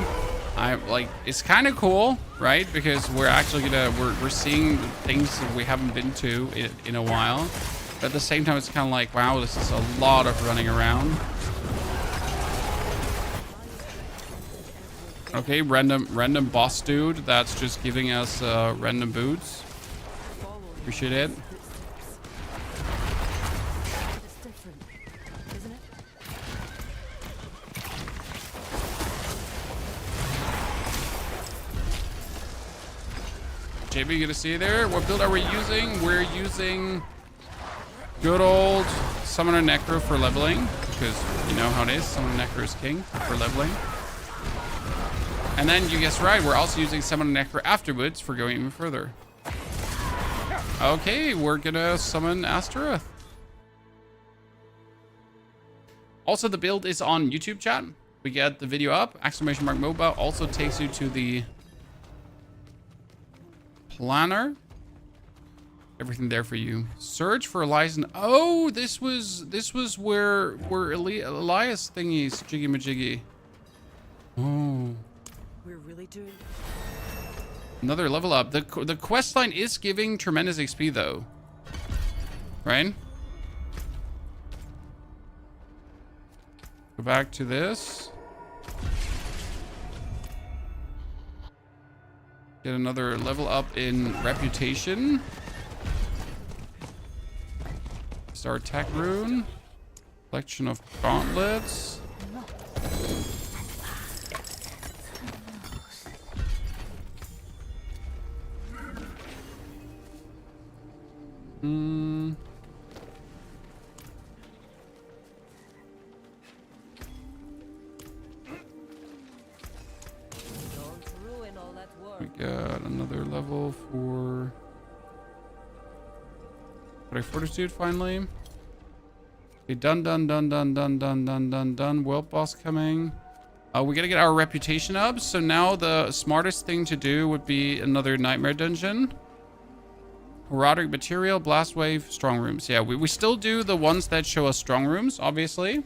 It's kind of cool, right? Because we're actually we're seeing things that we haven't been to in a while. But at the same time, it's kind of like, wow, this is a lot of running around. Okay, random boss dude that's just giving us random boots. Appreciate it. It's different, isn't it? JB, good to see you there. What build are we using? We're using good old Summoner Necro for leveling, because you know how it is. Summoner Necro is king for leveling. And then you guessed right, we're also using Summoner Necro afterwards for going even further. Okay, we're gonna summon Astaroth. Also, the build is on YouTube chat. We get the video up. !MOBA also takes you to the planner. Everything there for you. Search for Elias. Oh, this was where Elias thingies jiggy majiggy. Oh. We're really doing. Another level up. The quest line is giving tremendous XP though. Right? Go back to this. Get another level up in reputation. Our attack rune. Collection of gauntlets. Don't ruin all that work. We got another level for Fortitude finally. Okay, done. World boss coming. We gotta get our reputation up. So now the smartest thing to do would be another nightmare dungeon. Horadric material, Bloodwave, strongrooms. Yeah, we still do the ones that show us strongrooms, obviously.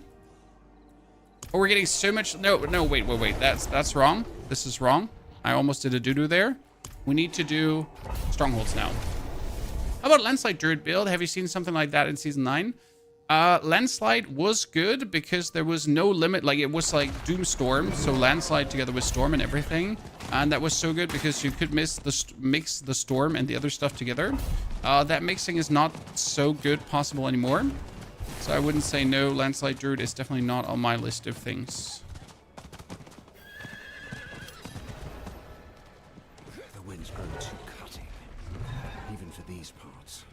Oh, we're getting so much. No, wait. That's wrong. This is wrong. I almost did a doo-doo there. We need to do strongholds now. How about Landslide Druid build? Have you seen something like that in Season 9? Landslide was good because there was no limit. Like, it was like Doomstorm. So Landslide together with Storm and everything. And that was so good because you could mix the Storm and the other stuff together. That mixing is not so good possible anymore. So I wouldn't say no. Landslide Druid is definitely not on my list of things. The wind's grown too cutting, even for these parts.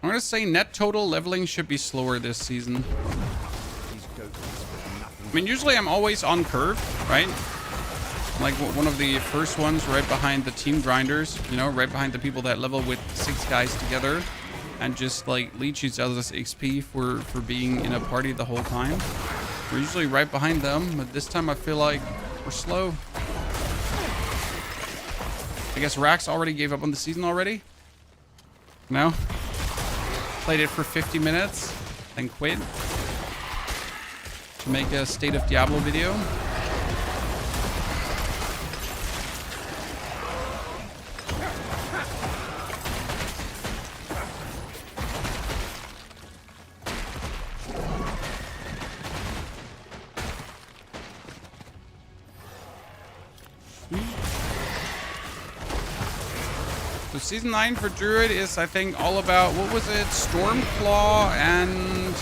I'm going to say net total leveling should be slower this season. These goats got nothing. I mean, usually I'm always on curve, right? Like one of the first ones right behind the team grinders, you know, right behind the people that level with 6 guys together and just like leech each other's XP for being in a party the whole time. We're usually right behind them, but this time I feel like we're slow. I guess Rax already gave up on the season already? No? Played it for 50 minutes, then quit to make a State of Diablo video. So Season 9 for Druid is, I think, all about, what was it? Stormclaw and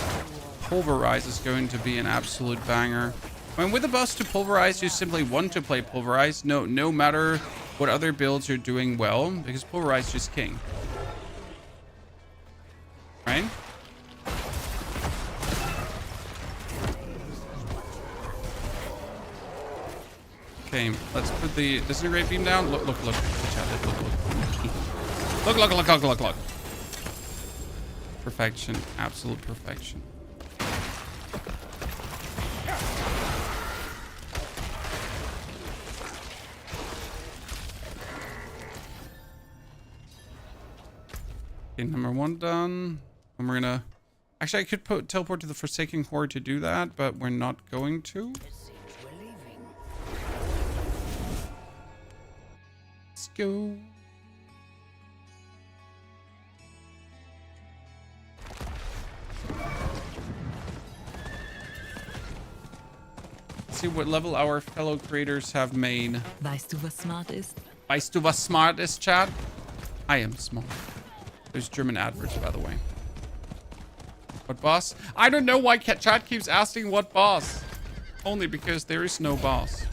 Pulverize is going to be an absolute banger. I mean, with the buffs to Pulverize, you simply want to play Pulverize, no matter what other builds you're doing well, because Pulverize is just king. Right? Okay, let's put the Disintegrate beam down. Look. Look. Perfection. Absolute perfection. Okay, number 1 done. And we're gonna... Actually, I could teleport to the Forsaken Horde to do that, but we're not going to. Let's go. Let's see what level our fellow creators have made. Weißt du, was smart ist? Weißt du, was smart is, Chad? I am smart. There's German adverts, by the way. What boss? I don't know why Chad keeps asking what boss. Only because there is no boss.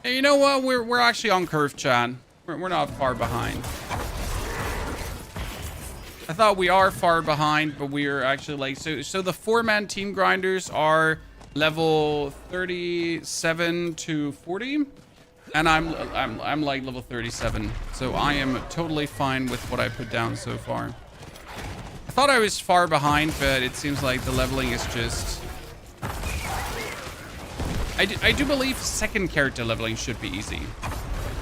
Hey, you know what? We're actually on curve, Chad. We're not far behind. I thought we are far behind, but we are actually like so the 4-man team grinders are level 37 to 40, and I'm like level 37, so I am totally fine with what I put down so far. I thought I was far behind, but it seems like the leveling is just... I do believe second character leveling should be easy.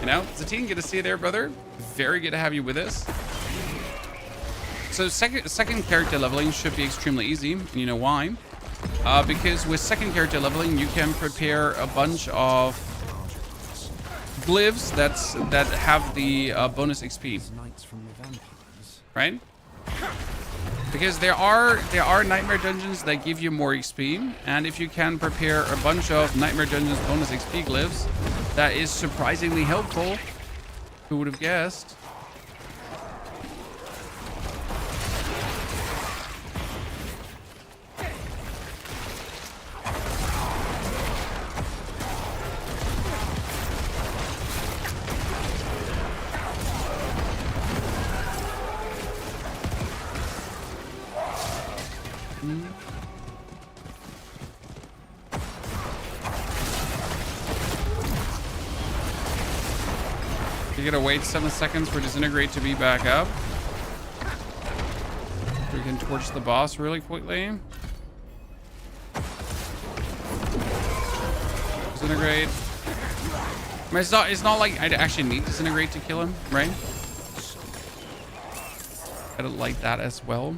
You know, Zatine, good to see you there, brother. Very good to have you with us. So second character leveling should be extremely easy, and you know why? Because with second character leveling, you can prepare a bunch of glyphs that have the bonus XP, right? Because there are nightmare dungeons that give you more XP, and if you can prepare a bunch of nightmare dungeons bonus XP glyphs, that is surprisingly helpful. Who would have guessed? You gotta wait 7 seconds for Disintegrate to be back up. We can torch the boss really quickly. Disintegrate. I mean, it's not like I actually need Disintegrate to kill him, right? Gotta like that as well.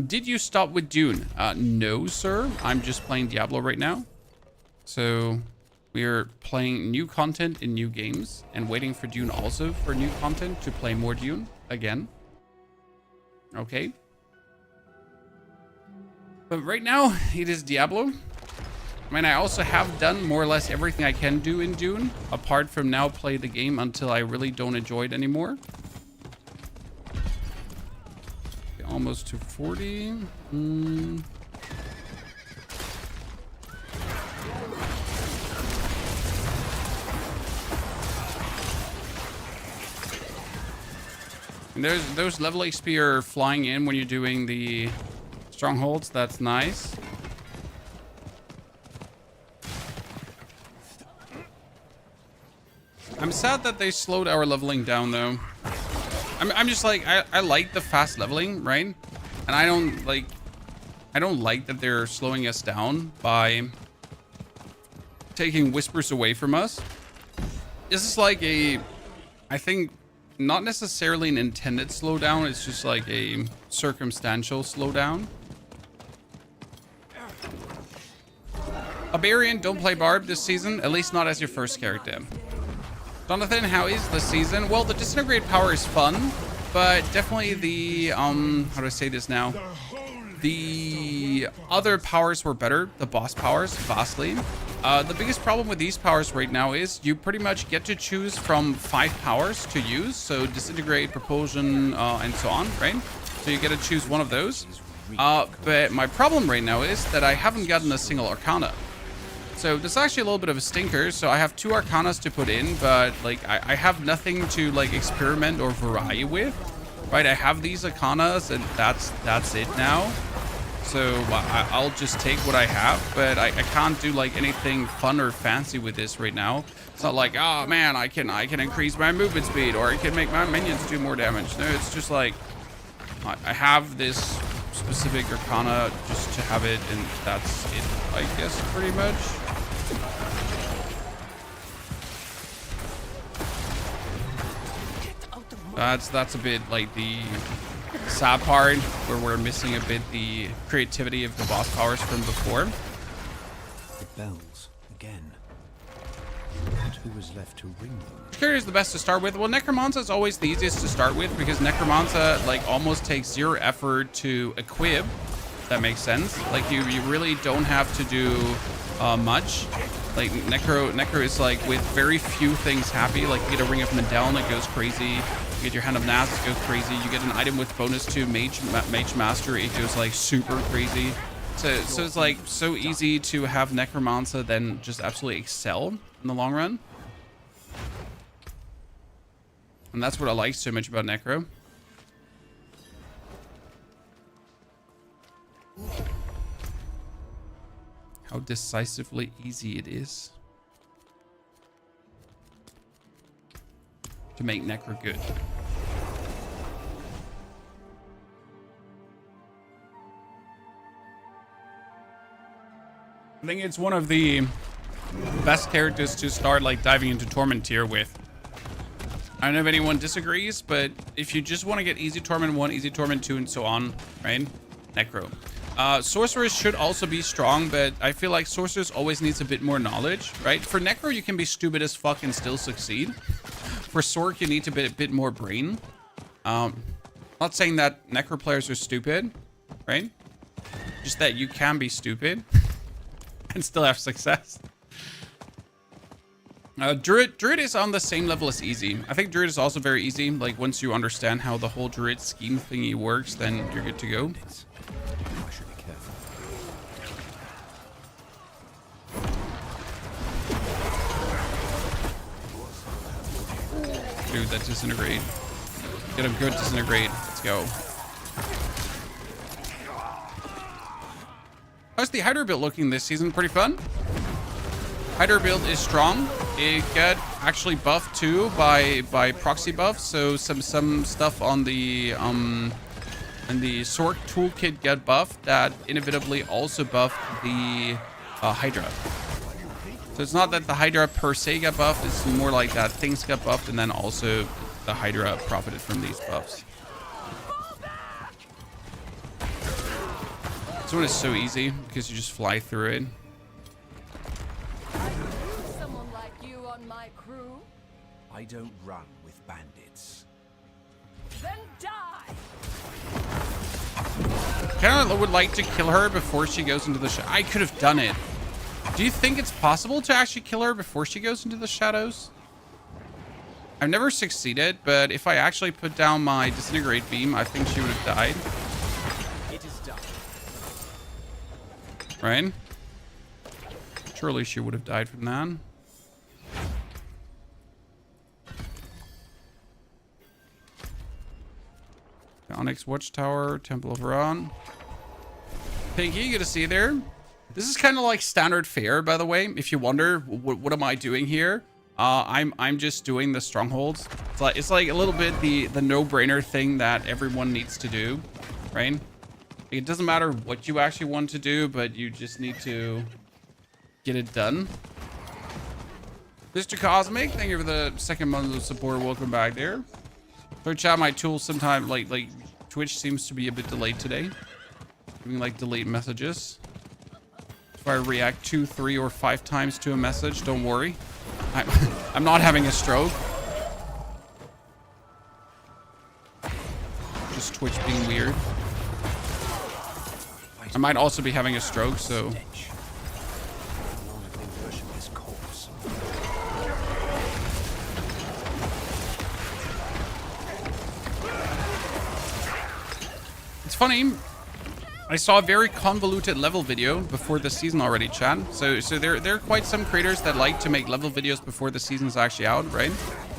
Did you stop with Dune? No, sir. I'm just playing Diablo right now. So we are playing new content in new games and waiting for Dune also for new content to play more Dune again. Okay. But right now it is Diablo. I mean, I also have done more or less everything I can do in Dune, apart from now play the game until I really don't enjoy it anymore. Almost to 40. And those level XP are flying in when you're doing the strongholds. That's nice. I'm sad that they slowed our leveling down though. I'm just like, I like the fast leveling, right? And I don't like that they're slowing us down by taking whispers away from us. This is like I think, not necessarily an intended slowdown. It's just like a circumstantial slowdown. Barbarian, don't play Barb this season, at least not as your first character. Jonathan, how is the season? Well, the Disintegrate power is fun, but definitely the, how do I say this now? The other powers were better, the boss powers, vastly. The biggest problem with these powers right now is you pretty much get to choose from 5 powers to use. So Disintegrate, Propulsion, and so on, right? So you get to choose one of those. But my problem right now is that I haven't gotten a single Arcana. So this is actually a little bit of a stinker. So I have 2 Arcanas to put in, but like I have nothing to like experiment or vary with, right? I have these Arcanas and that's it now. So I'll just take what I have, but I can't do like anything fun or fancy with this right now. It's not like, oh man, I can increase my movement speed, or I can make my minions do more damage. No, it's just like I have this specific arcana just to have it, and that's it, I guess, pretty much. That's a bit like the sad part, where we're missing a bit the creativity of the boss powers from before. The bells again. And who was left to ring them? Which character is the best to start with? Well, Necromancer is always the easiest to start with, because Necromancer like almost takes 0 effort to equip. That makes sense. Like you really don't have to do much. Like Necro is like with very few things happy. Like you get a Ring of Mandel, it goes crazy. You get your Hand of Nass, it goes crazy. You get an item with bonus to Mage Master, it goes like super crazy. So it's like so easy to have Necromancer then just absolutely excel in the long run. And that's what I like so much about Necro. How decisively easy it is to make Necro good. I think it's one of the best characters to start like diving into Torment tier with. I don't know if anyone disagrees, but if you just want to get easy Torment 1, easy Torment 2, and so on, right? Necro. Sorcerers should also be strong, but I feel like Sorcerers always needs a bit more knowledge, right? For Necro, you can be stupid as fuck and still succeed. For Sorc, you need a bit more brain. Not saying that Necro players are stupid, right? Just that you can be stupid and still have success. Druid is on the same level as easy. I think Druid is also very easy. Like once you understand how the whole Druid scheme thingy works, then you're good to go. I should be careful. Dude, that Disintegrate. Get a good Disintegrate. Let's go. How's the Hydra build looking this season? Pretty fun. Hydra build is strong. It got actually buffed too by proxy buffs. So some stuff on the and the Sorc toolkit got buffed that inevitably also buffed the Hydra. So it's not that the Hydra per se got buffed, it's more like that things got buffed and then also the Hydra profited from these buffs. This one is so easy because you just fly through it. Someone like you on my crew? I don't run with bandits. Then die! Kind of would like to kill her before she goes into the I could have done it. Do you think it's possible to actually kill her before she goes into the shadows? I've never succeeded, but if I actually put down my Disintegrate beam, I think she would have died. It is done. Right? Surely she would have died from that. The Onyx Watchtower, Temple of Ron. Pinky, you get to see there. This is kind of like standard fare, by the way. If you wonder, what am I doing here? I'm just doing the strongholds. It's like a little bit the no-brainer thing that everyone needs to do, right? It doesn't matter what you actually want to do, but you just need to get it done. Mr. Cosmic, thank you for the second month of support. Welcome back there. Search out my tools sometime. Like Twitch seems to be a bit delayed today. Giving like delayed messages. If I react 2, 3, or 5 times to a message, don't worry. I'm not having a stroke. Just Twitch being weird. I might also be having a stroke, so. It's funny. I saw a very convoluted level video before the season already, chat. So there are quite some creators that like to make level videos before the season is actually out, right?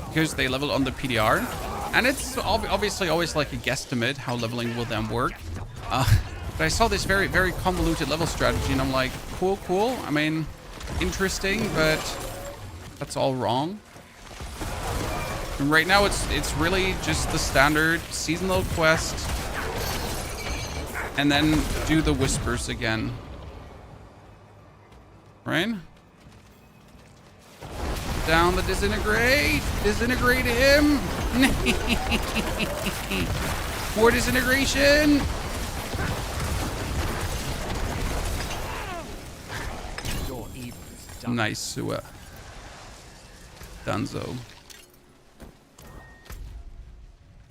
Because they level on the PDR. And it's obviously always like a guesstimate how leveling will then work. But I saw this very, very convoluted level strategy and I'm like, cool, cool. I mean, interesting, but that's all wrong. And right now it's really just the standard seasonal quest and then do the whispers again. Right? Down the disintegrate! Disintegrate him! More disintegration! Your evil is done. Nice, Sua. Dunzo.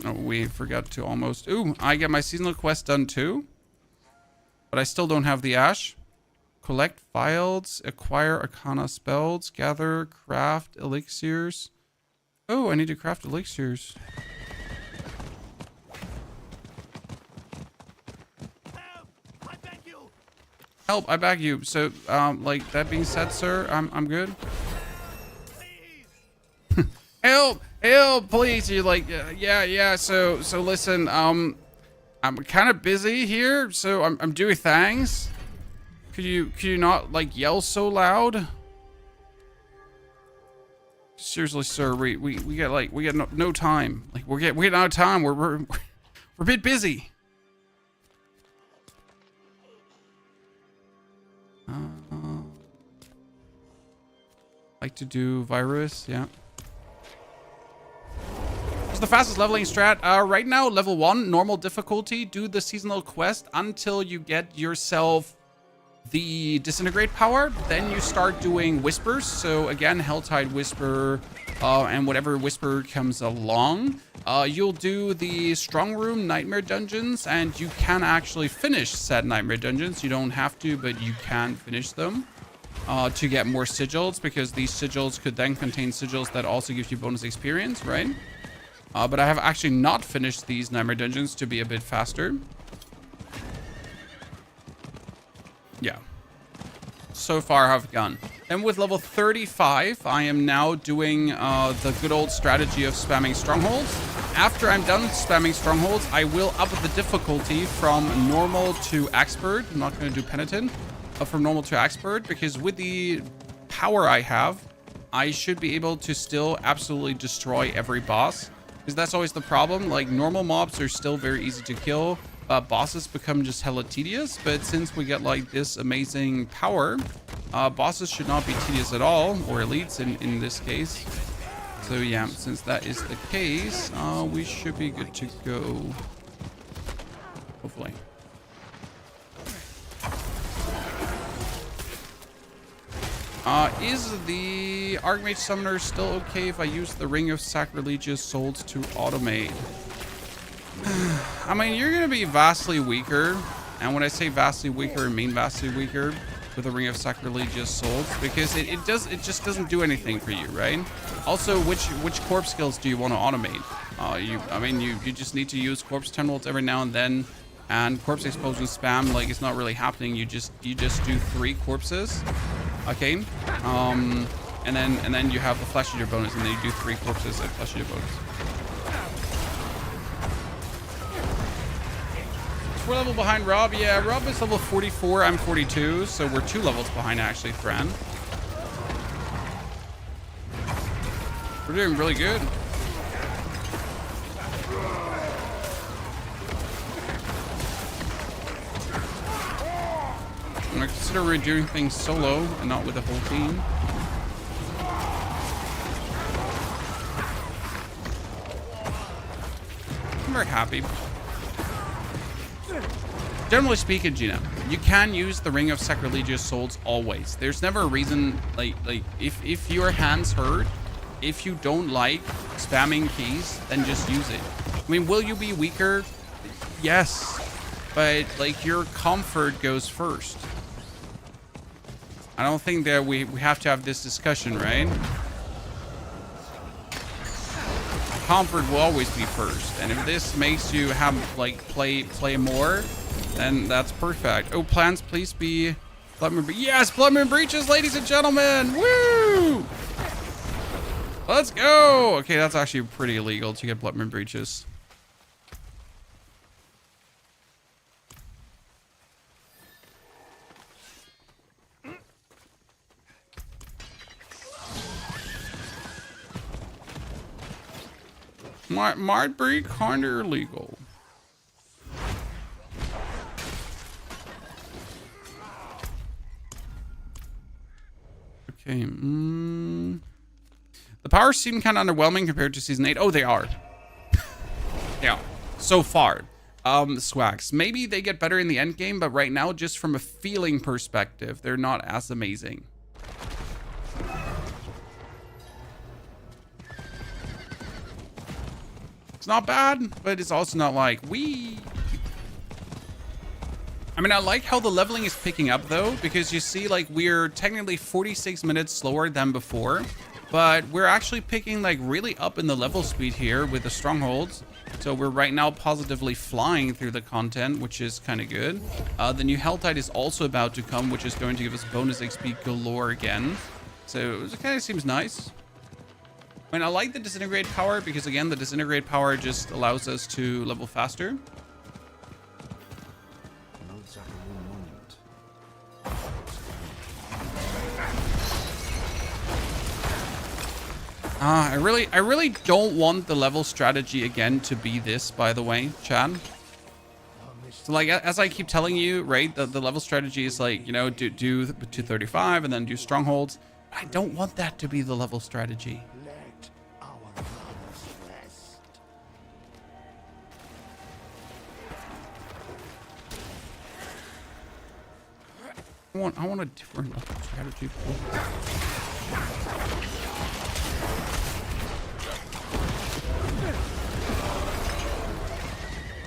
Oh, we forgot to almost... Ooh, I get my seasonal quest done too. But I still don't have the ash. Collect files, acquire arcana spells, gather, craft elixirs. Oh, I need to craft elixirs. Help, I beg you. So, like, that being said, sir, I'm good. Help! Help, please! You're like, yeah. So listen, I'm kind of busy here, so I'm doing things. Could you not like yell so loud? Seriously, sir, we get no time. Like we're getting out of time. We're a bit busy. Like to do virus, yeah. What's the fastest leveling strat? Right now, level 1, normal difficulty. Do the seasonal quest until you get yourself the disintegrate power. Then you start doing whispers. So again, Helltide Whisper and whatever whisper comes along. You'll do the Strongroom nightmare dungeons, and you can actually finish said nightmare dungeons. You don't have to, but you can finish them to get more sigils, because these sigils could then contain sigils that also gives you bonus experience, right? But I have actually not finished these nightmare dungeons to be a bit faster. Yeah. So far I've gone. And with level 35, I am now doing the good old strategy of spamming strongholds. After I'm done spamming strongholds, I will up the difficulty from normal to expert. I'm not going to do penitent, but from normal to expert, because with the power I have, I should be able to still absolutely destroy every boss. Because that's always the problem. Like, normal mobs are still very easy to kill. Bosses become just hella tedious, but since we get like this amazing power, bosses should not be tedious at all, or elites in this case. So yeah, since that is the case, we should be good to go. Hopefully. Is the Archmage Summoner still okay if I use the Ring of Sacrilegious Souls to automate? I mean, you're going to be vastly weaker. And when I say vastly weaker, I mean vastly weaker with the Ring of Sacrilegious Souls, because it just doesn't do anything for you, right? Also, which corpse skills do you want to automate? You just need to use corpse terminals every now and then, and corpse explosion spam, like, it's not really happening. You just do 3 corpses, okay? And then you have the flesh eater bonus, and then you do 3 corpses and flesh eater bonus. We're level behind Rob. Yeah, Rob is level 44. I'm 42, so we're 2 levels behind actually, Thran. We're doing really good. I'm gonna consider we're doing things solo and not with the whole team. I'm very happy. Generally speaking, Gina, you can use the Ring of Sacrilegious Souls always. There's never a reason, like if your hands hurt, if you don't like spamming keys, then just use it. I mean, will you be weaker? Yes, but like your comfort goes first. I don't think that we have to have this discussion, right? Comfort will always be first, and if this makes you have like play more, then that's perfect. Oh, plans, please be Bloodmoon. Yes, Bloodmoon breaches, ladies and gentlemen. Woo! Let's go. Okay, that's actually pretty illegal to get Bloodman breaches. Might be kind of illegal. Okay. The powers seem kind of underwhelming compared to season 8. Oh, they are. Yeah. So far. Swags. Maybe they get better in the end game, but right now, just from a feeling perspective, they're not as amazing. It's not bad, but it's also not like, wee. I mean, I like how the leveling is picking up though, because you see like we're technically 46 minutes slower than before, but we're actually picking like really up in the level speed here with the strongholds. So we're right now positively flying through the content, which is kind of good. The new Hell Tide is also about to come, which is going to give us bonus XP galore again. So it kind of seems nice. I mean, I like the Disintegrate power because, again, the Disintegrate power just allows us to level faster. I really don't want the level strategy again to be this, by the way, Chad. So, like, as I keep telling you, right, the level strategy is like, you know, do 235 and then do strongholds. I don't want that to be the level strategy. I want a different level strategy.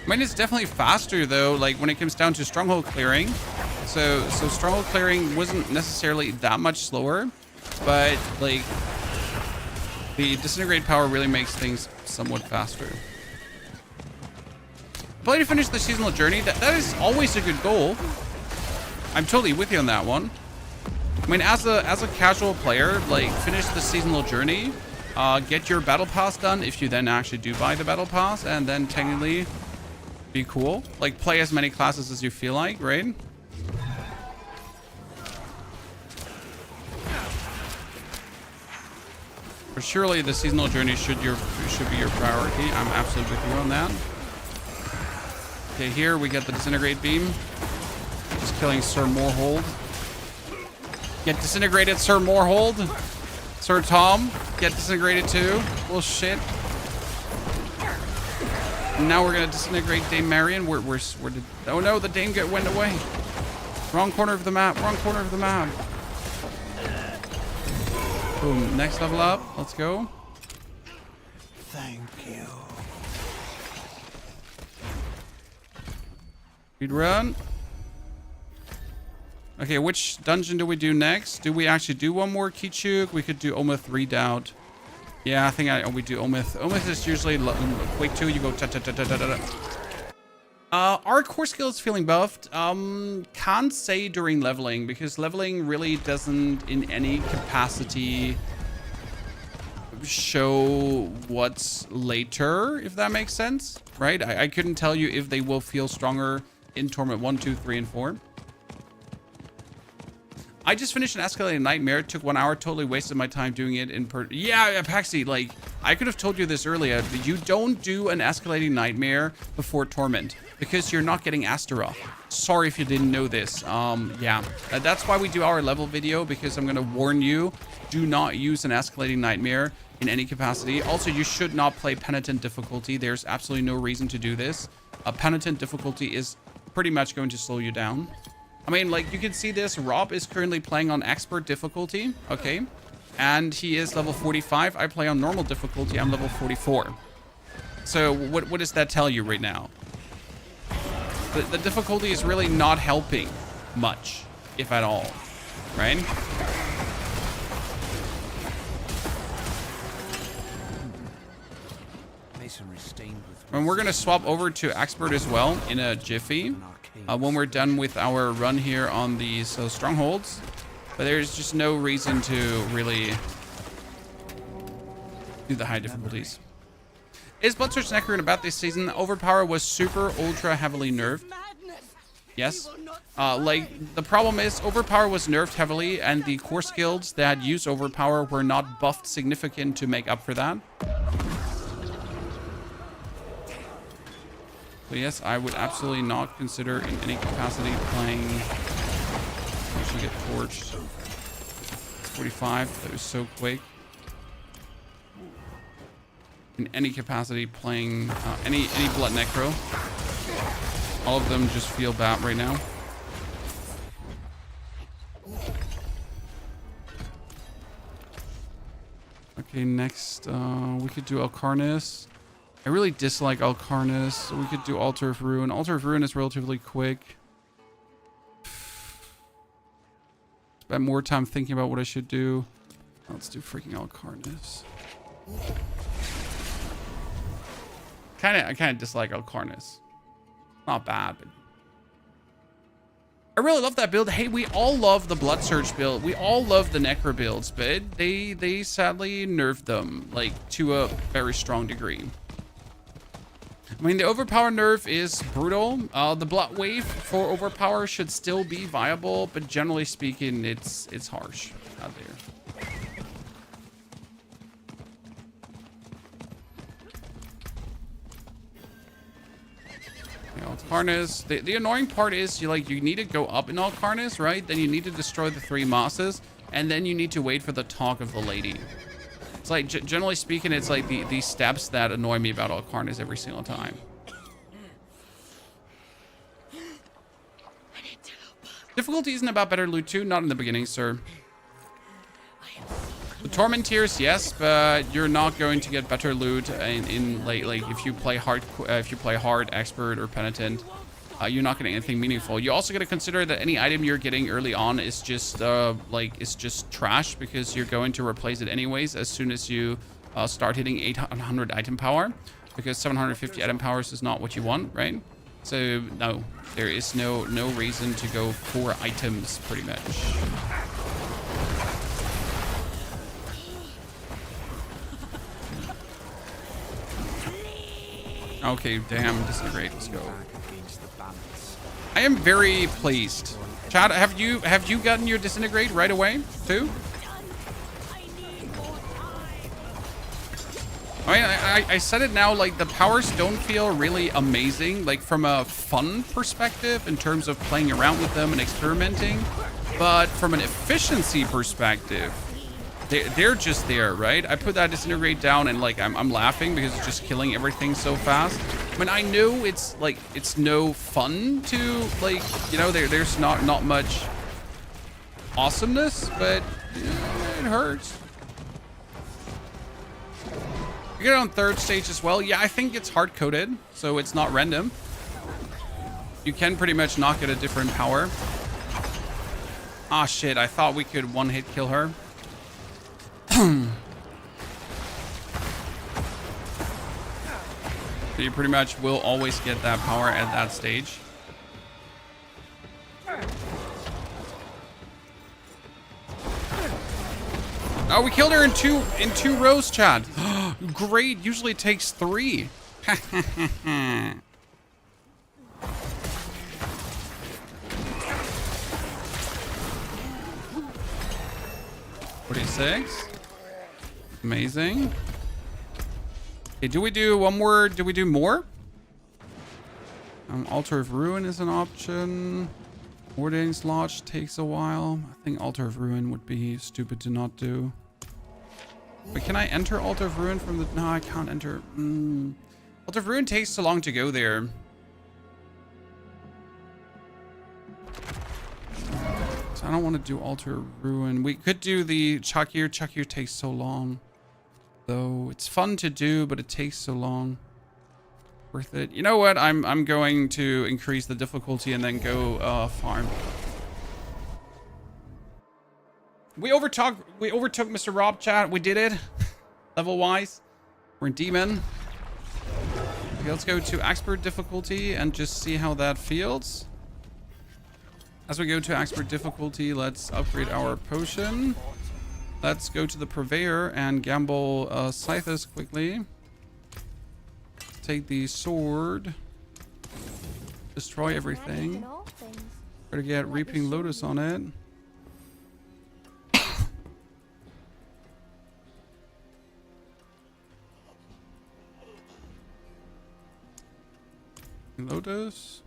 I mean, it's definitely faster though, like when it comes down to stronghold clearing. So stronghold clearing wasn't necessarily that much slower, but like the Disintegrate power really makes things somewhat faster. Play to finish the seasonal journey. That is always a good goal. I'm totally with you on that one. I mean, as a casual player, like finish the seasonal journey, get your battle pass done if you then actually do buy the battle pass, and then technically be cool. Like play as many classes as you feel like, right? But surely the seasonal journey should be your priority. I'm absolutely with you on that. Okay, here we get the Disintegrate beam. Just killing Sir Morehold. Get disintegrated, Sir Morehold. Sir Tom, get disintegrated too. Bullshit. And now we're gonna disintegrate Dame Marion. Where did? Oh no, the Dame went away. Wrong corner of the map. Wrong corner of the map. Boom. Next level up. Let's go. Thank you. Speedrun. Okay, which dungeon do we do next? Do we actually do one more Kichuk? We could do Omith Redoubt. Yeah, I think we do Omith. Omith is usually quick too. You go ta ta ta ta ta ta. Our core skill is feeling buffed. Can't say during leveling because leveling really doesn't in any capacity show what's later, if that makes sense, right? I couldn't tell you if they will feel stronger in Torment 1, 2, 3, and 4. I just finished an escalating nightmare. It took 1 hour. Totally wasted my time doing it in Yeah, Paxi, like, I could have told you this earlier. You don't do an escalating nightmare before Torment because you're not getting Astaroth. Sorry if you didn't know this. Yeah, that's why we do our level video, because I'm going to warn you, do not use an escalating nightmare in any capacity. Also, you should not play Penitent difficulty. There's absolutely no reason to do this. Penitent difficulty is pretty much going to slow you down. I mean, like, you can see this. Rob is currently playing on expert difficulty, okay? And he is level 45. I play on normal difficulty. I'm level 44. So what does that tell you right now? The difficulty is really not helping much, if at all, right? And we're going to swap over to expert as well in a jiffy. When we're done with our run here on these strongholds, but there's just no reason to really do the high difficulties. Is Bloodsearch Necro about this season? Overpower was super ultra heavily nerfed. Yes. Like, the problem is Overpower was nerfed heavily, and the core skills that use Overpower were not buffed significant to make up for that. So yes, I would absolutely not consider in any capacity playing. You should get torched. 45. That was so quick. In any capacity playing any Blood Necro. All of them just feel bad right now. Okay, next we could do Alcarnis. I really dislike Alcarnis, so we could do Altar of Ruin. Altar of Ruin is relatively quick. Spend more time thinking about what I should do. Let's do freaking Alcarnis. I kind of dislike Alcarnis. Not bad, but I really love that build. Hey, we all love the Bloodsearch build. We all love the Necro builds, but they sadly nerfed them like to a very strong degree. I mean, the overpower nerf is brutal. The Bloodwave for overpower should still be viable, but generally speaking, it's harsh out there. Alcarnis. The annoying part is you need to go up in Alcarnis, right? Then you need to destroy the 3 Mosses, and then you need to wait for the talk of the lady. It's like, generally speaking, it's like the steps that annoy me about Alcarnis every single time. Difficulty isn't about better loot too, not in the beginning, sir. The Tormenteers, yes, but you're not going to get better loot in like if you play hard, expert, or penitent. You're not getting anything meaningful. You also got to consider that any item you're getting early on is just it's just trash, because you're going to replace it anyways as soon as you start hitting 800 item power, because 750 item powers is not what you want, right? So no, there is no reason to go for items pretty much. Okay, damn, Disintegrate, let's go. I am very pleased. Chad, have you gotten your Disintegrate right away too? I mean, I said it now, like the powers don't feel really amazing, like from a fun perspective in terms of playing around with them and experimenting, but from an efficiency perspective, they're just there, right? I put that Disintegrate down and like I'm laughing because it's just killing everything so fast. I mean, I know it's like it's no fun to like, you know, there's not much awesomeness, but it hurts. You get it on 3rd stage as well. Yeah, I think it's hard coded, so it's not random. You can pretty much knock at a different power. Ah shit, I thought we could one-hit kill her. So you pretty much will always get that power at that stage. Oh, we killed her in two rows, Chad. Great. Usually it takes 3. 46. Amazing. Okay, do we do one more? Do we do more? Altar of Ruin is an option. Ordain's Lodge takes a while. I think Altar of Ruin would be stupid to not do. But can I enter Altar of Ruin from the... No, I can't enter. Altar of Ruin takes so long to go there. So I don't want to do Altar of Ruin. We could do the Chakir. Chakir takes so long. Though it's fun to do, but it takes so long. Worth it. You know what? I'm going to increase the difficulty and then go farm. We overtook Mr. Rob, chat. We did it. Level wise. We're in demon. Okay, let's go to expert difficulty and just see how that feels. As we go to expert difficulty, let's upgrade our potion. Let's go to the Purveyor and gamble Scythus quickly. Take the sword. Destroy everything. Better get Reaping Lotus on it. Lotus.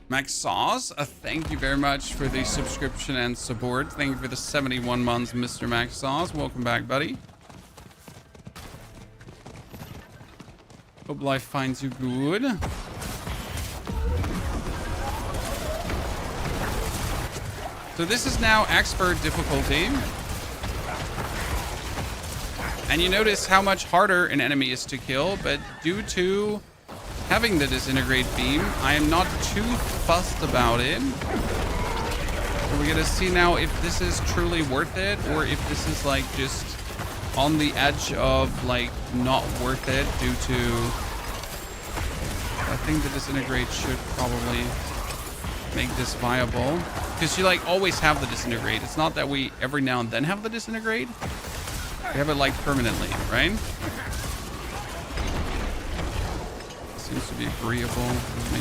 Max Sauce, thank you very much for the subscription and support. Thank you for the 71 months, Mr. Max Sauce. Welcome back, buddy. Hope life finds you good. So this is now expert difficulty. And you notice how much harder an enemy is to kill, but due to having the Disintegrate beam, I am not too fussed about it. So we're gonna see now if this is truly worth it, or if this is like just on the edge of like not worth it due to... I think the Disintegrate should probably make this viable. Because you like always have the Disintegrate. It's not that we every now and then have the Disintegrate. We have it like permanently, right? Seems to be agreeable with me.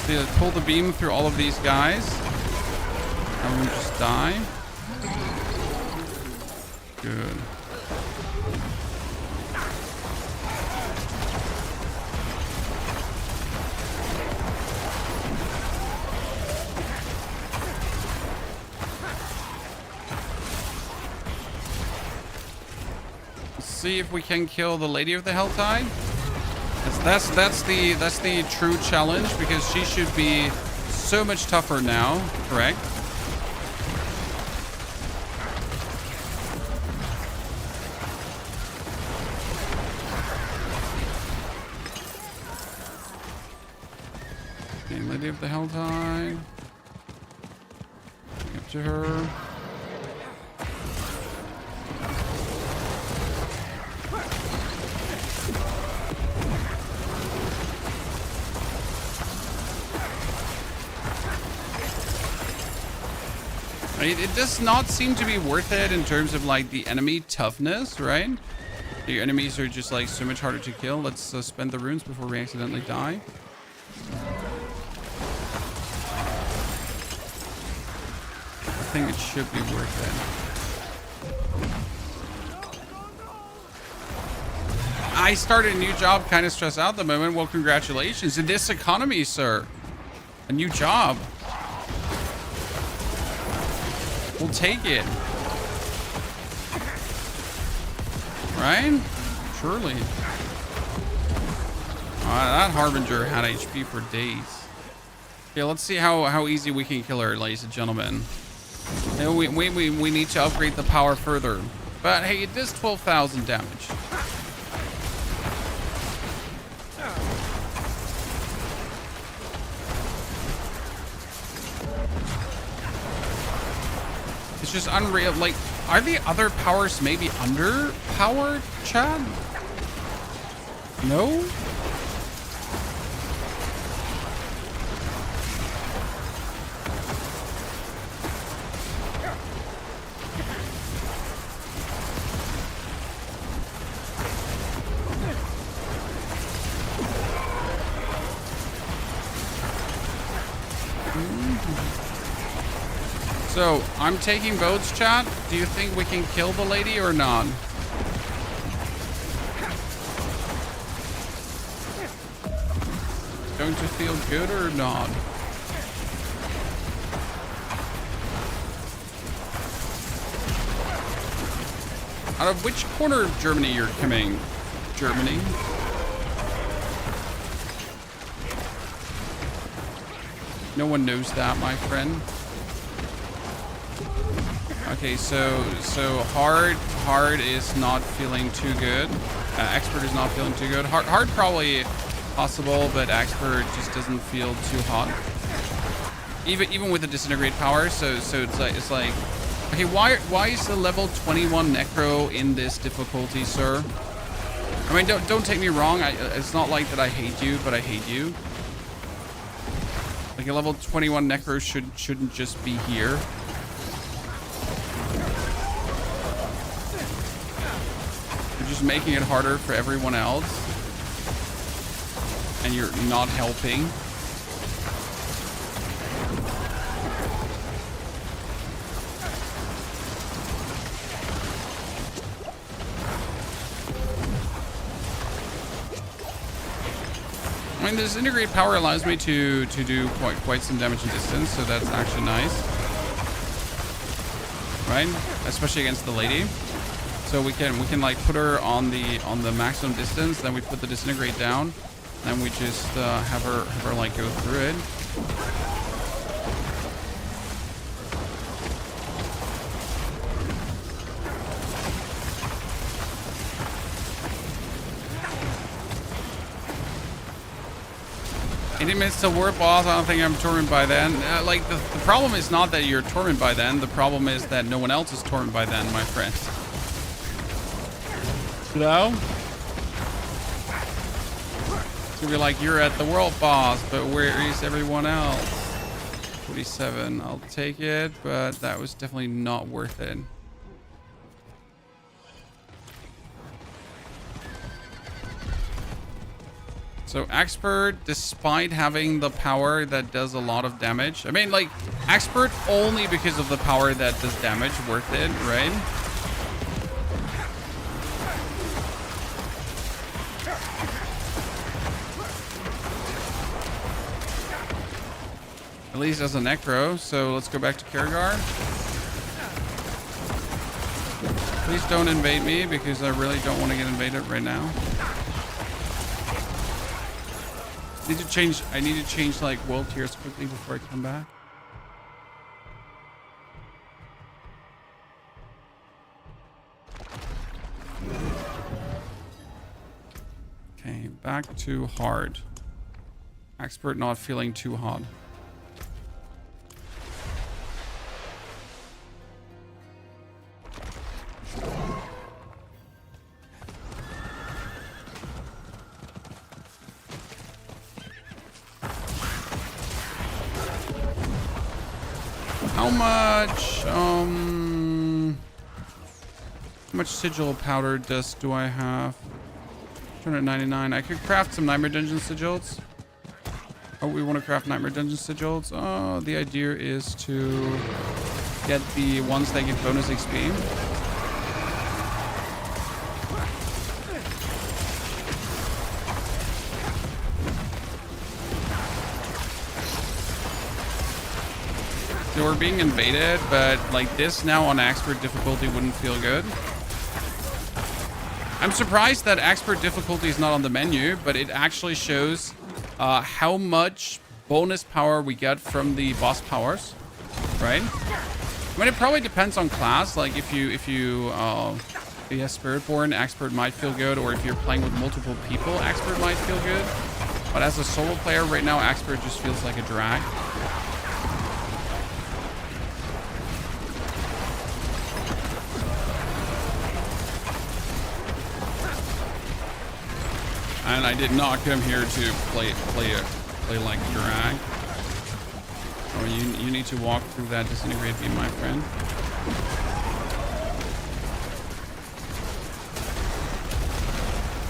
So pull the beam through all of these guys. And we just die. Good. See if we can kill the Lady of the Helltide. That's the true challenge, because she should be so much tougher now, correct? Okay, Lady of the Helltide. Up to her. It does not seem to be worth it in terms of like the enemy toughness, right? Your enemies are just like so much harder to kill. Let's spend the runes before we accidentally die. I think it should be worth it. I started a new job, kind of stressed out at the moment. Well, congratulations. In this economy, sir. A new job. We'll take it. Right? Surely. That Harbinger had HP for days. Okay, let's see how easy we can kill her, ladies and gentlemen. And we need to upgrade the power further. But hey, it does 12,000 damage. It's just unreal. Like, are the other powers maybe underpowered, Chad? No? So, I'm taking votes, chat. Do you think we can kill the lady or not? Going to feel good or not? Out of which corner of Germany you're coming? Germany? No one knows that, my friend. Okay, so hard is not feeling too good. Expert is not feeling too good. Hard probably possible, but expert just doesn't feel too hot. Even with the disintegrate power, so it's like okay, why is the level 21 Necro in this difficulty, sir? I mean, don't take me wrong. It's not like that I hate you, but I hate you. Like a level 21 Necro shouldn't just be here. You're just making it harder for everyone else, and you're not helping. I mean, this integrate power allows me to do quite some damage and distance, so that's actually nice, right? Especially against the lady. So we can like put her on the maximum distance, then we put the disintegrate down, and we just have her like go through it. It's a word boss. I don't think I'm tormented by then. Like the problem is not that you're tormented by then. The problem is that no one else is tormented by then, my friend. Hello? It's gonna be like you're at the world boss, but where is everyone else? 47. I'll take it, but that was definitely not worth it. So expert, despite having the power that does a lot of damage. I mean, like, expert only because of the power that does damage, worth it, right? At least as a Necro. So let's go back to Kerrigar. Please don't invade me because I really don't want to get invaded right now. I need to change like world tiers quickly before I come back. Okay, back to hard. Expert not feeling too hot. How much sigil powder dust do I have? 299. I could craft some Nightmare Dungeon sigils. Oh, we want to craft Nightmare Dungeon sigils. Oh, the idea is to get the ones that give bonus XP. So we're being invaded, but like this now on expert difficulty wouldn't feel good. I'm surprised that expert difficulty is not on the menu, but it actually shows how much bonus power we get from the boss powers, right? I mean, it probably depends on class. Like if you have Spiritborn, expert might feel good, or if you're playing with multiple people, expert might feel good. But as a solo player right now, expert just feels like a drag. And I did not come here to play like drag. Oh, you need to walk through that disintegrate beam, my friend.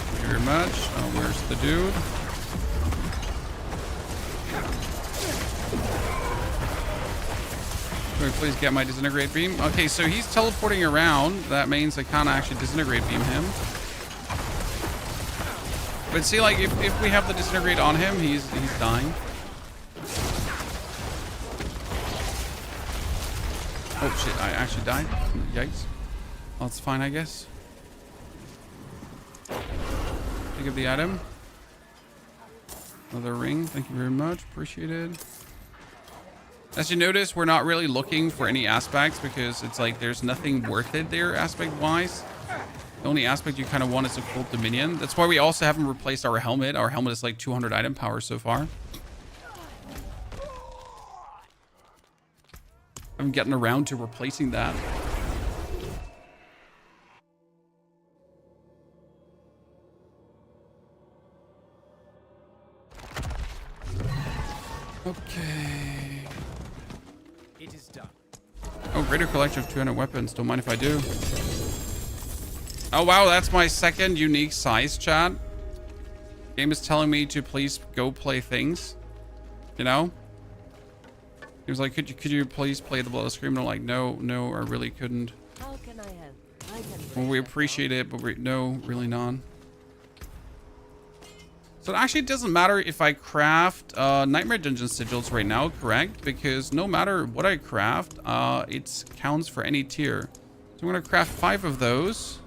Thank you very much. Oh, where's the dude? Can we please get my disintegrate beam? Okay, so he's teleporting around. That means I can't actually disintegrate beam him. But see, like, if we have the disintegrate on him, he's dying. Oh, shit, I actually died. Yikes. Well, it's fine, I guess. Pick up the item. Another ring. Thank you very much. Appreciate it. As you notice, we're not really looking for any aspects because it's like there's nothing worth it there aspect-wise. The only aspect you kind of want is a Cult Dominion. That's why we also haven't replaced our helmet. Our helmet is like 200 item power so far. I'm getting around to replacing that. Okay. It is done. Oh, greater collection of 200 weapons. Don't mind if I do. Oh, wow. That's my second unique size, chat. Game is telling me to please go play things. You know? He was like, could you please play the Blood Scream? And I'm like, no, I really couldn't. How can I help? I can Well, we appreciate it, but no, really not. So it actually doesn't matter if I craft Nightmare Dungeon sigils right now, correct? Because no matter what I craft, it counts for any tier. So I'm going to craft 5 of those.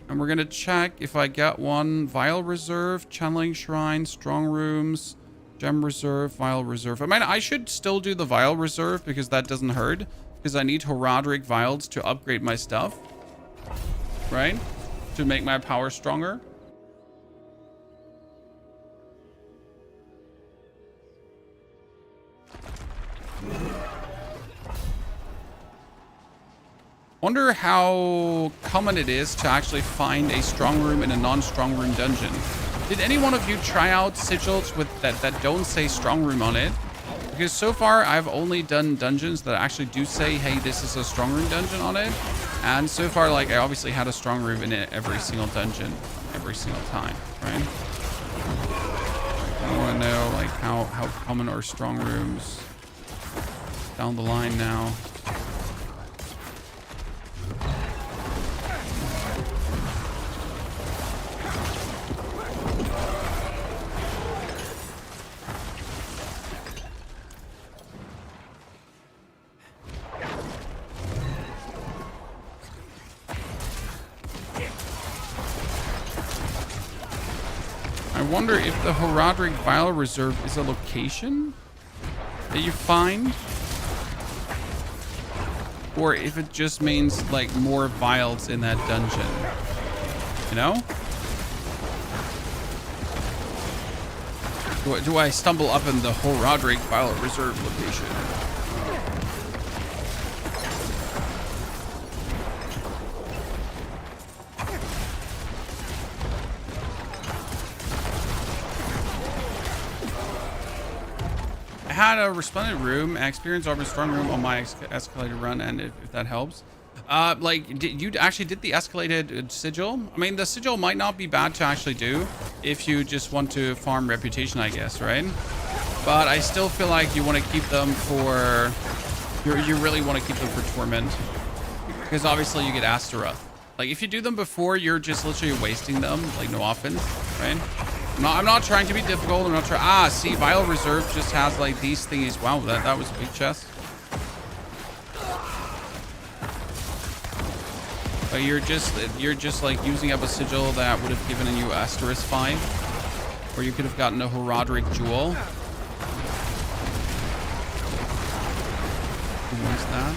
And we're going to check if I get one Vial Reserve, Channeling Shrine, Strong Rooms, Gem Reserve, Vial Reserve. I mean, I should still do the Vial Reserve because that doesn't hurt. Because I need Horadric Vials to upgrade my stuff. Right? To make my power stronger. Wonder how common it is to actually find a strong room in a non-strong room dungeon. Did any one of you try out sigils with that don't say strong room on it? Because so far I've only done dungeons that actually do say, hey, this is a strong room dungeon on it. And so far, like, I obviously had a strong room in it every single dungeon, every single time, right? I want to know, like, how common are strong rooms down the line now. I wonder if the Horadric Vial Reserve is a location that you find, or if it just means like more vials in that dungeon, you know? Do I stumble up in the Horadric Vial Reserve location? I had a resplendent room, experience over strong room on my escalated run, and if that helps. Like, you actually did the escalated sigil? I mean, the sigil might not be bad to actually do if you just want to farm reputation, I guess, right? But I still feel like you want to keep them for... You really want to keep them for Torment. Because obviously you get Astaroth. Like, if you do them before, you're just literally wasting them. Like, no offense, right? I'm not trying to be difficult. I'm not trying... see, Vial Reserve just has, like, these thingies. Wow, that was a big chest. But you're just like using up a sigil that would have given you Asterisk 5. Or you could have gotten a Horadric Jewel. What's that?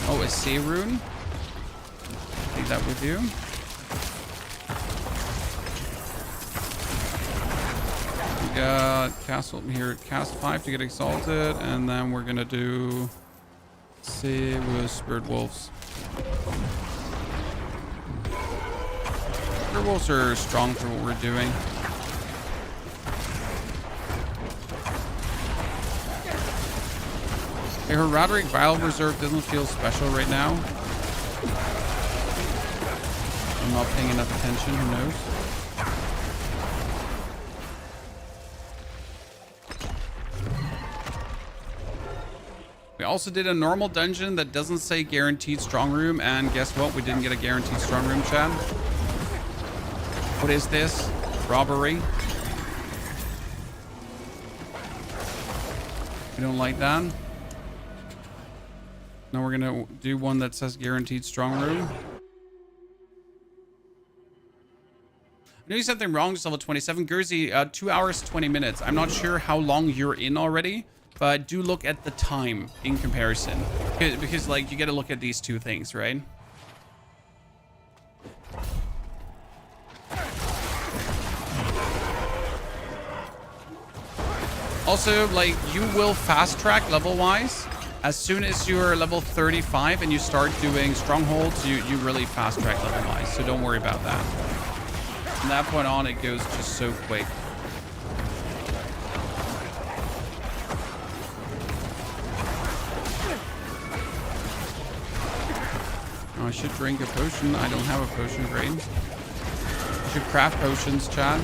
Oh, a Say Rune. Take that with you. We got Castle here, Cast 5 to get Exalted, and then we're gonna do See with Spirit Wolves. Spirit Wolves are strong for what we're doing. Okay, Horadric Vial Reserve doesn't feel special right now. I'm not paying enough attention, who knows? We also did a normal dungeon that doesn't say guaranteed strong room, and guess what? We didn't get a guaranteed strong room, chat. What is this? Robbery. We don't like that. Now we're gonna do one that says guaranteed strong room. I knew something wrong, just level 27. Gurzy, 2 hours, 20 minutes. I'm not sure how long you're in already, but do look at the time in comparison, because like you got to look at these two things, right? Also, like, you will fast track level wise. As soon as you're level 35 and you start doing strongholds, you really fast track level wise. So don't worry about that. From that point on, it goes just so quick. Oh, I should drink a potion. I don't have a potion, great. I should craft potions, Chad.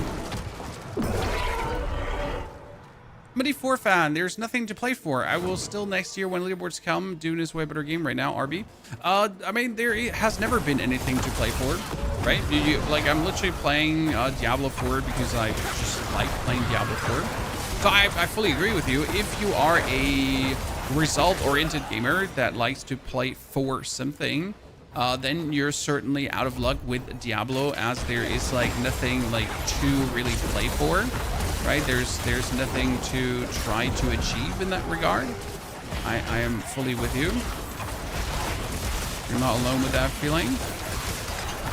I'm a D4 fan. There's nothing to play for. I will still next year when leaderboards come. Dune is a way better game right now. RB. I mean, there has never been anything to play for, right? Like, I'm literally playing Diablo 4 because I just like playing Diablo 4. So I fully agree with you. If you are a result-oriented gamer that likes to play for something, then you're certainly out of luck with Diablo, as there is like nothing like to really play for. Right, there's nothing to try to achieve in that regard. I am fully with you. You're not alone with that feeling.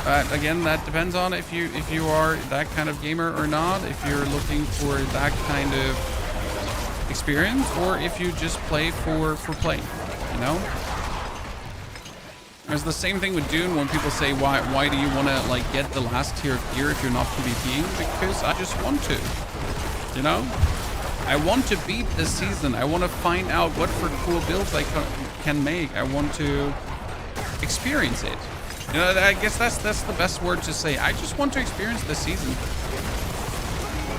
But again, that depends on if you are that kind of gamer or not. If you're looking for that kind of experience, or if you just play for play, you know. There's the same thing with Dune when people say, why do you want to like get the last tier of gear if you're not PvPing? Because I just want to. You know, I want to beat this season. I want to find out what for cool builds I can make. I want to experience it. You know, I guess that's the best word to say. I just want to experience this season.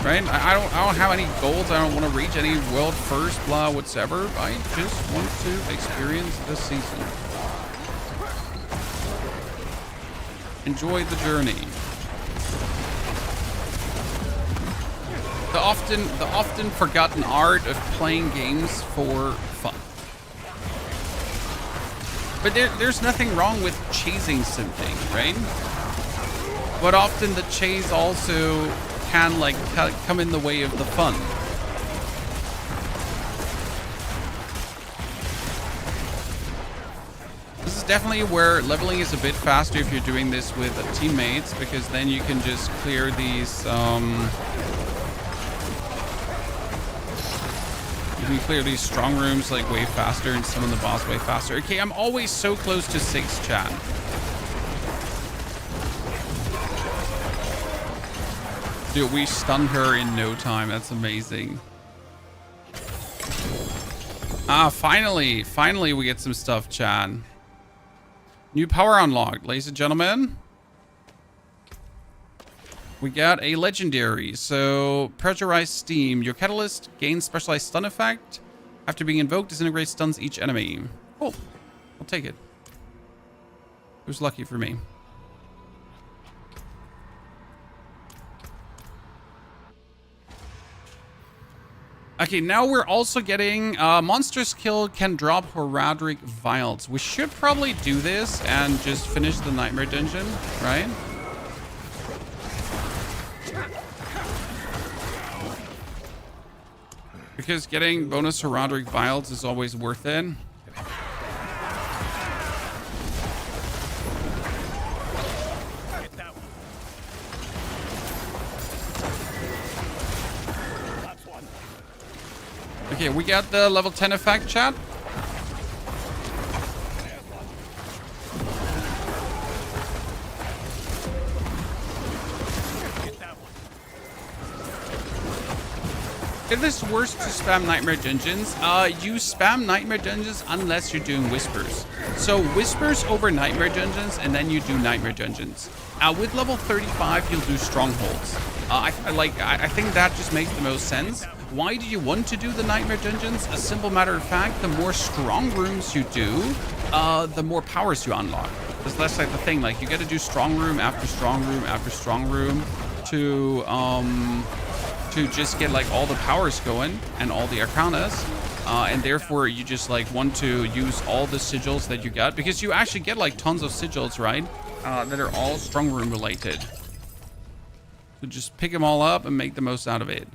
Right? I don't have any goals. I don't want to reach any world first, blah, whatsoever. I just want to experience this season. Enjoy the journey. The often forgotten art of playing games for fun. But there's nothing wrong with chasing something, right? But often the chase also can like come in the way of the fun. This is definitely where leveling is a bit faster if you're doing this with teammates, because then you can just clear these you can clear these strong rooms like way faster and summon the boss way faster. Okay, I'm always so close to 6, chat. Dude, we stunned her in no time. That's amazing. Ah, finally we get some stuff, chat. New power unlocked, ladies and gentlemen. We got a legendary. So, pressurized steam. Your catalyst gains specialized stun effect. After being invoked, Disintegrate stuns each enemy. Cool. I'll take it. It was lucky for me. Okay, now we're also getting monster skill can drop horadric vials. We should probably do this and just finish the nightmare dungeon, right? Because getting bonus horadric vials is always worth it. Okay, we got the level 10 effect, chat. If it's worse to spam Nightmare Dungeons, you spam Nightmare Dungeons unless you're doing Whispers. So Whispers over Nightmare Dungeons, and then you do Nightmare Dungeons. With level 35, you'll do Strongholds. I think that just makes the most sense. Why do you want to do the Nightmare Dungeons? A simple matter of fact, the more strong rooms you do, the more powers you unlock. That's like the thing, like you got to do strong room after strong room after strong room to just get like all the powers going and all the arcanas, and therefore you just like want to use all the sigils that you got, because you actually get like tons of sigils, right, that are all strong room related. So just pick them all up and make the most out of it.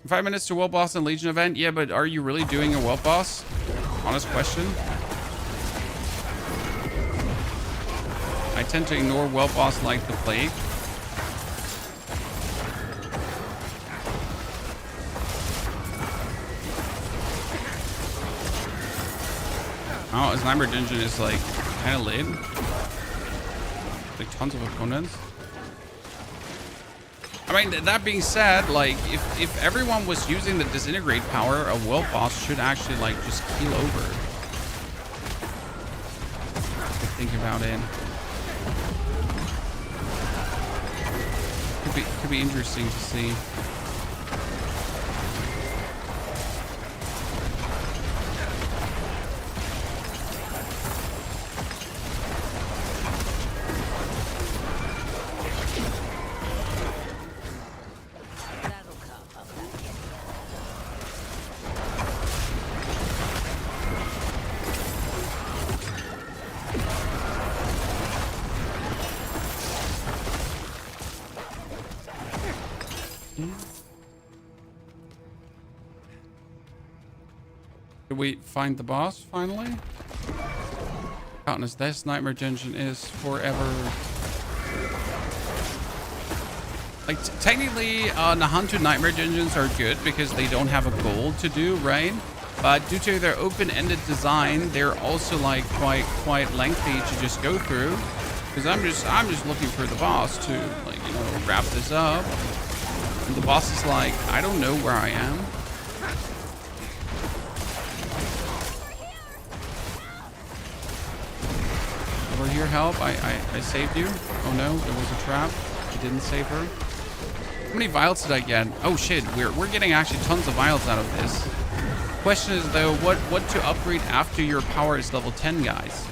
5 minutes to world boss and Legion event. Yeah, but are you really doing a world boss? Honest question. I tend to ignore world boss like the plague. Oh, his Nightmare Dungeon is like kind of lit. Like tons of opponents. I mean, that being said, like if everyone was using the Disintegrate power, a world boss should actually like just keel over. Think about it. Could be interesting to see. Did we find the boss finally? Countless this Nightmare Dungeon is forever. Like technically, Nahantu Nightmare Dungeons are good because they don't have a goal to do, right? But due to their open-ended design, they're also like quite lengthy to just go through. Because I'm just looking for the boss to like, you know, wrap this up. And the boss is like, I don't know where I am. Over here, help. I saved you. Oh no, there was a trap. I didn't save her. How many vials did I get? Oh shit, we're getting actually tons of vials out of this. Question is though, what to upgrade after your power is level 10, guys?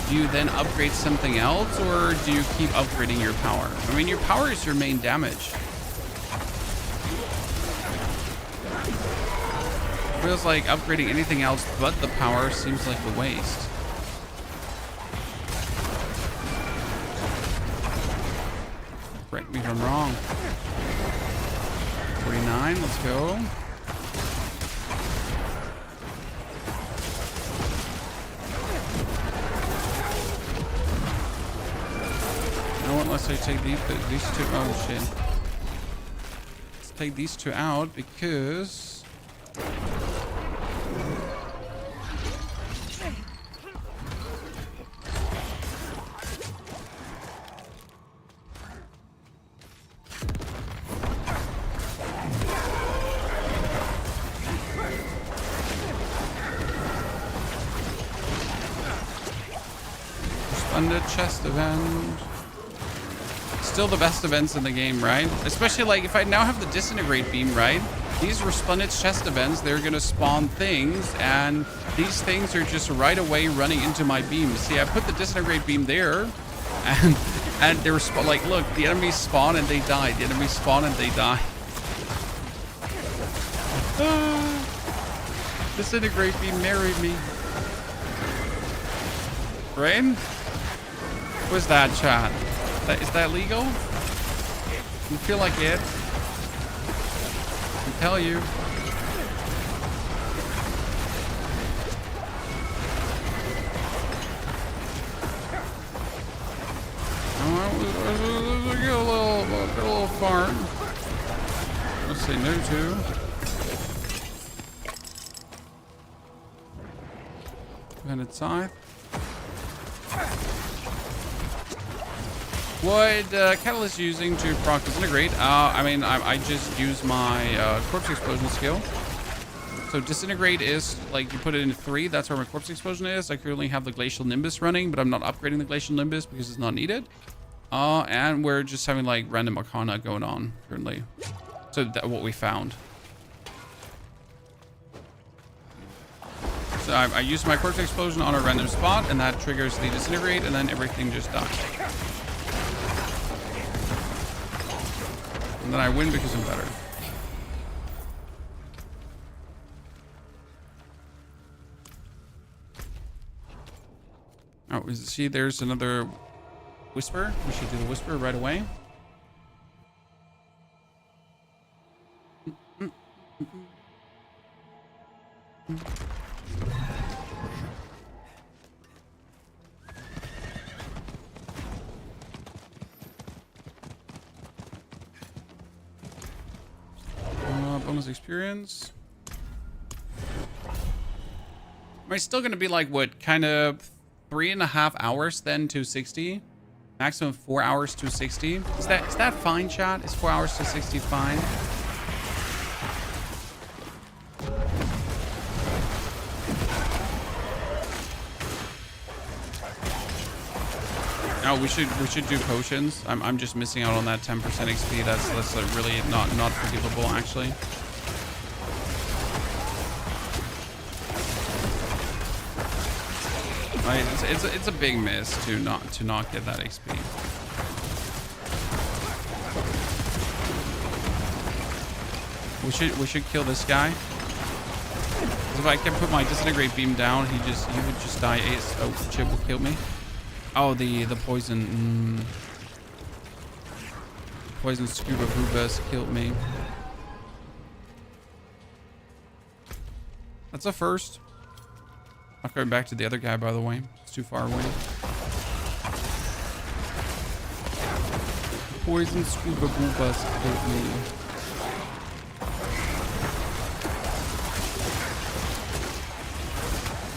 Do you then upgrade something else, or do you keep upgrading your power? I mean, your power is your main damage. Feels like upgrading anything else but the power seems like a waste. Correct me if I'm wrong. 49, let's go. Unless I take these two. Oh shit. Let's take these two out because Splendid chest event. Still the best events in the game, right? Especially like if I now have the Disintegrate beam, right? These Resplendent chest events, they're gonna spawn things, and these things are just right away running into my beam. See, I put the Disintegrate beam there, and they were like, look, the enemies spawn and they die. The enemies spawn and they die. Disintegrate beam married me. Rain? What's that, chat? Is that legal? You feel like it? I can tell you. Get a little farm. Let's say no to. And it's scythe. What Catalyst using to proc Disintegrate? I mean, I just use my Corpse Explosion skill. So Disintegrate is, like, you put it in 3, that's where my Corpse Explosion is. I currently have the Glacial Nimbus running, but I'm not upgrading the Glacial Nimbus because it's not needed. And we're just having, like, random Arcana going on currently. So that's what we found. So I use my Corpse Explosion on a random spot, and that triggers the Disintegrate, and then everything just dies. And then I win because I'm better. Oh, see, there's another Whisper. We should do the Whisper right away. Bonus experience. Am I still gonna be like what, kind of 3.5 hours then to 60? Maximum 4 hours to 60. Is that fine, chat? Is 4 hours to 60 fine? Oh, we should do potions. I'm just missing out on that 10% XP. That's really not forgivable actually. It's a big miss to not get that XP. We should kill this guy. If I can put my disintegrate beam down, he would just die. Oh shit, will kill me. Oh, the poison. Poison scuba boobas killed me. That's a first. Not going back to the other guy, by the way. It's too far away. Poison scuba boobas killed me.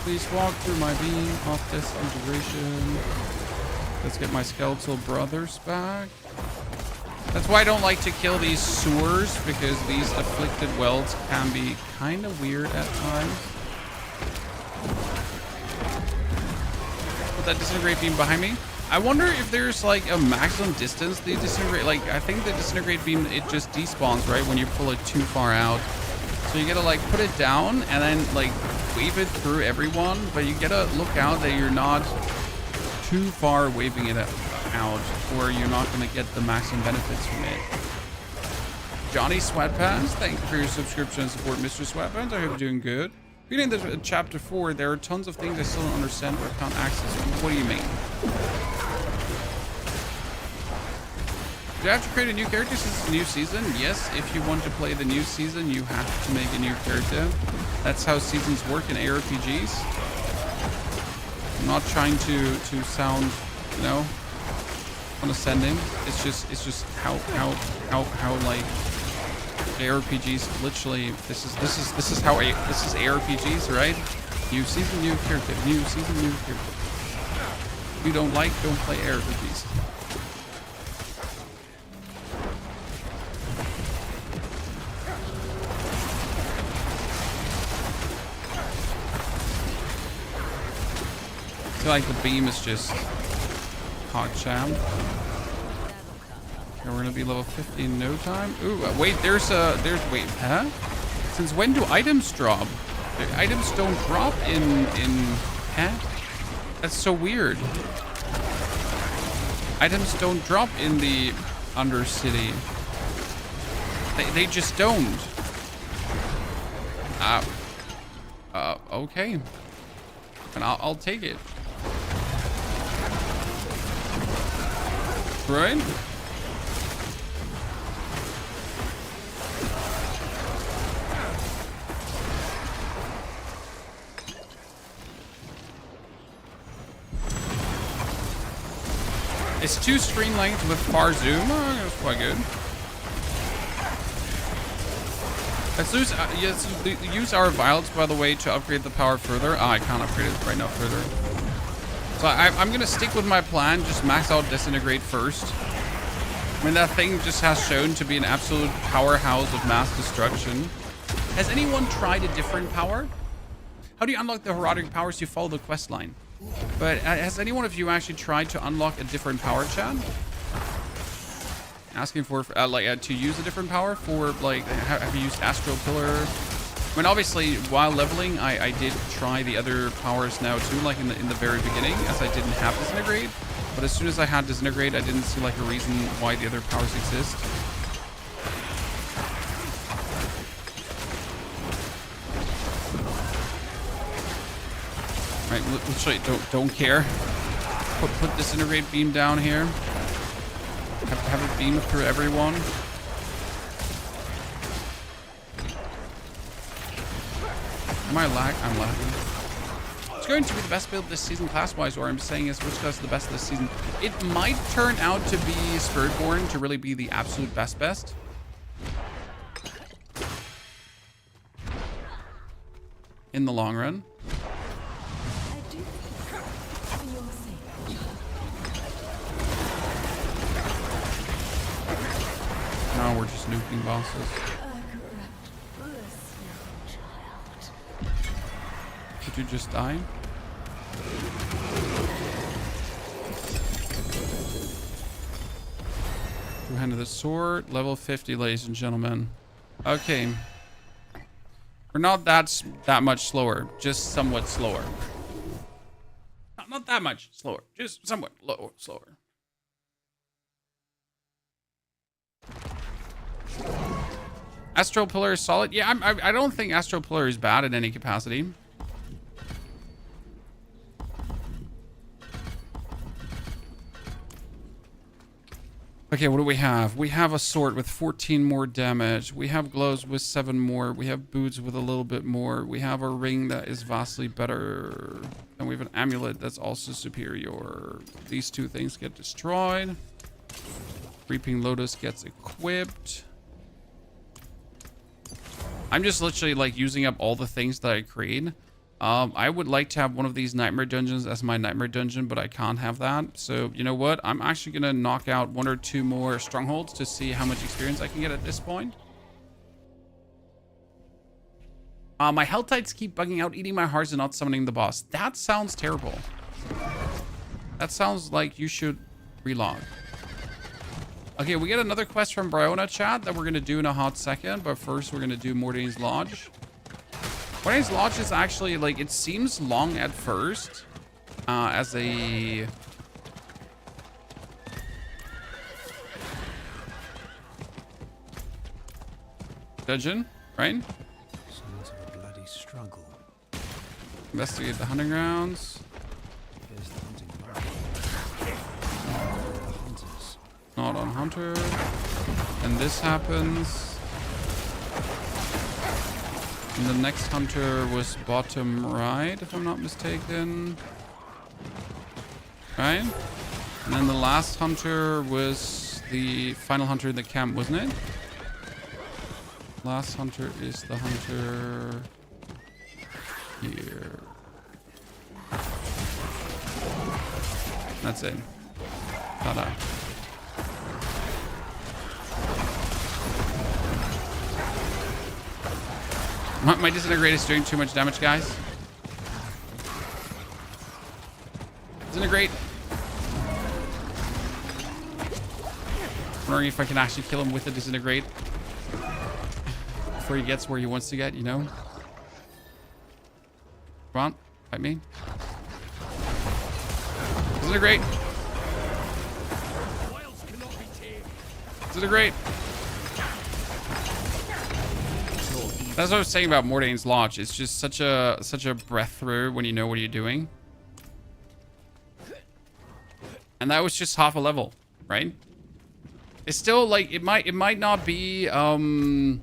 Please walk through my beam of disintegration. Let's get my skeletal brothers back. That's why I don't like to kill these sewers, because these afflicted welds can be kind of weird at times. Put that disintegrate beam behind me. I wonder if there's like a maximum distance the disintegrate. Like I think the disintegrate beam, it just despawns right when you pull it too far out. So you gotta like put it down and then like wave it through everyone, but you gotta look out that you're not too far waving it out, or you're not gonna get the maximum benefits from it. Johnny Sweatpants, thank you for your subscription and support, Mr. Sweatpants. I hope you're doing good. Reading this chapter 4, there are tons of things I still don't understand or can't access. What do you mean? Do you have to create a new character since it's a new season? Yes, if you want to play the new season, you have to make a new character. That's how seasons work in ARPGs. I'm not trying to sound, you know, condescending. It's just how like ARPGs literally. This is how this is ARPGs, right? New season, new character. New season, new character. If you don't play ARPGs. I feel like the beam is just hot jam. Okay, we're gonna be level 50 in no time. Ooh, wait, wait, huh? Since when do items drop? The items don't drop in, huh? That's so weird. Items don't drop in the Undercity. They just don't. Okay. And I'll take it. Right? It's 2 screen length with far zoom. Oh, that's quite good. Let's use our vials, by the way, to upgrade the power further. I can't upgrade it right now further. So I'm going to stick with my plan. Just max out Disintegrate first. I mean, that thing just has shown to be an absolute powerhouse of mass destruction. Has anyone tried a different power? How do you unlock the horadric powers? You follow the quest line. But has anyone of you actually tried to unlock a different power, chat? Asking for to use a different power for like, have you used Astral Pillar? I mean, obviously, while leveling, I did try the other powers now too, like in the very beginning, as I didn't have Disintegrate. But as soon as I had Disintegrate, I didn't see like a reason why the other powers exist. Right, literally don't care. Put Disintegrate beam down here. Have it beam through everyone. Am I lag? I'm lagging. It's going to be the best build this season class-wise, or I'm saying is which class is the best this season. It might turn out to be Spiritborn to really be the absolute best. In the long run. I do for your sake. Now we're just nuking bosses. Did you just die? Two-handed the sword, level 50, ladies and gentlemen. Okay. We're not that much slower, just somewhat slower. Not that much slower, just somewhat slower. Astral Pillar is solid. Yeah, I don't think Astral Pillar is bad in any capacity. Okay, what do we have? We have a sword with 14 more damage. We have gloves with 7 more. We have boots with a little bit more. We have a ring that is vastly better. And we have an amulet that's also superior. These two things get destroyed. Reaping Lotus gets equipped. I'm just literally like using up all the things that I create. I would like to have one of these nightmare dungeons as my nightmare dungeon, but I can't have that. So you know what? I'm actually going to knock out 1 or 2 more strongholds to see how much experience I can get at this point. My health tides keep bugging out, eating my hearts and not summoning the boss. That sounds terrible. That sounds like you should relog. Okay, we get another quest from Bryona chat that we're going to do in a hot second. But first, we're going to do Mordane's Lodge. Mordane's Lodge is actually, like, it seems long at first. As a... dungeon, right? Signs of a bloody struggle. Investigate the hunting grounds. Here's the hunting ground. The hunters. Not on Hunter. And this happens. And the next Hunter was bottom right, if I'm not mistaken. Right? And then the last Hunter was the final Hunter in the camp, wasn't it? Last Hunter is the Hunter here. That's it. Ta-da. My Disintegrate is doing too much damage, guys. Disintegrate. Wondering if I can actually kill him with the Disintegrate before he gets where he wants to get, you know? Come on, fight me. Disintegrate. Disintegrate. That's what I was saying about Mordane's Lodge. It's just such a breath through when you know what you're doing. And that was just half a level, right? It's still like it might not be the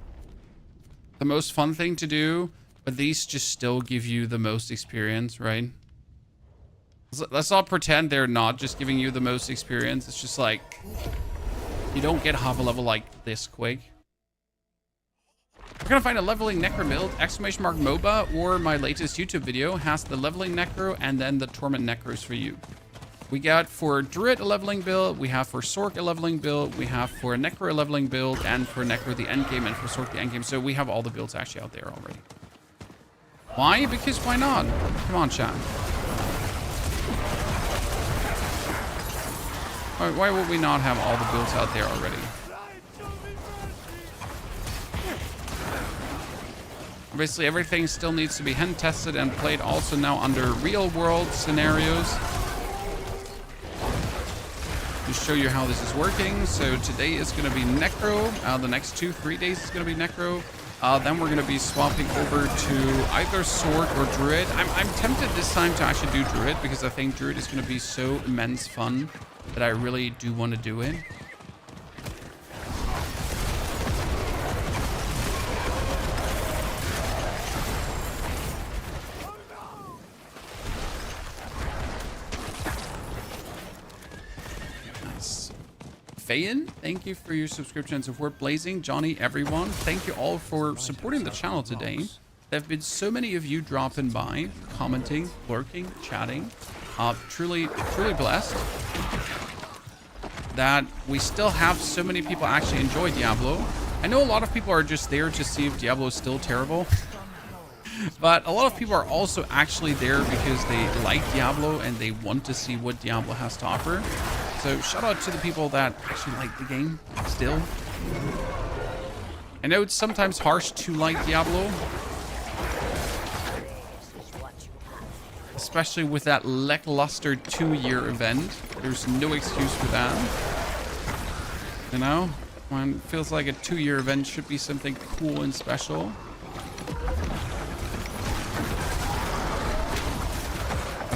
most fun thing to do, but these just still give you the most experience, right? Let's not pretend they're not just giving you the most experience. It's just like you don't get half a level like this quick. We're gonna find a leveling Necro build, !MOBA, or my latest YouTube video has the leveling Necro and then the Torment Necros for you. We got for Druid a leveling build, we have for Sork a leveling build, we have for Necro a leveling build, and for Necro the endgame, and for Sork the endgame. So we have all the builds actually out there already. Why? Because why not? Come on, chat. Why would we not have all the builds out there already? Obviously, everything still needs to be hand tested and played also now under real world scenarios. To show you how this is working. So today is going to be Necro. The next 2-3 days is going to be Necro. Then we're going to be swapping over to either Sword or Druid. I'm tempted this time to actually do Druid because I think Druid is going to be so immense fun that I really do want to do it. Fayin, thank you for your subscription and support. Blazing, Johnny, everyone, thank you all for supporting the channel today. There have been so many of you dropping by, commenting, lurking, chatting. Truly blessed that we still have so many people actually enjoy Diablo. I know a lot of people are just there to see if Diablo is still terrible. But a lot of people are also actually there because they like Diablo and they want to see what Diablo has to offer. So shout out to the people that actually like the game still. I know it's sometimes harsh to like Diablo, especially with that lackluster 2-year event. There's no excuse for that. You know, when it feels like a 2-year event should be something cool and special.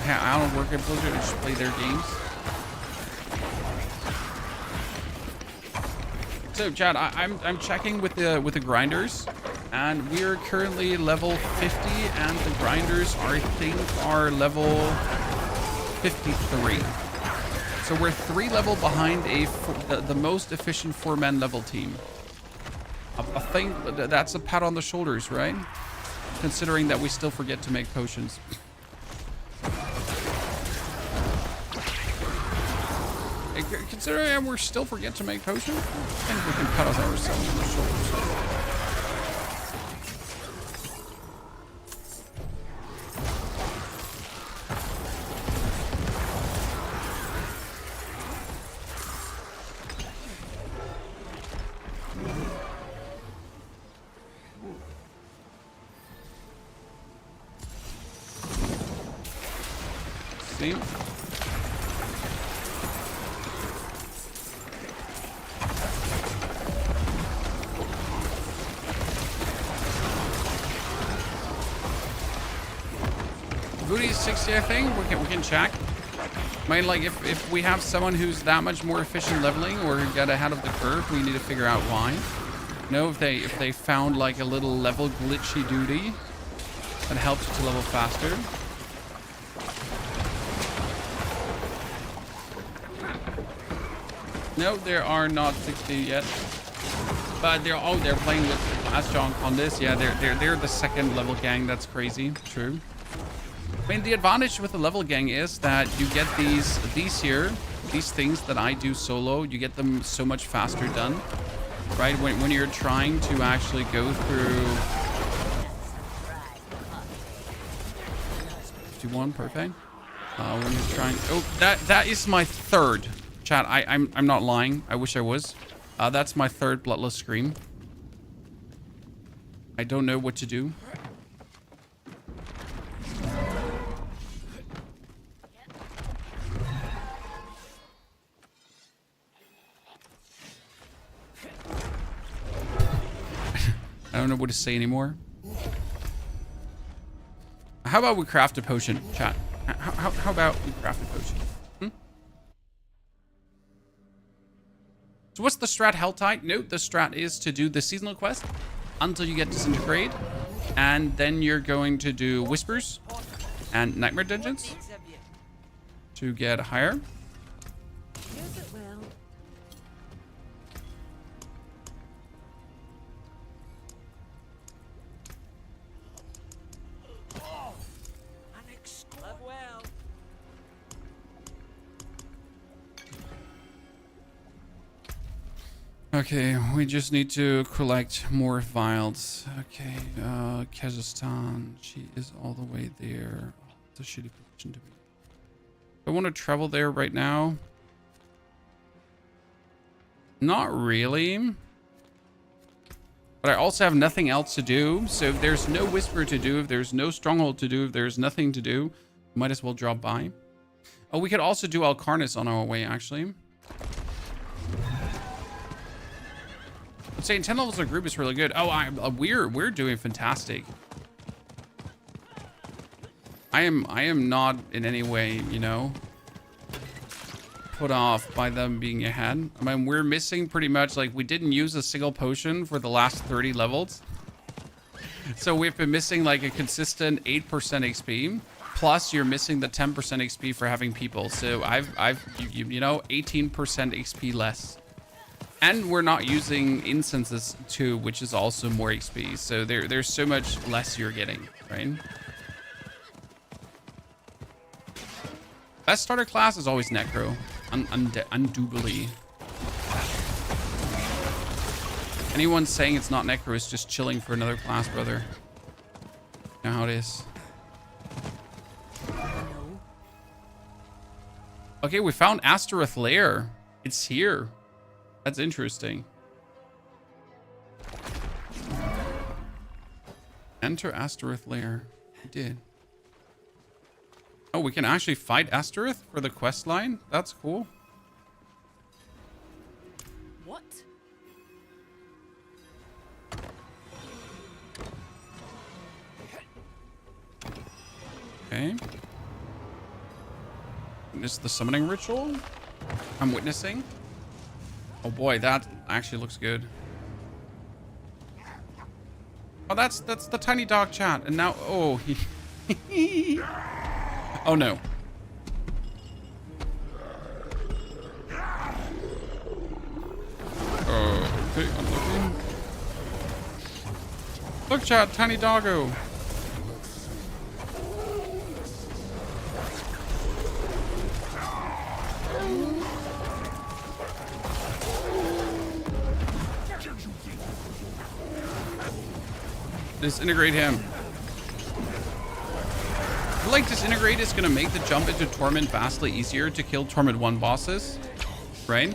I don't work at Blizzard, I just play their games. So Chad, I'm checking with the grinders, and we're currently level 50, and the grinders I think are level 53. So we're 3 level behind the most efficient 4-man level team. I think that's a pat on the shoulders, right? Considering that we still forget to make potions. Considering we're still forget to make potions, I think we can pat ourselves on the shoulders. See? Booty is 60, I think. We can check. I mean, like, if we have someone who's that much more efficient leveling or get ahead of the curve, we need to figure out why. You know, if they found like a little level glitchy duty that helps to level faster. No, there are not 60 yet. But they're playing with Asjong on this. Yeah, they're the 2nd level gang. That's crazy. True. I mean, the advantage with the level gang is that you get these things that I do solo, you get them so much faster done, right? When you're trying to actually go through 51, perfect. When you're trying, oh, that is my 3rd. Chat, I'm not lying. I wish I was. That's my 3rd Bloodless Scream. I don't know what to do. I don't know what to say anymore. How about we craft a potion, chat? How about we craft a potion? So what's the strat, Helltide? No, the strat is to do the seasonal quest until you get Disintegrate. And then you're going to do Whispers and Nightmare Dungeons to get higher. Use it well. Okay, we just need to collect more vials. Okay, Kazakhstan, she is all the way there. It's a shitty position to be. I want to travel there right now. Not really. But I also have nothing else to do. So if there's no Whisper to do, if there's no Stronghold to do, if there's nothing to do, might as well drop by. Oh, we could also do Alcarnus on our way, actually. I'm saying 10 levels of group is really good. Oh, we're doing fantastic. I am not in any way, you know, put off by them being ahead. I mean, we're missing pretty much, like, we didn't use a single potion for the last 30 levels. So we've been missing like a consistent 8% XP. Plus you're missing the 10% XP for having people. So I've you know, 18% XP less And we're not using incenses too, which is also more XP. So there's so much less you're getting, right? Best starter class is always Necro, undoubtedly. Anyone saying it's not Necro is just chilling for another class, brother. You know how it is. Okay, we found Astaroth Lair. It's here. That's interesting. Enter Astaroth Lair. We did. Oh, we can actually fight Astaroth for the quest line? That's cool. What? Okay. Witness the summoning ritual I'm witnessing. Oh boy, that actually looks good. Oh, that's the tiny dog chat. And now, oh, he oh no. Okay, I'm looking. Look, chat, tiny doggo. Disintegrate him. I feel like Disintegrate is going to make the jump into Torment vastly easier to kill Torment 1 bosses, right?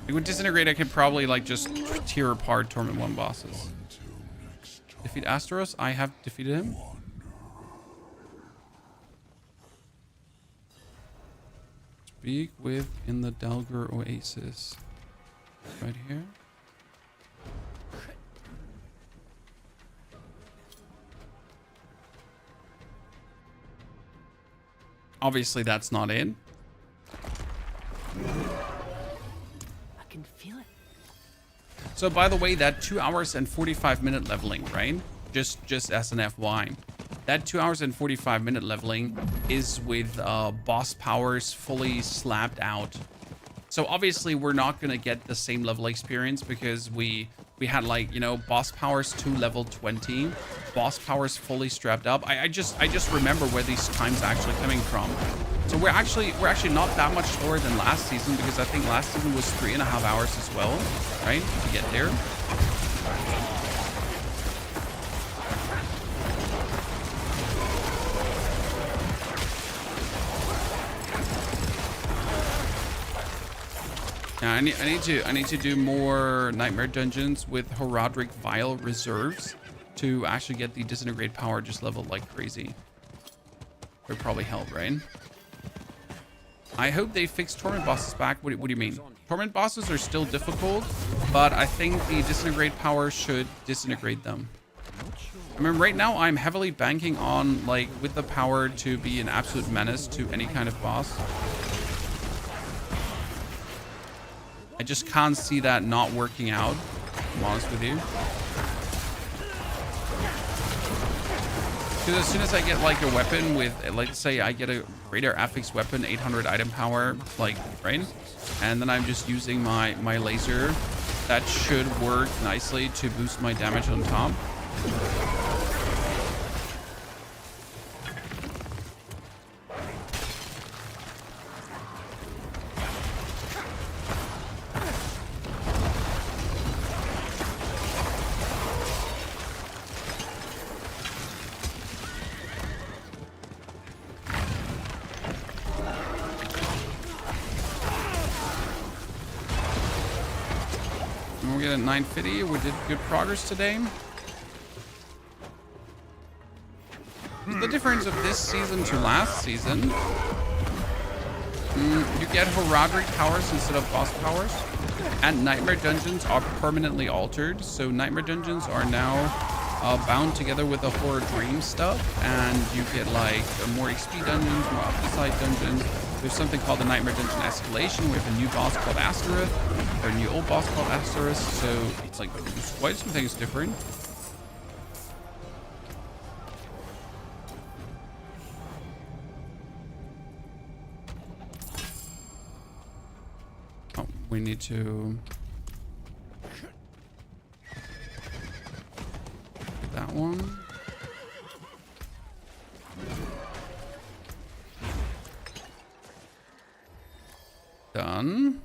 Like with Disintegrate, I could probably like just tear apart Torment 1 bosses. Defeat Astaros. I have defeated him. Speak with in the Dalgur Oasis. Right here. Obviously, that's not it. I can feel it. So, by the way, that 2 hours and 45-minute leveling, right? Just as an FY. That 2 hours and 45-minute leveling is with boss powers fully slapped out. So, obviously, we're not going to get the same level experience because we had, like, you know, boss powers to level 20, boss powers fully strapped up. I just remember where these times are actually coming from. So we're actually not that much slower than last season because I think last season was 3.5 hours as well, right, to get there. Yeah, I need to do more nightmare dungeons with horadric vial reserves to actually get the disintegrate power just leveled like crazy. Would probably help, right? I hope they fix torment bosses back. What do you mean? Torment bosses are still difficult, but I think the disintegrate power should disintegrate them. I mean, right now I'm heavily banking on, like, with the power to be an absolute menace to any kind of boss. I just can't see that not working out, if I'm honest with you. Because as soon as I get like a weapon with, like, say I get a radar affix weapon, 800 item power, like, right? And then I'm just using my laser. That should work nicely to boost my damage on top. We'll get a 950. We did good progress today. The difference of this season to last season, you get horadric powers instead of boss powers, and nightmare dungeons are permanently altered. So nightmare dungeons are now bound together with the horror dream stuff, and you get like more XP dungeons, more up the side dungeons. There's something called the Nightmare Dungeon Escalation. We have a new boss called Astaroth, or a new old boss called Astaroth. So it's like quite some things different. Oh, We need to get that one. Done.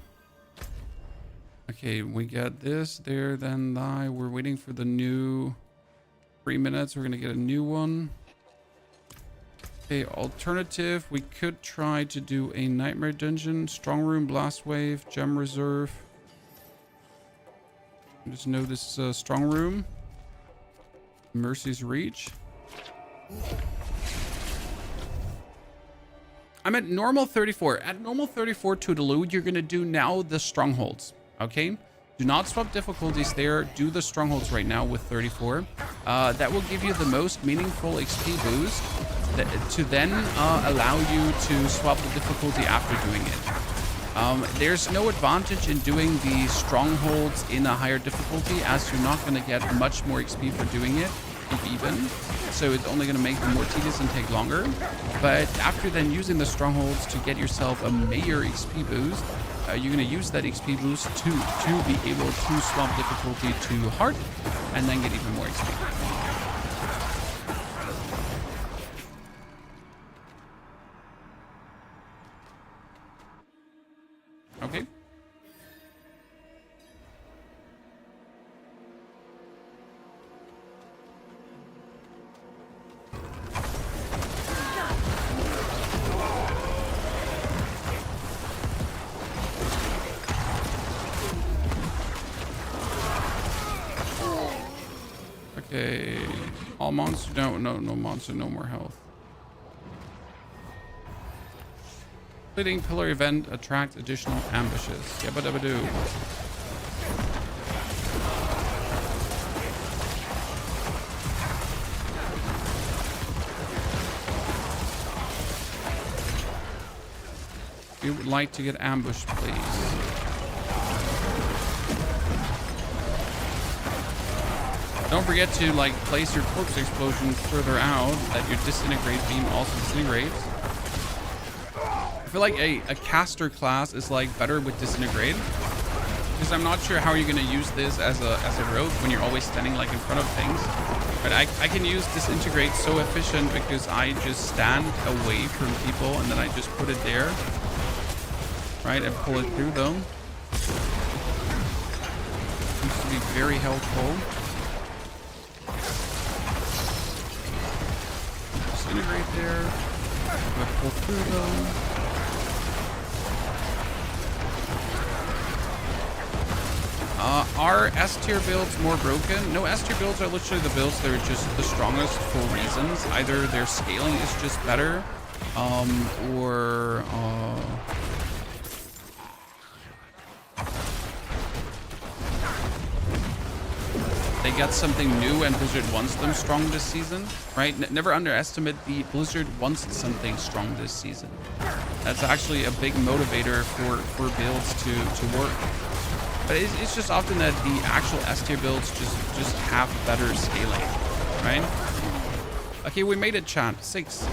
Okay, we got this there, then thy. We're waiting for the new 3 minutes. We're gonna get a new one. Okay, alternative. We could try to do a nightmare dungeon, strong room, blast wave, gem reserve. Just know this is a strong room. Mercy's reach. I'm at normal 34. At normal 34 to delude, you're gonna do now the strongholds. Okay, do not swap difficulties there. Do the strongholds right now with 34. That will give you the most meaningful XP boost to then allow you to swap the difficulty after doing it. There's no advantage in doing the strongholds in a higher difficulty, as you're not going to get much more XP for doing it, if even. So it's only going to make them more tedious and take longer. But after then using the strongholds to get yourself a major XP boost, you're going to use that XP boost to be able to swap difficulty to hard and then get even more XP. Okay. Okay, all monsters, no monster, no more health. Completing pillar event attracts additional ambushes. Yabba dabba doo. If you would like to get ambushed, please. Don't forget to like place your corpse explosion further out that your disintegrate beam also disintegrates. I feel like a caster class is like better with disintegrate, because I'm not sure how you're gonna use this as a rogue when you're always standing like in front of things. But I can use disintegrate so efficient because I just stand away from people and then I just put it there, right, and pull it through them. Seems to be very helpful. Disintegrate there. I'm gonna pull through them. Are S tier builds more broken? No, S tier builds are literally the builds that are just the strongest for reasons. Either their scaling is just better, or they got something new and Blizzard wants them strong this season, right? Never underestimate the Blizzard wants something strong this season. That's actually a big motivator for builds to work. But it's just often that the actual S tier builds just have better scaling, right? Okay, we made it, chat. 6.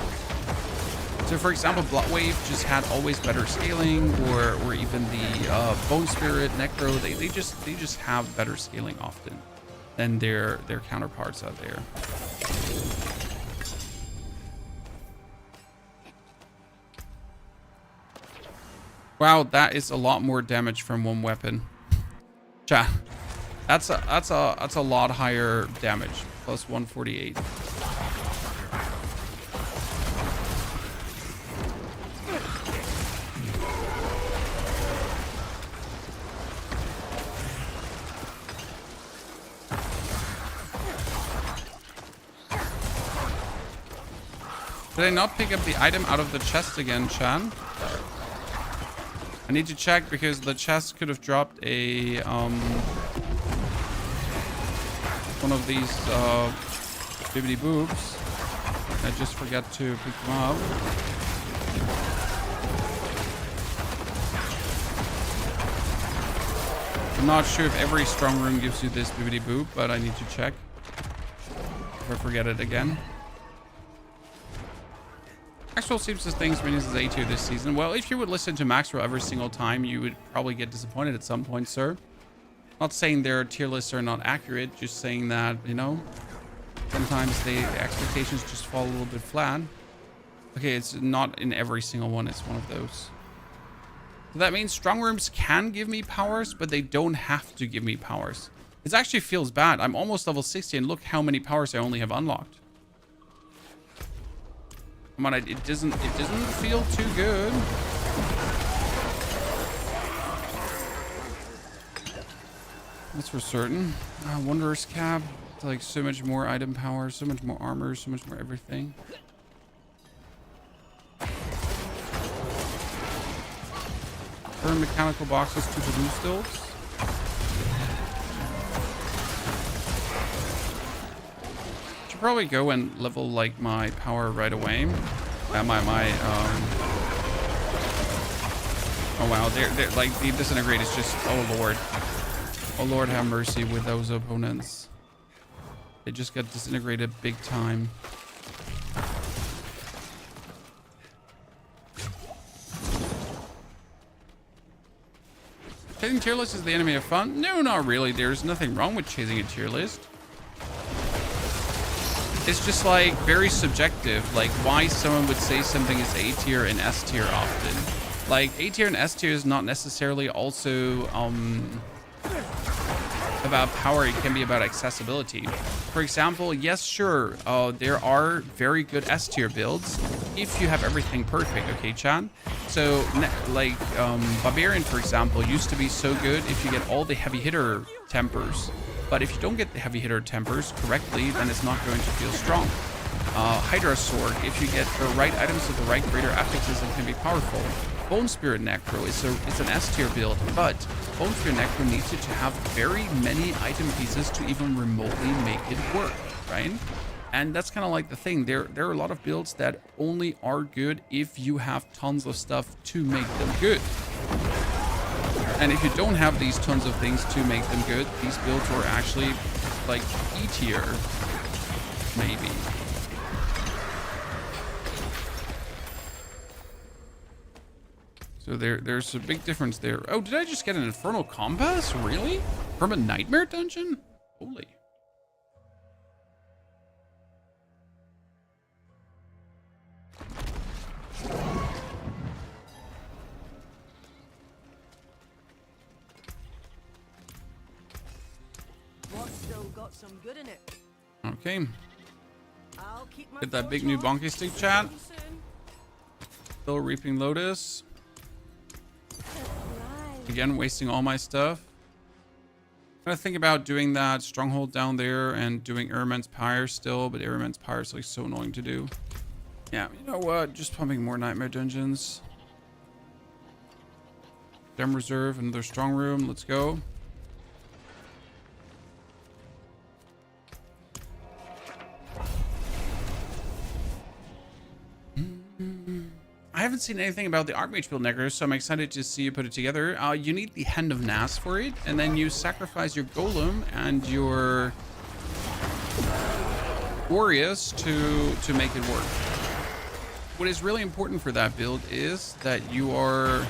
So for example, Bloodwave just had always better scaling, or even the Bone Spirit, Necro, they just have better scaling often than their counterparts out there. Wow, that is a lot more damage from one weapon. Chat, that's a lot higher damage. Plus 148. Did I not pick up the item out of the chest again, Chan? I need to check because the chest could have dropped a one of these bibbidi boobs. I just forgot to pick them up. I'm not sure if every strong room gives you this bibbidi boob, but I need to check if I forget it again. Maxwell seems to think minions is A tier this season. Well, if you would listen to Maxwell every single time, you would probably get disappointed at some point, sir. Not saying their tier lists are not accurate, just saying that, you know, sometimes the expectations just fall a little bit flat. Okay, it's not in every single one. It's one of those. So that means strongrooms can give me powers, but they don't have to give me powers. It actually feels bad. I'm almost level 60 and look how many powers I only have unlocked. Come on, it doesn't feel too good. That's for certain. Wanderer's Cap. Like so much more item power, so much more armor, so much more everything. Burn mechanical boxes to the blue stilts. Should probably go and level like my power right away. Oh wow, they're like the Disintegrate is just, oh lord have mercy with those opponents. They just got disintegrated big time. Chasing tier list is the enemy of fun? No, not really. There's nothing wrong with chasing a tier list. It's just like very subjective, like why someone would say something is A tier and S tier often. Like A tier and S tier is not necessarily also about power. It can be about accessibility. For example, yes, sure, there are very good S tier builds if you have everything perfect. Okay, Chan. So like Barbarian, for example, used to be so good if you get all the heavy hitter tempers. But if you don't get the heavy hitter tempers correctly, then it's not going to feel strong. Hydra Sword, if you get the right items with the right greater affixes, it can be powerful. Bone Spirit Necro is an S tier build, but Bone Spirit Necro needs you to have very many item pieces to even remotely make it work, right? And that's kind of like the thing. There are a lot of builds that only are good if you have tons of stuff to make them good. And if you don't have these tons of things to make them good, these builds are actually like E tier, maybe. So there's a big difference there. Oh, did I just get an Infernal Compass? Really? From a Nightmare dungeon? Holy. Still got some good in it. Okay. I'll keep my Get that big new bonky stick, chat. soon. Still Reaping Lotus. Again, wasting all my stuff. I'm gonna think about doing that stronghold down there and doing Eremant's Pyre still, but Eremant's Pyre is like so annoying to do. Yeah, you know what? Just pumping more Nightmare Dungeons. Gem Reserve, another Strong Room. Let's go. I haven't seen anything about the Archmage Build, Necro, so I'm excited to see you put it together. You need the Hand of Nas for it, and then you sacrifice your Golem and your Warriors to make it work. What is really important for that build is that you are...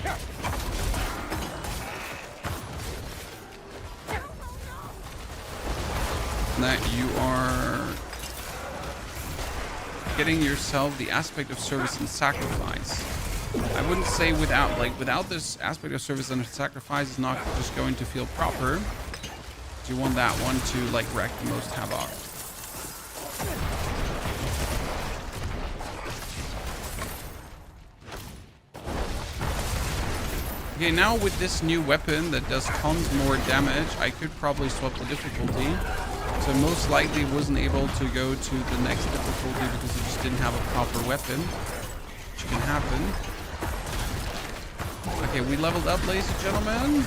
getting yourself the aspect of service and sacrifice. I wouldn't say without this aspect of service and sacrifice is not just going to feel proper. You want that one to like wreak the most havoc. Okay, now with this new weapon that does tons more damage, I could probably swap the difficulty. So most likely wasn't able to go to the next difficulty because it just didn't have a proper weapon, which can happen. Okay, we leveled up, ladies and gentlemen.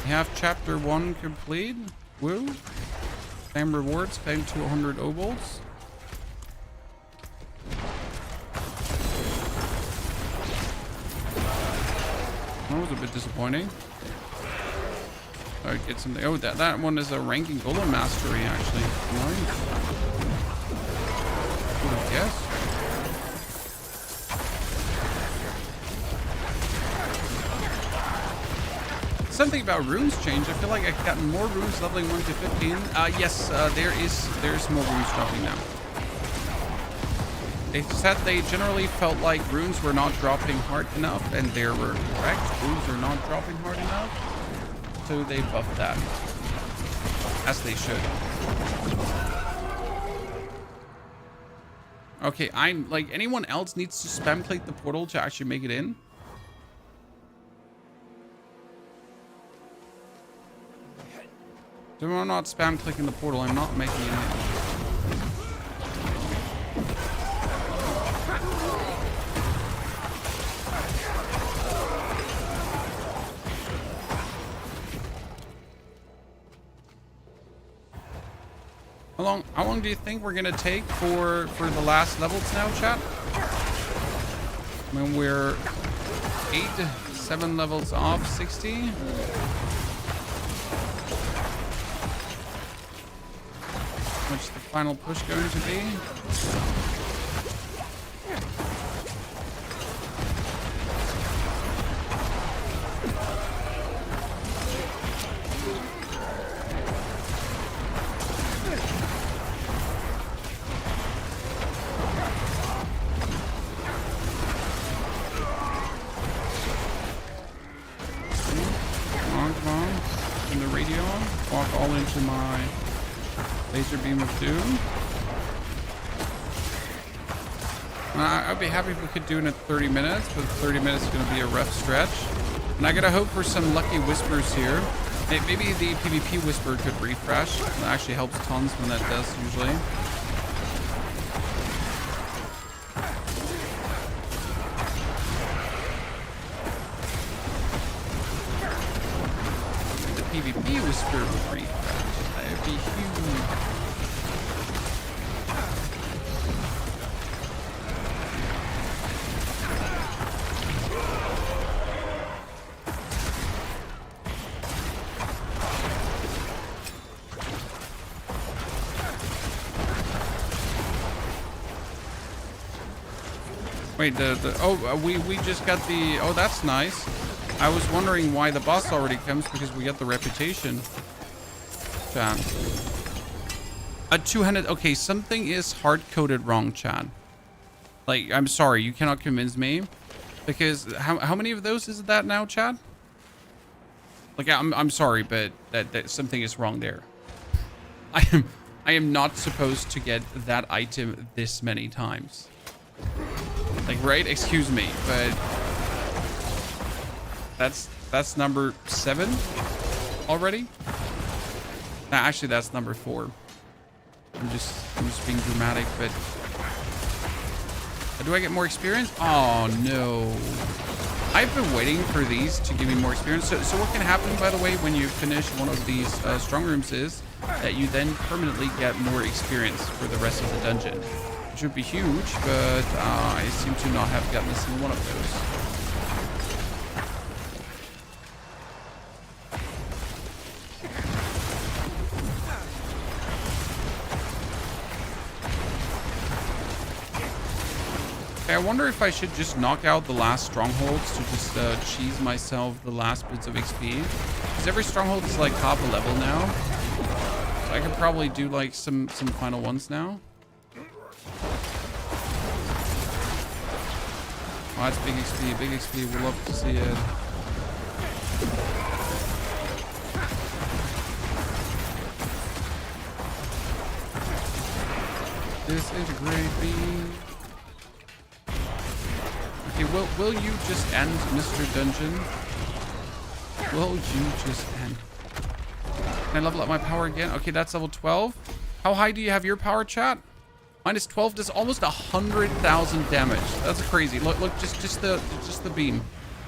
We have chapter 1 complete. Woo. Claim rewards, claim 200 obols. That was a bit disappointing. Alright, get something. Oh, that one is a ranking Golem Mastery, actually. Nice. Yes. Something about runes change. I feel like I've gotten more runes leveling 1 to 15. Yes, there's more runes dropping now. They said they generally felt like runes were not dropping hard enough, and they were correct. Runes are not dropping hard enough, so they buffed that, as they should. Okay, I'm like, anyone else needs to spam click the portal to actually make it in? Do I not spam clicking the portal? I'm not making it in. How long do you think we're gonna take for the last levels now, chat? When we're 7 levels off 60. What's the final push going to be? Into my laser beam of doom. I'd be happy if we could do it in 30 minutes, but 30 minutes is going to be a rough stretch. And I gotta hope for some lucky whispers here. Maybe the PvP whisper could refresh. That actually helps tons when that does usually. PvP whisper would refresh. That would be huge. Wait, we just got the, oh, that's nice. I was wondering why the boss already comes, because we got the reputation. Chat. A 200. Okay, something is hard-coded wrong, chat. Like, I'm sorry, you cannot convince me. Because how many of those is that now, chat? Like, I'm sorry, but that something is wrong there. I am not supposed to get that item this many times. Like, right? Excuse me, but that's number 7 already. Nah, actually, that's number 4. I'm just being dramatic, but do I get more experience? Oh no! I've been waiting for these to give me more experience. So what can happen, by the way, when you finish one of these strongrooms is that you then permanently get more experience for the rest of the dungeon. It should be huge, but I seem to not have gotten a single one of those. I wonder if I should just knock out the last strongholds to just cheese myself the last bits of XP. Because every stronghold is like half a level now. So I could probably do like some final ones now. Oh, that's big XP, big XP. We'll love to see it. Disintegrate me. Okay, will you just end, Mr. Dungeon? Will you just end? Can I level up my power again? Okay, that's level 12. How high do you have your power, chat? Minus 12 does almost 100,000 damage. That's crazy. Look, just the beam.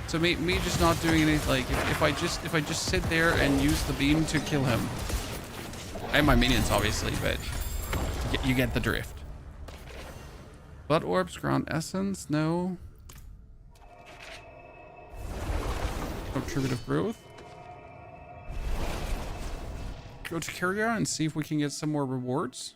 So me just not doing anything. Like if I just sit there and use the beam to kill him. I have my minions, obviously, but you get the drift. Blood orbs, ground essence, no. Attributive growth. Go to Carrier and see if we can get some more rewards.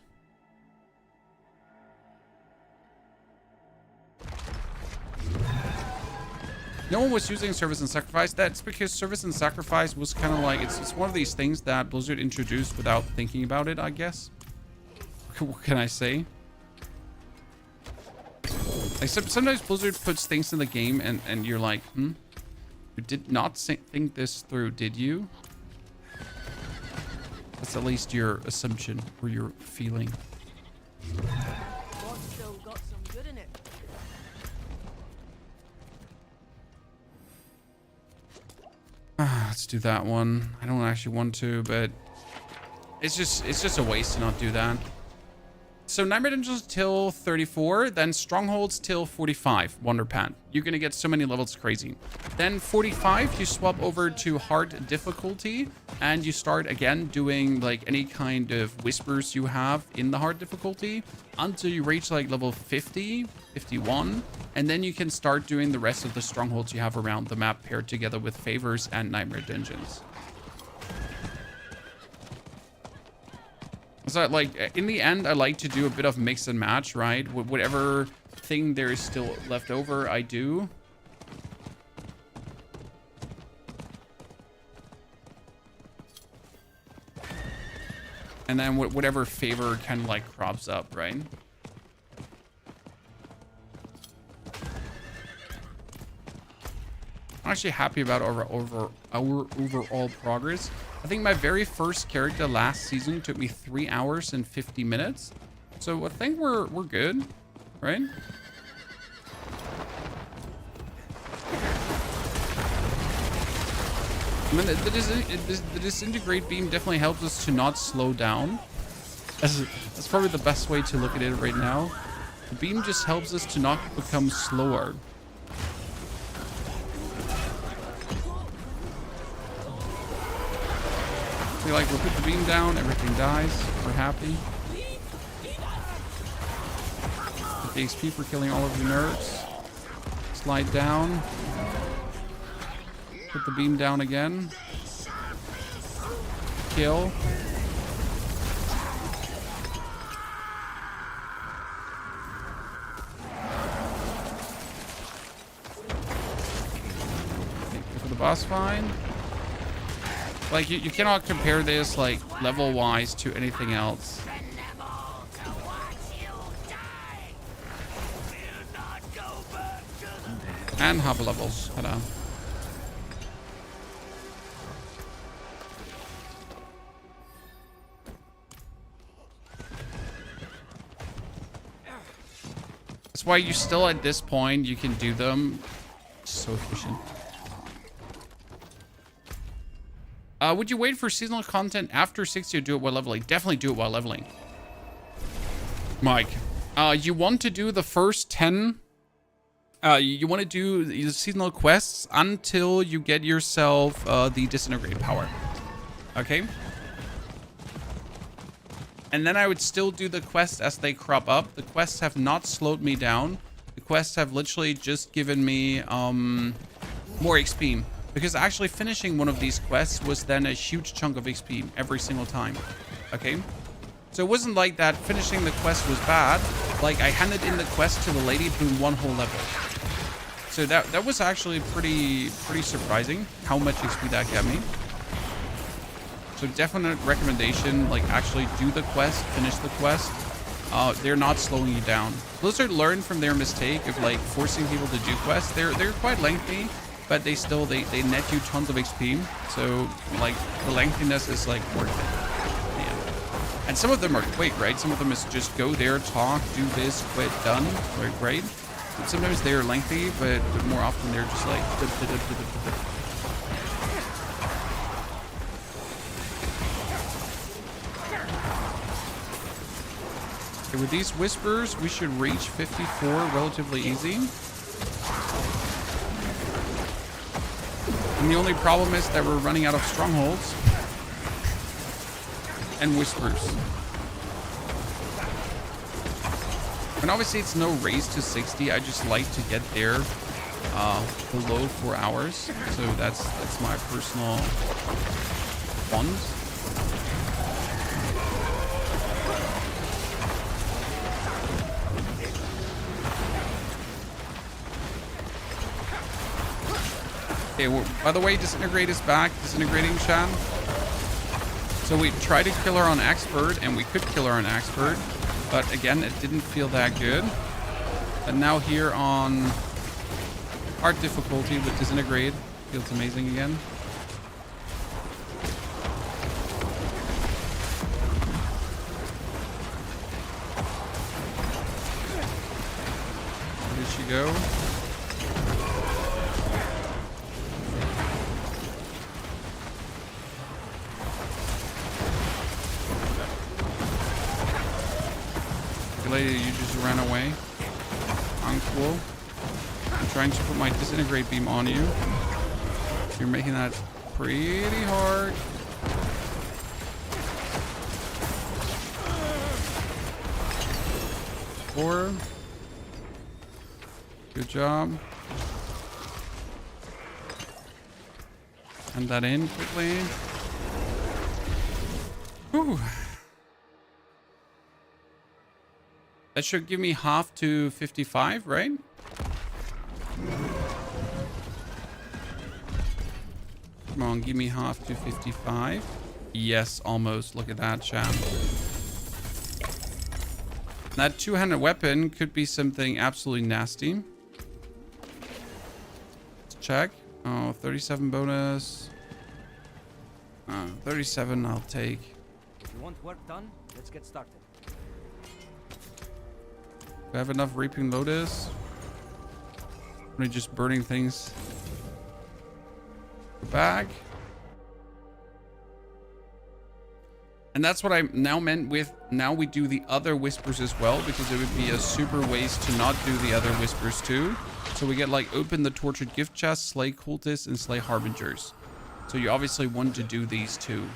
No one was using Service and Sacrifice. That's because Service and Sacrifice was kind of like, it's one of these things that Blizzard introduced without thinking about it, I guess. What can I say? Like sometimes Blizzard puts things in the game and you're like, you did not think this through, did you? That's at least your assumption or your feeling. One show got some good in it. Let's do that one. I don't actually want to, but it's just a waste to not do that. So Nightmare Dungeons till 34, then Strongholds till 45, Wonder Pad. You're gonna get so many levels, crazy. Then 45, you swap over to hard difficulty, and you start again doing like any kind of whispers you have in the hard difficulty until you reach like level 50, 51, and then you can start doing the rest of the strongholds you have around the map paired together with favors and Nightmare Dungeons. So like in the end, I like to do a bit of mix and match, right? Whatever thing there is still left over, I do. And then whatever favor kind of like crops up, right? I'm actually happy about our overall progress. I think my very first character last season took me 3 hours and 50 minutes. So I think we're good, right? I mean, the Disintegrate beam definitely helps us to not slow down. That's probably the best way to look at it right now. The beam just helps us to not become slower. Like, we'll put the beam down, everything dies, we're happy. Get the XP for killing all of the nerds. Slide down. Put the beam down again. Kill. Go for the boss fight. Like, you cannot compare this, like, level-wise to anything else. And half a level. Ta-da. That's why you still, at this point, you can do them. So efficient. Would you wait for seasonal content after 60 or do it while leveling? Definitely do it while leveling. Mike, you want to do the first 10... you want to do the seasonal quests until you get yourself the Disintegrate power. Okay? And then I would still do the quests as they crop up. The quests have not slowed me down. The quests have literally just given me more XP. Because actually finishing one of these quests was then a huge chunk of XP every single time. Okay? So it wasn't like that finishing the quest was bad. Like, I handed in the quest to the lady, boom, 1 whole level. So that was actually pretty surprising how much XP that got me. So definite recommendation, like, actually do the quest, finish the quest. They're not slowing you down. Blizzard learned from their mistake of, like, forcing people to do quests. They're quite lengthy. But they net you tons of XP. So, like, the lengthiness is, like, worth it. Yeah. And some of them are quick, right? Some of them is just go there, talk, do this, quit, done. They're great. But sometimes they're lengthy, but more often they're just like... Okay, with these whispers, we should reach 54 relatively easy. And the only problem is that we're running out of strongholds and whispers. And obviously it's no race to 60. I just like to get there below 4 hours. So that's my personal fund. Okay, well, by the way, Disintegrate is back. Disintegrating Shan. So we tried to kill her on Expert, and we could kill her on Expert. But again, it didn't feel that good. And now here on hard difficulty with Disintegrate, feels amazing again. Where did she go? Lady, you just ran away. Uncool. I'm trying to put my Disintegrate beam on you. You're making that pretty hard. Four. Good job. Hand that in quickly. Whew. That should give me half to 55, right? Come on, give me half to 55. Yes, almost. Look at that, champ. That two-handed weapon could be something absolutely nasty. Let's check. Oh, 37 bonus. 37 I'll take. You want work done? Let's get started. Do I have enough Reaping Lotus? Am I just burning things? Go back. And that's what I now meant with now we do the other whispers as well, because it would be a super waste to not do the other whispers too. So we get like open the tortured gift chest, slay cultists, and slay harbingers. So you obviously want to do these two.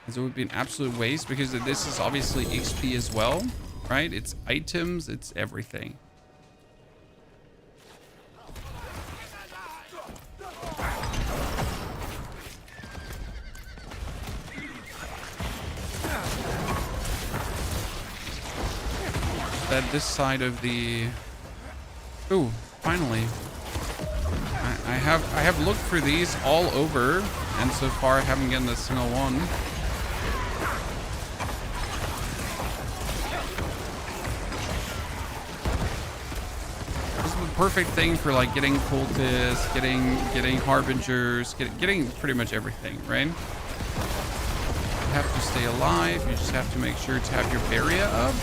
So it would be an absolute waste because this is obviously XP as well, right? It's items, it's everything. That this side of the... Ooh, finally. I have looked for these all over, and so far I haven't gotten a single one. Perfect thing for like getting cultists, getting harbingers, getting pretty much everything, right? You have to stay alive. You just have to make sure to have your barrier up.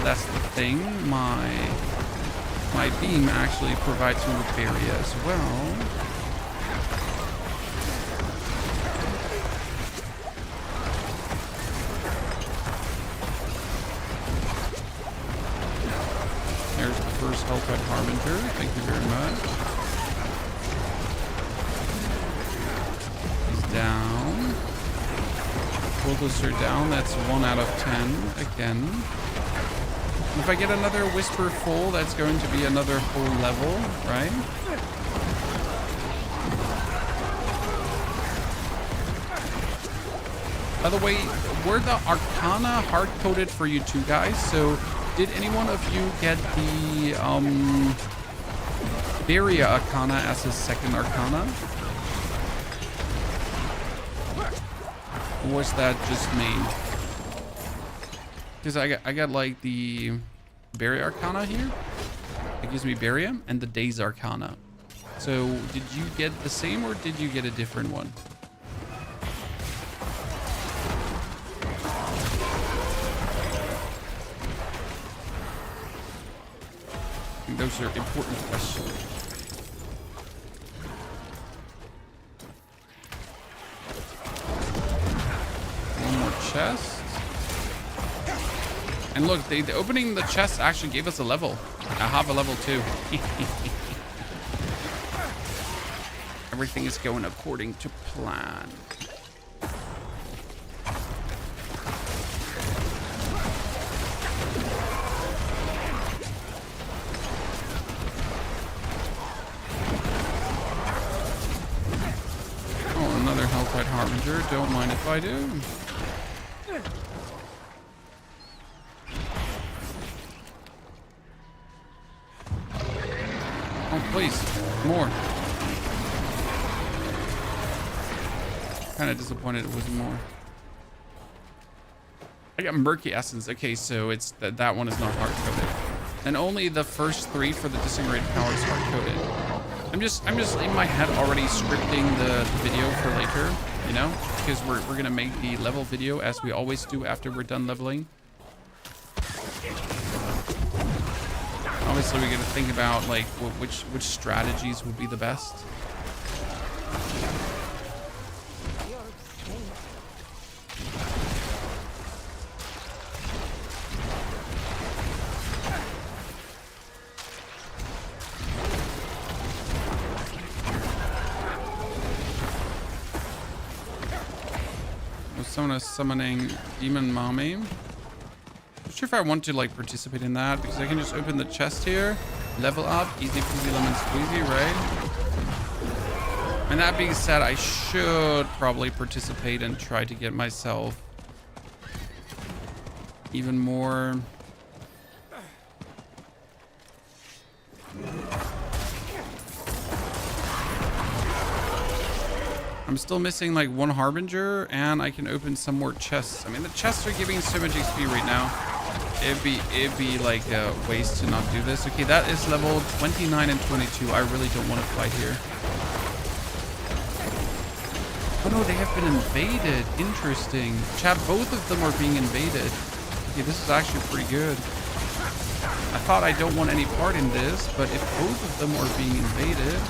That's the thing. My beam actually provides me with barrier as well. There's the first Hellcat Harbinger. Thank you very much. He's down. Cultists are down. That's 1 out of 10 again. If I get another Whisper full, that's going to be another whole level, right? By the way, were the Arcana hard-coded for you two guys? So did any one of you get the Barrier Arcana as a second Arcana? Or was that just me? Because I got like the Barrier Arcana here. It gives me Barrier and the Days Arcana. So did you get the same or did you get a different one? I think those are important questions. One more chest. And look, the opening the chest actually gave us a level. I have a level 2. Everything is going according to plan. Oh, another Helltide Harbinger. Don't mind if I do. Please, more. Kind of disappointed it wasn't more. I got Murky Essence. Okay, so it's that one is not hard-coded. And only the first 3 for the Disintegrate power is hard-coded. I'm just in my head already scripting the video for later, you know? Because we're gonna make the level video as we always do after we're done leveling. Obviously, we're gonna think about like which strategies would be the best. Someone is summoning Demon Mommy. Not sure if I want to like participate in that because I can just open the chest here, level up, easy peasy lemon squeezy, right? And that being said, I should probably participate and try to get myself even more. I'm still missing like 1 Harbinger and I can open some more chests. I mean, the chests are giving so much XP right now. It'd be like a waste to not do this. Okay, that is level 29 and 22. I really don't want to fight here. Oh no, they have been invaded. Interesting. Chat, both of them are being invaded. Okay, this is actually pretty good. I thought I don't want any part in this, but if both of them are being invaded...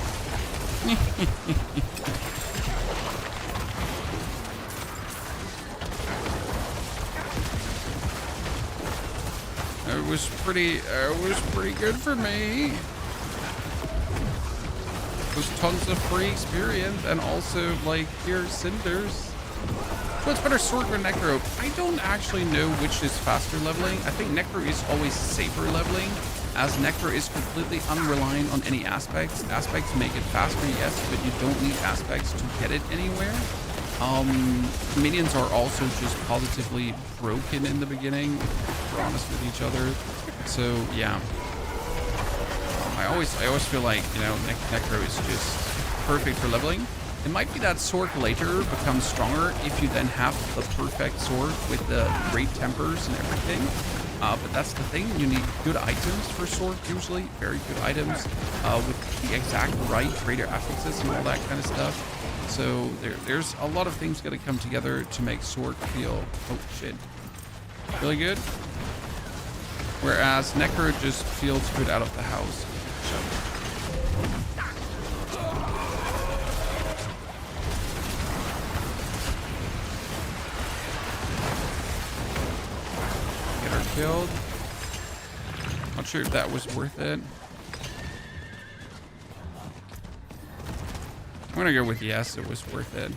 It was pretty good for me. It was tons of free experience and also like here cinders. So it's better sword or Necro. I don't actually know which is faster leveling. I think Necro is always safer leveling, as Necro is completely unreliant on any aspects. Aspects make it faster, yes, but you don't need aspects to get it anywhere. Minions are also just positively broken in the beginning, if we're honest with each other. So yeah, I always feel like, you know, Necro is just perfect for leveling. It might be that sword later becomes stronger if you then have the perfect sword with the great tempers and everything. But that's the thing, you need good items for sword usually, very good items with the exact right greater affixes and all that kind of stuff. So there's a lot of things gonna come together to make sword feel, oh shit, really good. Whereas Necro just feels good out of the house. Get her killed. Not sure if that was worth it. I'm gonna go with yes, it was worth it.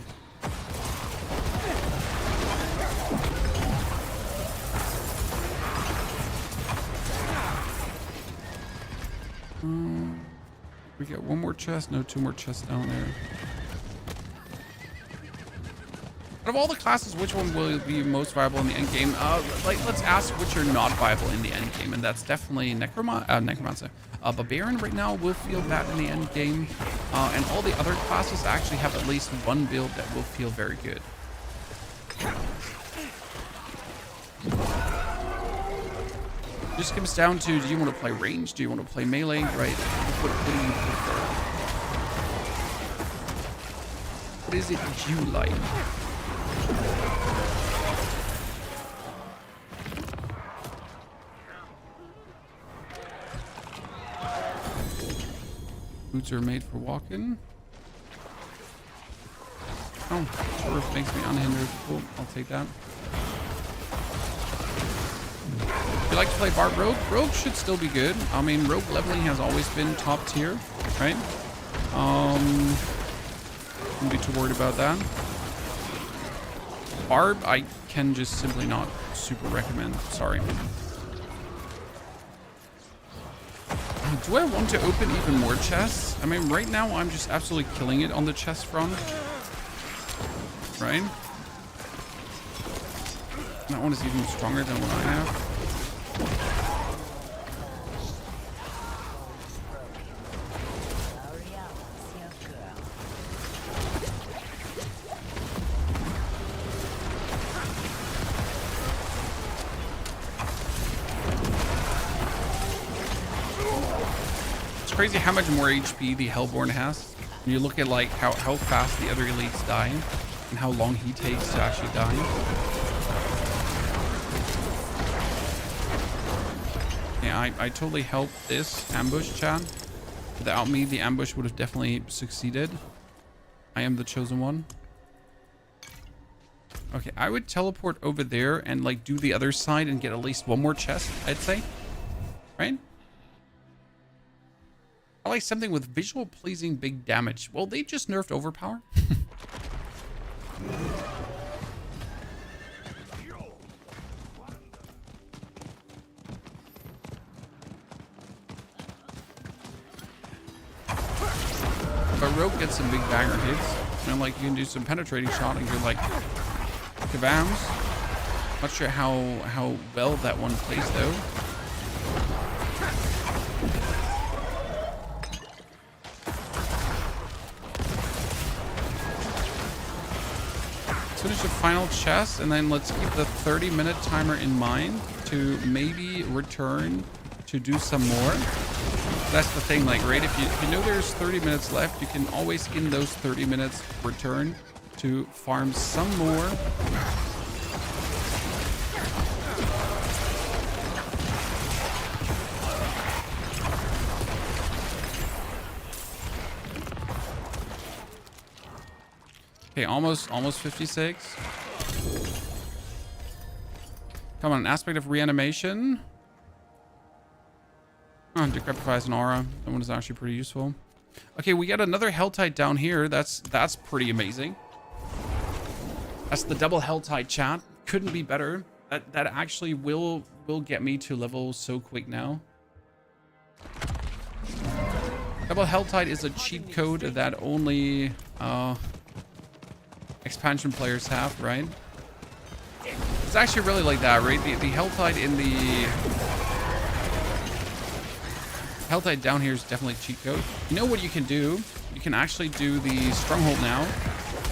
We get 1 more chest, no, 2 more chests down there. Out of all the classes, which one will be most viable in the end game? Like, let's ask which are not viable in the end game, and that's definitely Necromancer. Barbarian right now will feel bad in the end game, and all the other classes actually have at least 1 build that will feel very good. Just comes down to, do you want to play range? Do you want to play melee? Right? What do you prefer? What is it that you like? Boots are made for walking. Oh, sure, makes me unhindered. Cool, I'll take that. If you like to play Bard Rogue, Rogue should still be good. I mean, Rogue leveling has always been top tier, right? Don't be too worried about that. Barb, I can just simply not super recommend. Sorry. Do I want to open even more chests? I mean, right now I'm just absolutely killing it on the chest front. Right? That one is even stronger than what I have. crazy how much more HP the Hellborn has. When you look at like how fast the other elites die and how long he takes to actually die. Yeah, I totally helped this ambush, chat. Without me, the ambush would have definitely succeeded. I am the chosen one. Okay, I would teleport over there and like do the other side and get at least one more chest, I'd say. Right? I like something with visual pleasing big damage. Well, they just nerfed overpower. But Rogue gets some big banger hits. And like you can do some penetrating shot and you're like kabams. Not sure how well that one plays though. Let's finish the final chest and then let's keep the 30-minute timer in mind to maybe return to do some more. That's the thing, like, right? If you know there's 30 minutes left, you can always in those 30 minutes return to farm some more. Okay, almost 56. Come on, an aspect of reanimation. Oh, decrepifies an aura. That one is actually pretty useful. Okay, we got another Helltide down here. That's pretty amazing. That's the double Helltide, chat. Couldn't be better. That actually will get me to level so quick now. Double Helltide is a cheat code that only expansion players have, right? It's actually really like that, right? The Helltide in the Helltide down here is definitely a cheat code. You know what you can do? You can actually do the stronghold now,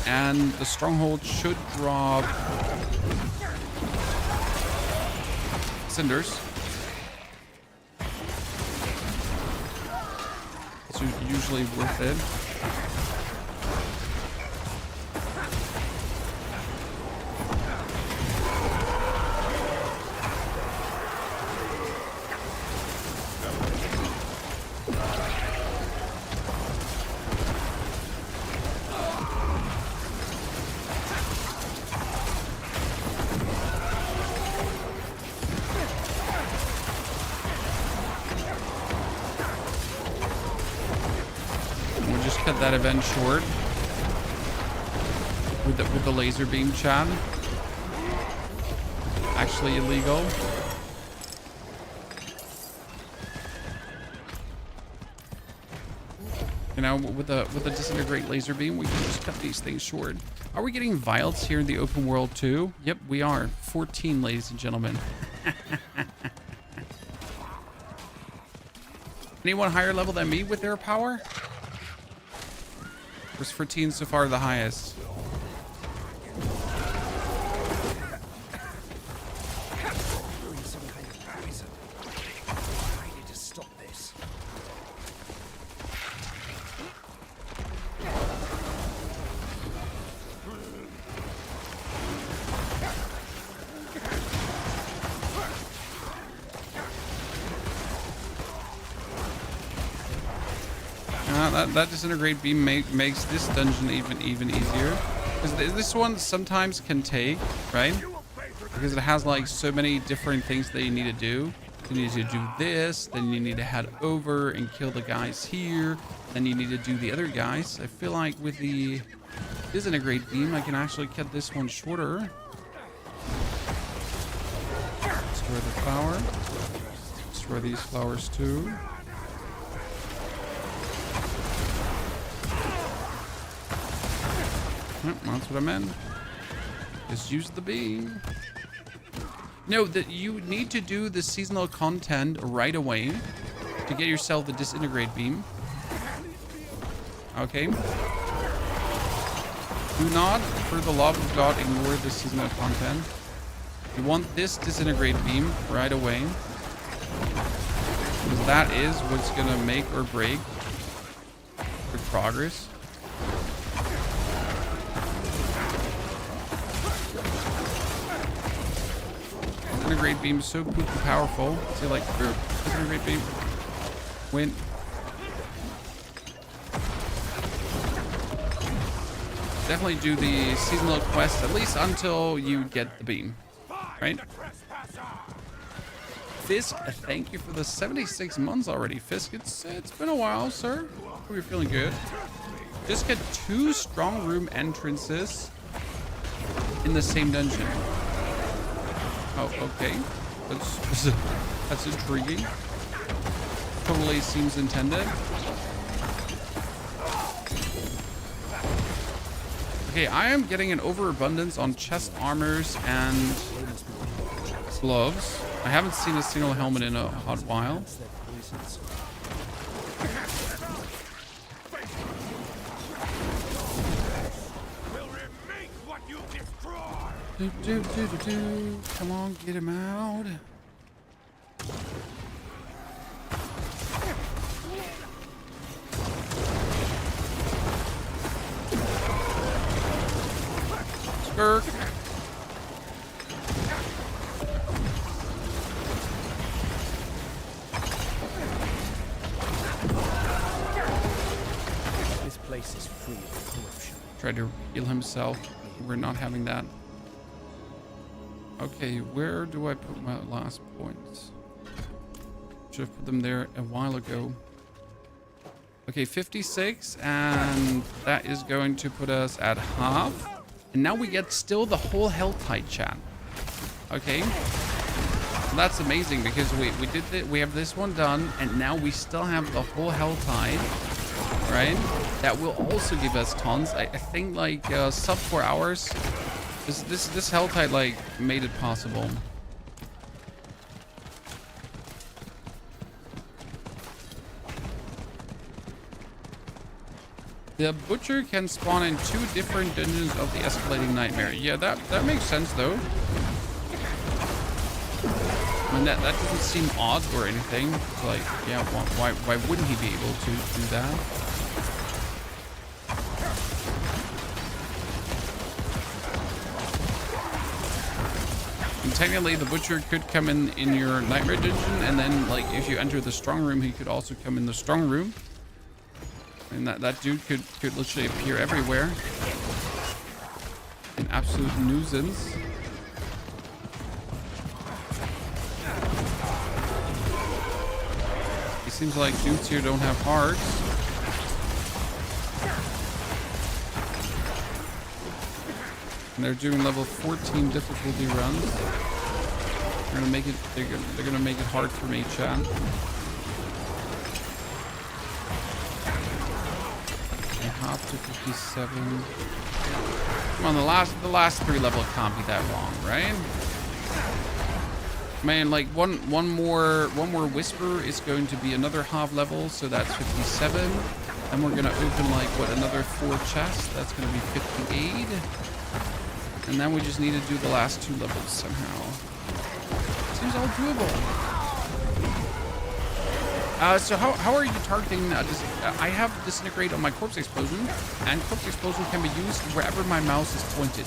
and the stronghold should drop cinders. It's usually worth it. Cut that event short with the laser beam, chat. Actually illegal. You know, with the disintegrate laser beam, we can just cut these things short. Are we getting vials here in the open world too? Yep, we are. 14, ladies and gentlemen. Anyone higher level than me with their power? Where's 14 so far the highest? That disintegrate beam makes this dungeon even easier, because this one sometimes can take, right? Because it has like so many different things that you need to do. You need to do this, then you need to head over and kill the guys here, then you need to do the other guys. I feel like with the disintegrate beam, I can actually cut this one shorter. Destroy the flower. Destroy these flowers too. That's what I meant. Just use the beam. No, that you need to do the seasonal content right away to get yourself the disintegrate beam. Okay. Do not, for the love of God, ignore the seasonal content. You want this disintegrate beam right away. Because that is what's gonna make or break the progress. Disintegrate beam is so poopy powerful. See, like, Disintegrate beam. Win. Definitely do the seasonal quest at least until you get the beam, right? Fisk, thank you for the 76 months already. Fisk, it's been a while, sir. Hope you're feeling good. Just get 2 strong room entrances in the same dungeon. Oh, okay. That's intriguing. Totally seems intended. Okay, I am getting an overabundance on chest armors and gloves. I haven't seen a single helmet in a hot while. Come on, get him out. Skirk. This place is free of corruption. Tried to heal himself. We're not having that. Okay, where do I put my last points? Should have put them there a while ago. Okay, 56, and that is going to put us at half. And now we get still the whole health tide, chat. Okay, that's amazing because we did it. We have this one done, and now we still have the whole health tide, right? That will also give us tons. I think like sub 4 hours. This health tide like made it possible. The butcher can spawn in 2 different dungeons of the escalating nightmare. Yeah, that makes sense though. I mean, that doesn't seem odd or anything. It's like, yeah, why wouldn't he be able to do that? And technically, the butcher could come in your nightmare dungeon, and then like if you enter the strong room, he could also come in the strong room. And that dude could literally appear everywhere. An absolute nuisance. It seems like dudes here don't have hearts. And they're doing level 14 difficulty runs. They're gonna make it hard for me, chat. Hop to 57. Come on, the last 3 level can't be that long, right? Man, like one more whisper is going to be another half level, so that's 57. And we're gonna open like what, another 4 chests. That's gonna be 58. And then we just need to do the last 2 levels somehow. Seems all doable. So how are you targeting I have Disintegrate on my Corpse Explosion, and Corpse Explosion can be used wherever my mouse is pointed.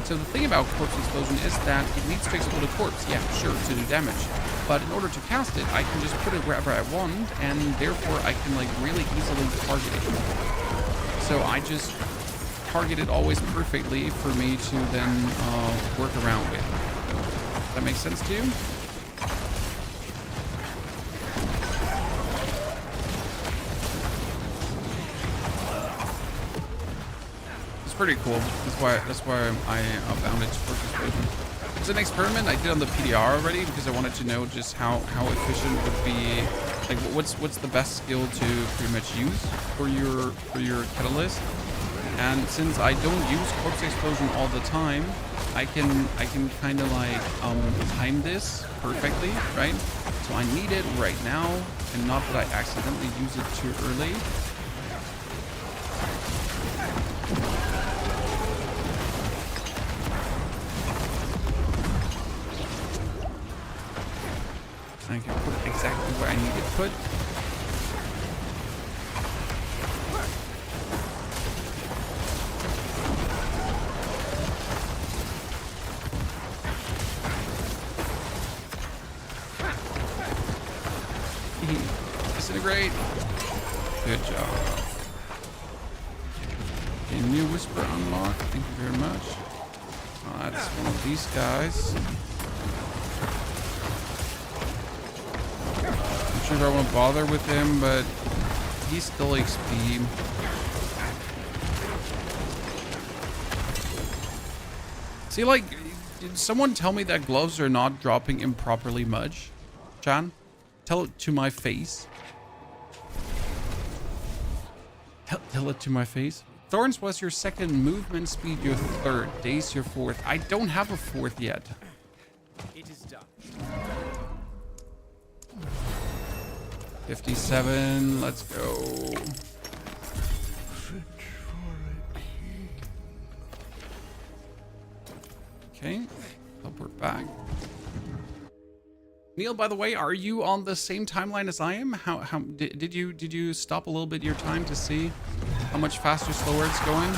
So the thing about Corpse Explosion is that it needs to explode a corpse, yeah, sure, to do damage. But in order to cast it, I can just put it wherever I want, and therefore I can like really easily target it. So I just target it always perfectly for me to then work around with. Does that make sense to you? Pretty cool. That's why I found it for Explosion. It's an experiment I did on the PDR already because I wanted to know just how efficient it would be. Like what's the best skill to pretty much use for your catalyst. And since I don't use Corpse Explosion all the time, I can kind of like time this perfectly, right? So I need it right now, and not that I accidentally use it too early. I can put exactly where I need it put. Disintegrate. Good job. Okay, new whisper unlocked. Thank you very much. Oh, that's one of these guys. I'm sure if I won't bother with him, but he's still XP. See, like, did someone tell me that gloves are not dropping improperly much? Chan? Tell it to my face. Tell it to my face. Thorns was your second, movement speed your third, daze your fourth. I don't have a fourth yet. It is done. 57, let's go. Okay, teleport back. Neil, by the way, are you on the same timeline as I am? How did you stop a little bit your time to see how much faster, slower it's going? I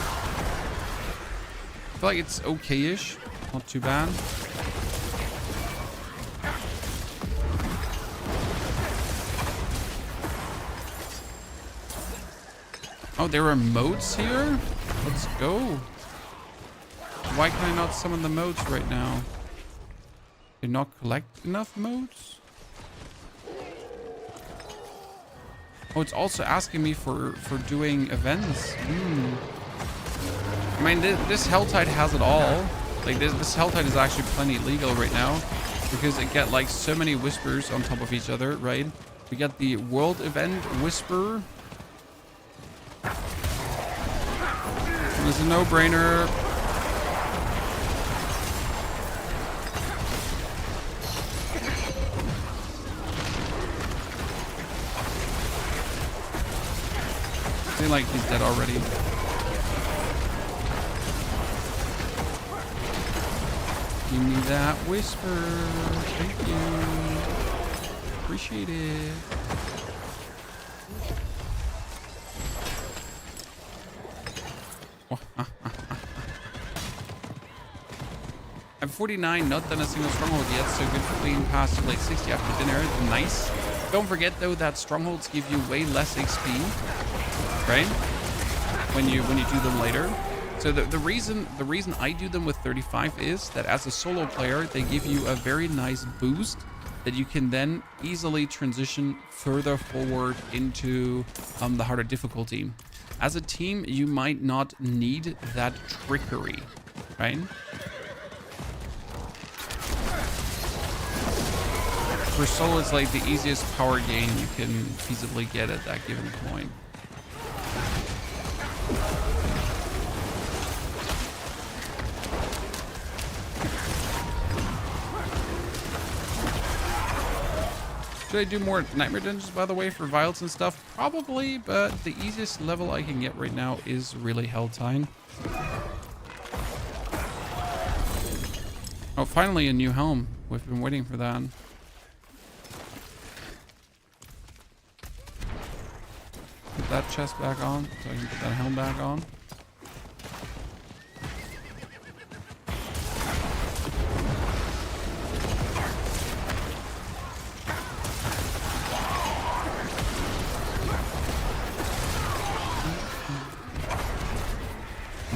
feel like it's okay-ish, not too bad. Oh, there are modes here? Let's go. Why can I not summon the modes right now? Did not collect enough modes? Oh, it's also asking me for doing events. I mean, this Helltide has it all. Like, this Helltide is actually plenty legal right now because it get like so many whispers on top of each other, right? We got the world event whisper. It's a no-brainer. Like he's dead already. Give me that whisper. Thank you. Appreciate it. I'm 49, not done a single stronghold yet, so good for being past like 60 after dinner. Nice. Don't forget though that strongholds give you way less XP. Right? When you do them later. So the reason I do them with 35 is that as a solo player, they give you a very nice boost that you can then easily transition further forward into the harder difficulty. As a team, you might not need that trickery, right? For solo, it's like the easiest power gain you can feasibly get at that given point. Should I do more nightmare dungeons, by the way, for vials and stuff? Probably, but the easiest level I can get right now is really Helltide. Oh, finally a new helm. We've been waiting for that. Put that chest back on so I can put that helm back on.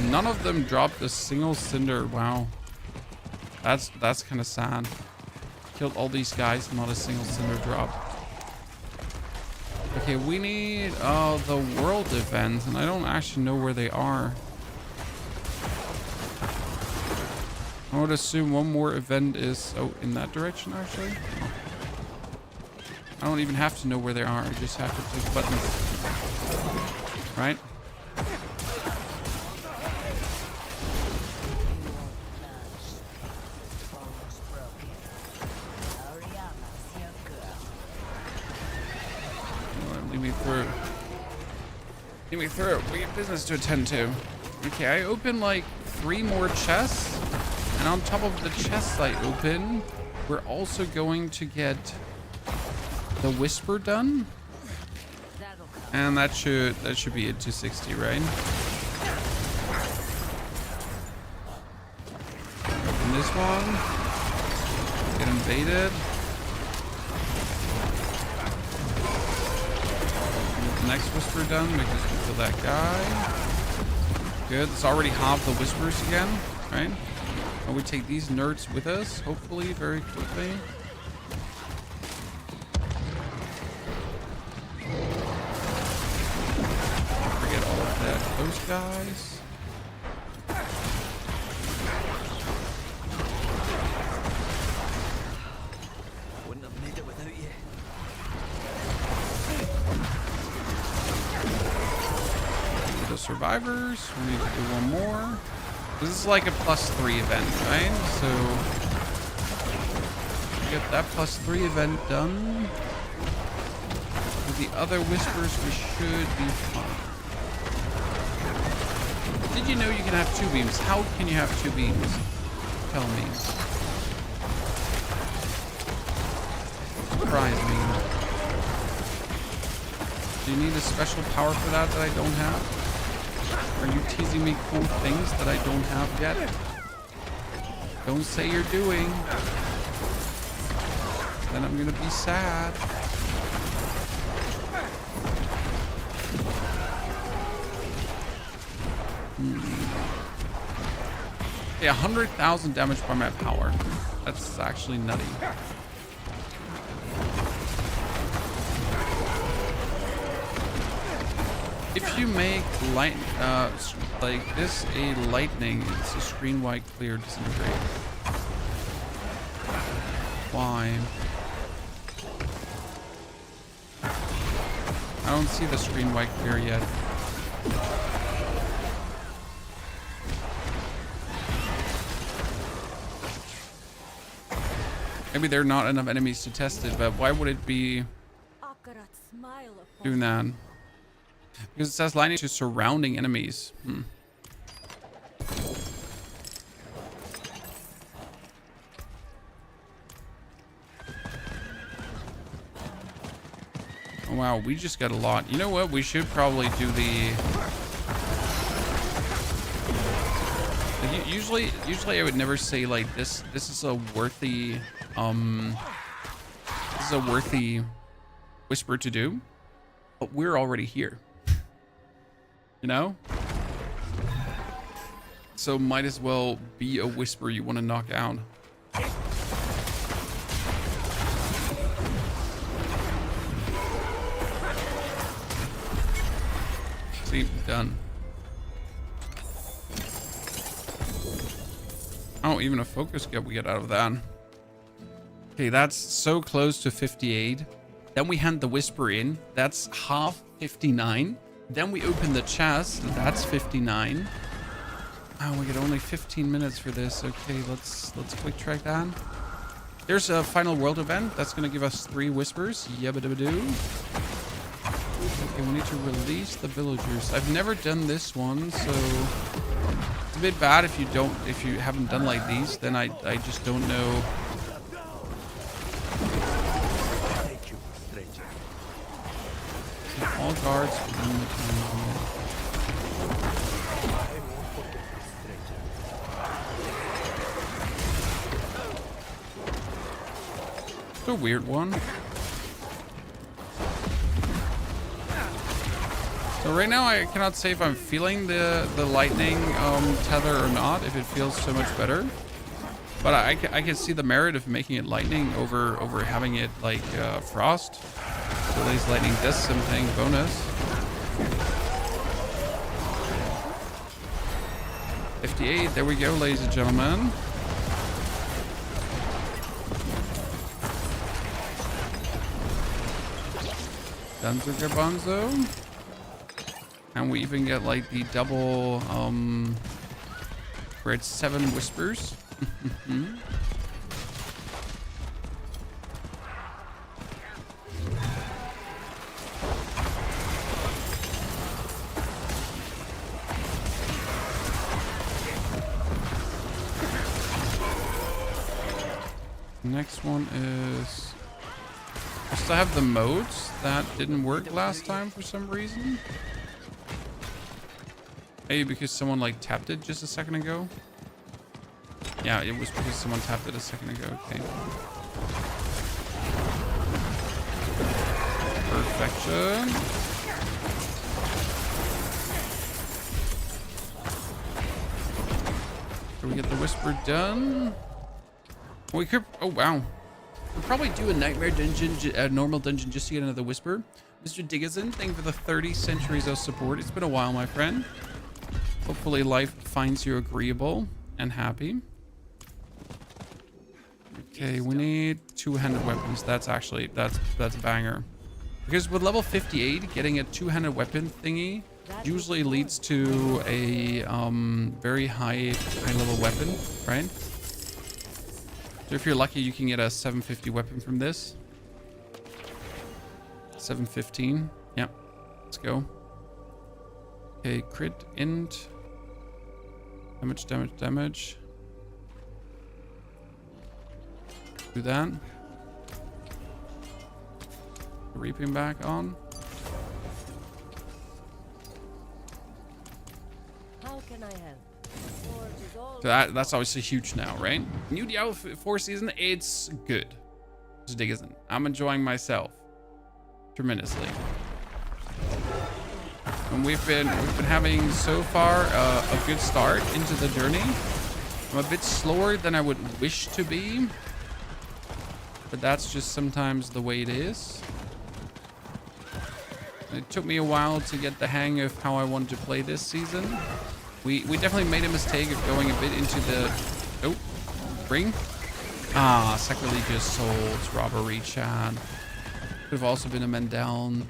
None of them dropped a single cinder. Wow. That's kind of sad. Killed all these guys, not a single cinder drop. Okay, we need the world events, and I don't actually know where they are. I would assume one more event is in that direction actually. Oh. I don't even have to know where they are. I just have to click buttons. Right? Lead me through. We have business to attend to. Okay, I open like 3 more chests, and on top of the chests I open, we're also going to get the whisper done. That'll come. And that should be at 260, right? Open this one. Get invaded. Get the next whisper done because we kill that guy. Good. It's already half the whispers again, right? And we take these nerds with us, hopefully, very quickly. Forget all of that. Those guys. Wouldn't have made it without you. The survivors. We need to do one more. This is like a +3 event, right? So get that +3 event done. With the other whispers, we should be fine. Did you know you can have 2 beams? How can you have 2 beams? Tell me. Surprise me. Do you need a special power for that I don't have? Are you teasing me cool things that I don't have yet? Don't say you're doing. Then I'm gonna be sad. Yeah, 100,000 damage by my power. That's actually nutty. If you make light, like this a lightning, it's a screen-wide clear disintegrate. Why? I don't see the screen-wide clear yet. Maybe there are not enough enemies to test it, but why would it be doing that? Because it says lightning to surrounding enemies. Oh, wow, we just got a lot. You know what? We should probably do the... Like, usually I would never say like this is a worthy whisper to do, but we're already here. You know? So might as well be a whisper you want to knock out. See, done. Oh, even a focus get we get out of that. Okay, that's so close to 58. Then we hand the whisper in. That's half 59. Then we open the chest. That's 59. Oh, we get only 15 minutes for this. Okay, let's quick track that. There's a final world event that's gonna give us 3 whispers. Yabba-dabba-doo. Okay, we need to release the villagers. I've never done this one, so it's a bit bad if you haven't done like these. Then I just don't know. All guards within the time limit. It's a weird one. So right now I cannot say if I'm feeling the lightning tether or not, if it feels so much better. But I can see the merit of making it lightning over having it like frost. So at least lightning does something bonus. 58, there we go, ladies and gentlemen. Dunzo Garbanzo. And we even get like the double, where it's 7 whispers. Next one is Still have the modes that didn't work last time for some reason. Maybe because someone like tapped it just a second ago. Yeah, it was because someone tapped it a second ago. Okay. Perfection. Can we get the whisper done? We could. Oh wow. We'll probably do a nightmare dungeon, a normal dungeon, just to get another whisper. Mr. Digazin, thank you for the 30 centuries of support. It's been a while, my friend. Hopefully life finds you agreeable and happy. Okay, we need two-handed weapons. That's actually, that's a banger. Because with level 58, getting a two-handed weapon thingy usually leads to a very high level weapon, right? So if you're lucky, you can get a 750 weapon from this. 715. Yep. Let's go. Okay, crit, int. Damage, damage, damage. Do that. Reaping back on. How can I help? Sword is all So that's obviously huge now, right? New Diablo 4 season, it's good. Just dig isn't. I'm enjoying myself tremendously. And we've been having so far a good start into the journey. I'm a bit slower than I would wish to be, but that's just sometimes the way it is. It took me a while to get the hang of how I wanted to play this season. We definitely made a mistake of going a bit into the ring. Sacrilegious souls, robbery, chat. Could have also been a men down.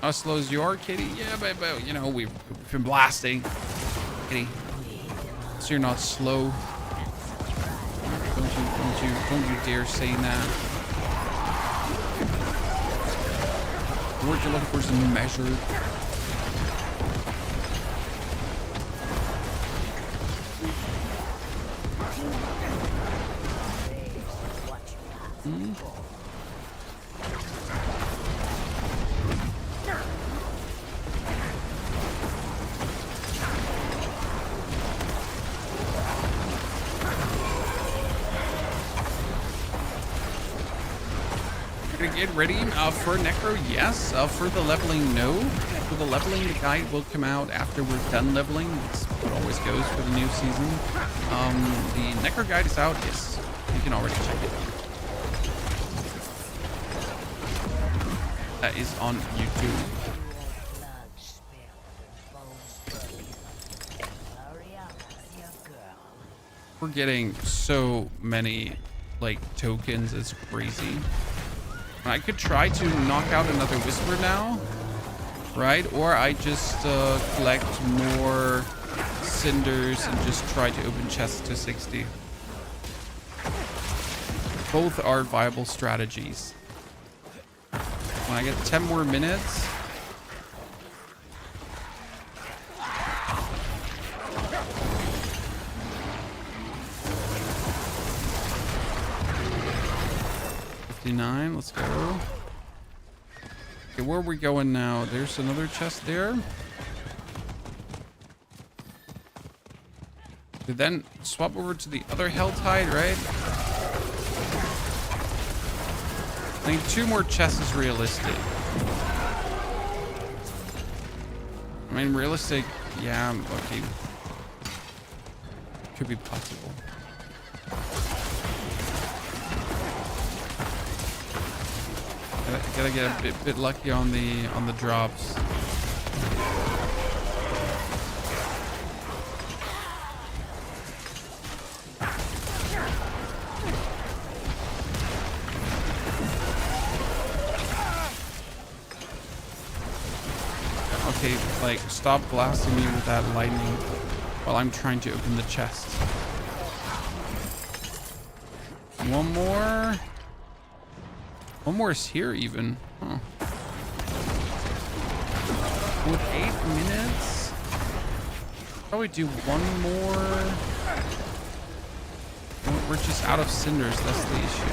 How slow as you are, Kitty? Yeah, but you know, we've been blasting. Kitty. So you're not slow. Don't you dare say that. The word you're looking for is measured. Get ready for Necro, yes. For the leveling, no. For the leveling, the guide will come out after we're done leveling. That's what always goes for the new season. The Necro guide is out, yes. You can already check it. That is on YouTube. We're getting so many, like, tokens, it's crazy. I could try to knock out another whisper now, right? Or I just collect more cinders and just try to open chests to 60. Both are viable strategies. When I get 10 more minutes. Let's go. Okay, where are we going now? There's another chest there. Okay, then swap over to the other hell tide, right? I think 2 more chests is realistic. I mean, realistic, yeah, okay. Could be possible. Gotta get a bit lucky on the drops. Okay, like stop blasting me with that lightning while I'm trying to open the chest. One more. One more is here even. Huh. With 8 minutes? Probably do one more. We're just out of cinders. That's the issue.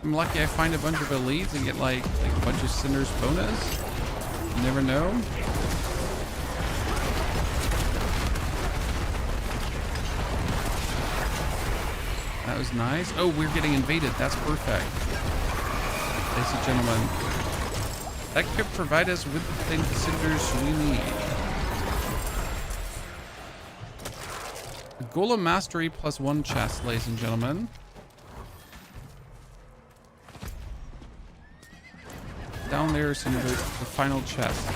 I'm lucky I find a bunch of elites and get like a bunch of cinders bonus. You never know. That was nice. Oh, we're getting invaded. That's perfect. Ladies and gentlemen. That could provide us with the thing cinders we need. Golem Mastery +1 chest, ladies and gentlemen. Down there is the final chest.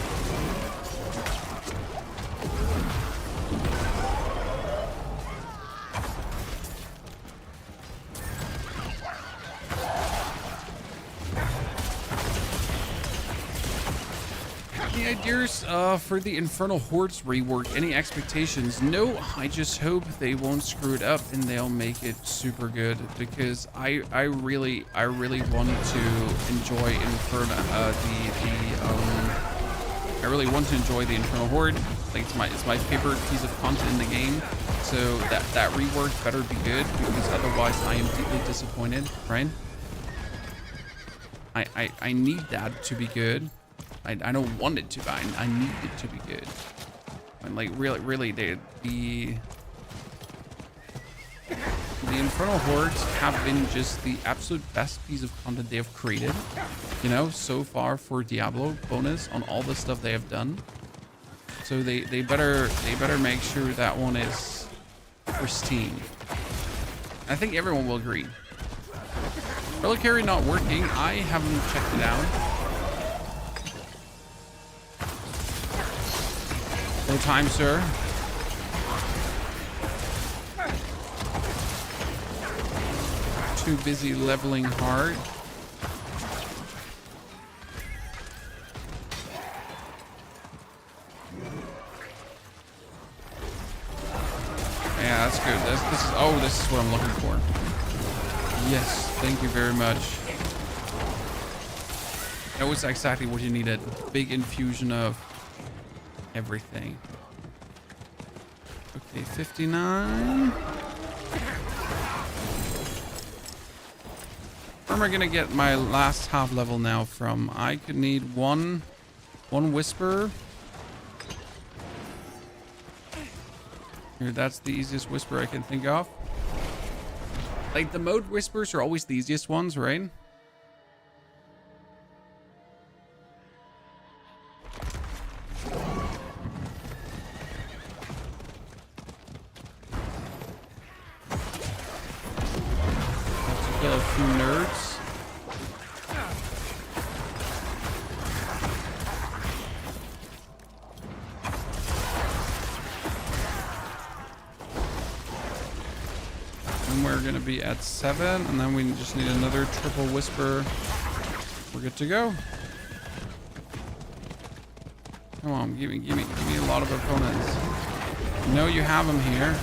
Any ideas for the Infernal Hordes rework? Any expectations? No, I just hope they won't screw it up and they'll make it super good, because I really want to enjoy I really want to enjoy the Infernal Horde. Like it's my favorite piece of content in the game. So that rework better be good, because otherwise I am deeply disappointed, right? I need that to be good. I don't want it to, but I need it to be good. And like really, the Infernal Hordes have been just the absolute best piece of content they have created, you know, so far for Diablo bonus on all the stuff they have done. So they better make sure that one is pristine. I think everyone will agree. Reliquary not working. I haven't checked it out. No time, sir. Too busy leveling hard. Yeah, that's good. This is what I'm looking for. Yes, thank you very much. That was exactly what you needed. Big infusion of everything. Okay, 59. Where am I gonna get my last half level now from? I could need one whisper. Here, that's the easiest whisper I can think of. Like the mode whispers are always the easiest ones, right? Kill a few nerds. And we're gonna be at 7, and then we just need another triple whisper. We're good to go. Come on, give me a lot of opponents. You know you have them here.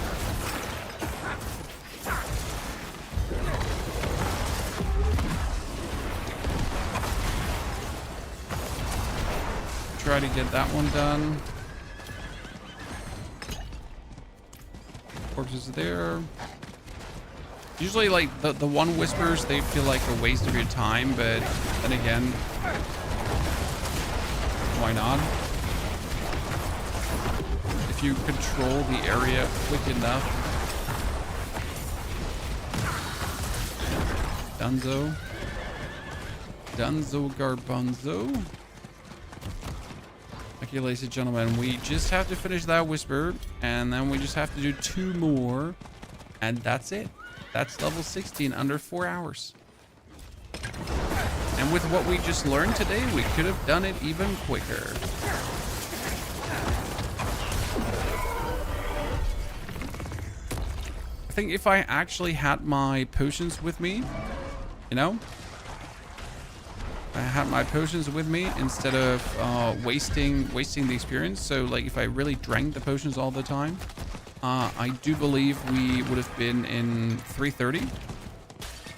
Try to get that one done. Corpses there. Usually, like the one whispers, they feel like a waste of your time, but then again, why not? If you control the area quick enough. Dunzo. Dunzo Garbanzo. Okay, ladies and gentlemen, we just have to finish that whisper, and then we just have to do 2 more, and that's it. That's level 16 under 4 hours. And with what we just learned today, we could have done it even quicker. I think if I actually had my potions with me, you know, I had my potions with me instead of wasting the experience. So like if I really drank the potions all the time, I do believe we would have been in 330.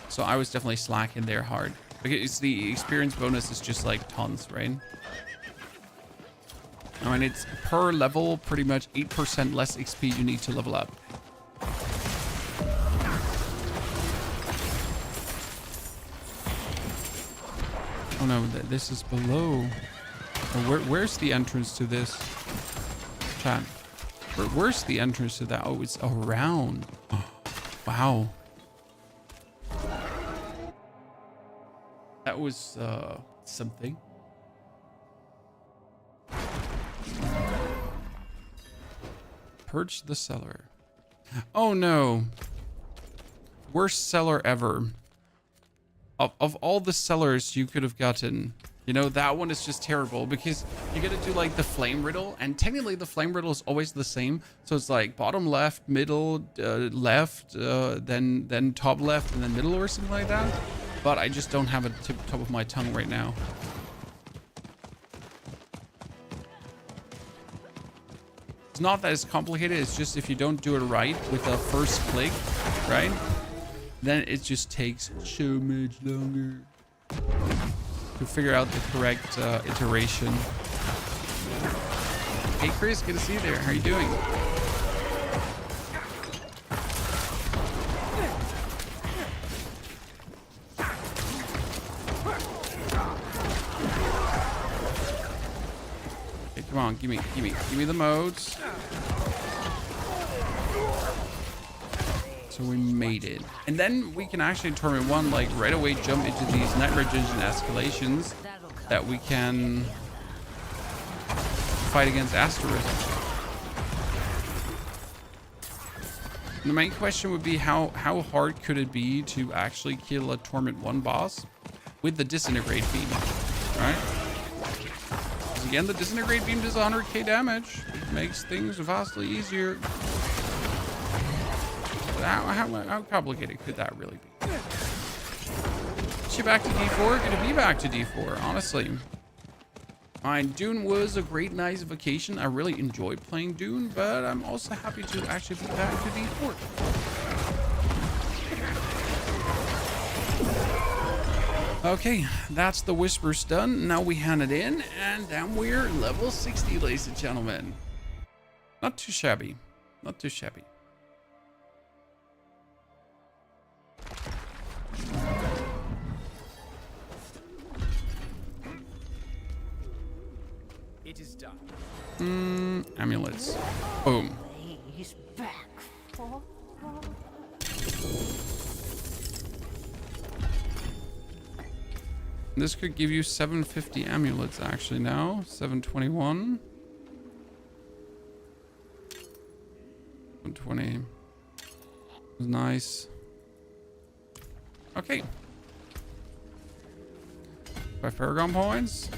So I was definitely slacking there hard. Because the experience bonus is just like tons, right? I mean, it's per level, pretty much 8% less XP you need to level up. Oh no, this is below. Oh, where's the entrance to this? Chat. Where's the entrance to that? Oh, it's around. Oh, wow. That was something. Purge the cellar. Oh no. Worst cellar ever. Of all the cellars you could have gotten, you know, that one is just terrible because you gotta do like the flame riddle, and technically the flame riddle is always the same. So it's like bottom left, middle left, then top left, and then middle or something like that. But I just don't have it top of my tongue right now. It's not that it's complicated, it's just if you don't do it right with the first click, right? Then it just takes so much longer to figure out the correct iteration. Hey Chris, good to see you there. How are you doing? Okay, come on, give me the modes. So we made it. And then we can actually Torment 1 like right away jump into these night regions and escalations that we can fight against Asterisk. The main question would be how hard could it be to actually kill a Torment 1 boss with the Disintegrate beam, right? Because again, the Disintegrate beam does 100k damage. It makes things vastly easier. How complicated could that really be? Is she back to D4? Gonna be back to D4, honestly. Dune was a great, nice vacation. I really enjoyed playing Dune, but I'm also happy to actually be back to D4. Okay, that's the Whispers done. Now we hand it in, and then we're level 60, ladies and gentlemen. Not too shabby. Not too shabby. It is done. Amulets. Boom. He's back for This could give you 750 amulets actually now. 721. 120. Nice. Okay. 5 Paragon points.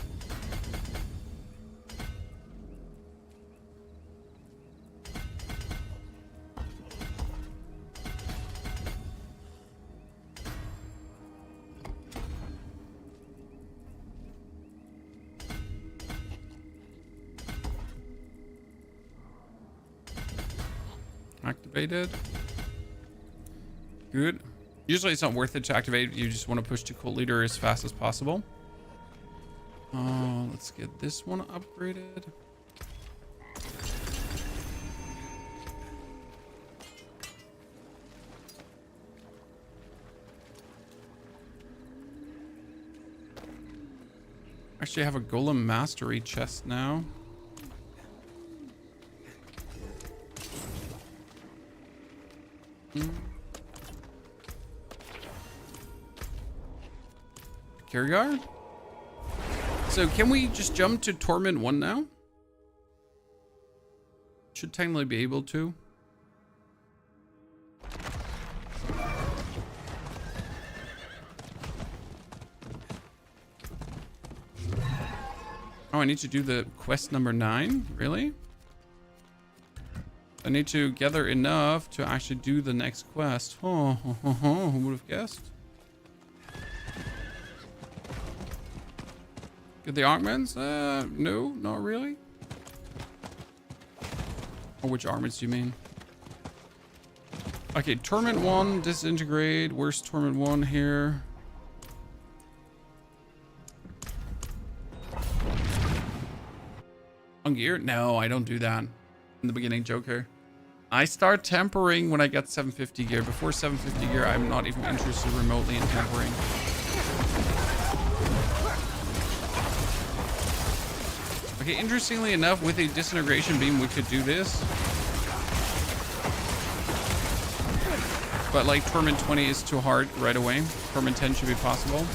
Activated. Good. Usually it's not worth it to activate. You just want to push to cult leader as fast as possible. Let's get this one upgraded. Actually, I have a Golem Mastery chest now. Kierkegaard? So can we just jump to Torment 1 now? Should technically be able to. Oh, I need to do the quest number 9? Really? I need to gather enough to actually do the next quest. Oh, who would have guessed? Get the augments? No, not really. Or which augments do you mean? Okay, Torment 1, Disintegrate. Where's Torment 1 here? On gear? No, I don't do that. In the beginning, Joker. I start tempering when I get 750 gear. Before 750 gear, I'm not even interested remotely in tempering. Okay, interestingly enough, with a disintegration beam, we could do this. But like Torment 20 is too hard right away. Torment 10 should be possible.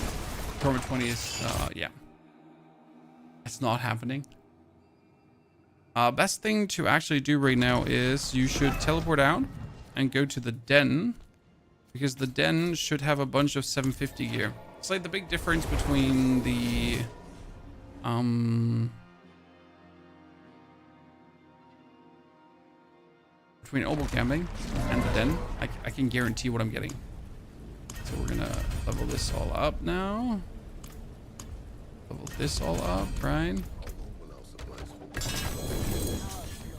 Torment 20 is, yeah. It's not happening. Best thing to actually do right now is you should teleport out and go to the den, because the den should have a bunch of 750 gear. It's like the big difference between the between oboe camping and the den. I can guarantee what I'm getting. So we're gonna level this all up now. Level this all up, right?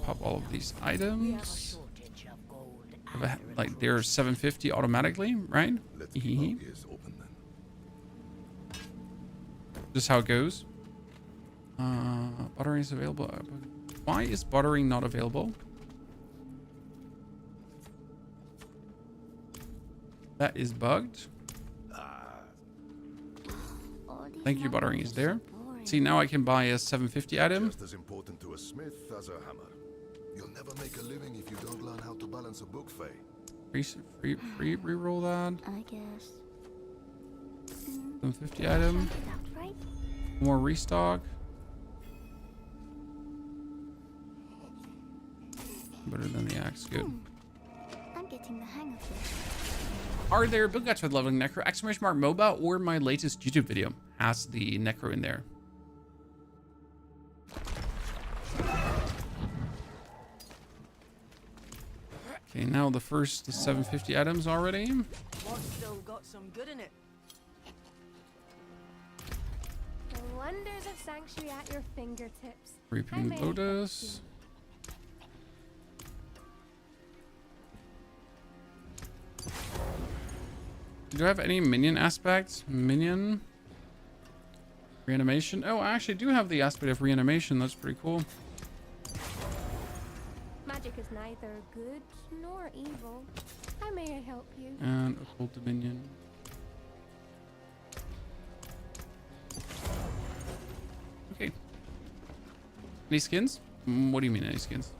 Pop all of these items. Like they're 750 automatically, right? Just how it goes. Buttering is available. Why is buttering not available? That is bugged. Thank you, buttering is there. See, now I can buy a 750 item. Just as important to a smith as a hammer. You'll never make a living if you don't learn how to balance a book, Faye. Reroll that. I guess. 750 item. More restock. Better than the axe. Good. I'm getting the hang of this. Are there build guides for leveling Necro? Exclamation mark MOBA or my latest YouTube video has the Necro in there. Okay, now the first 750 items already. What's still got some good in it? The wonders of sanctuary at your fingertips. Reaping Lotus. Do I have any minion aspects? Minion reanimation. Oh, I actually do have the aspect of reanimation. That's pretty cool. Magic is neither good nor evil. How may I help you? And occult dominion. Okay. Any skins? What do you mean any skins?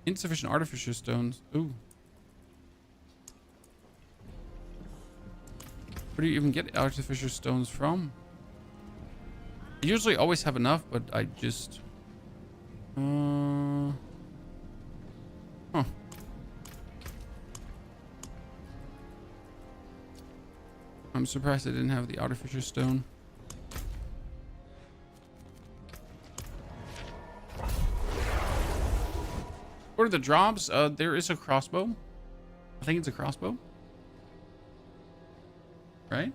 Insufficient artificer stones. Ooh. Where do you even get artificer stones from? I usually always have enough, but I just... Huh. I'm surprised I didn't have the artificer stone. What are the drops? There is a crossbow. I think it's a crossbow. Right?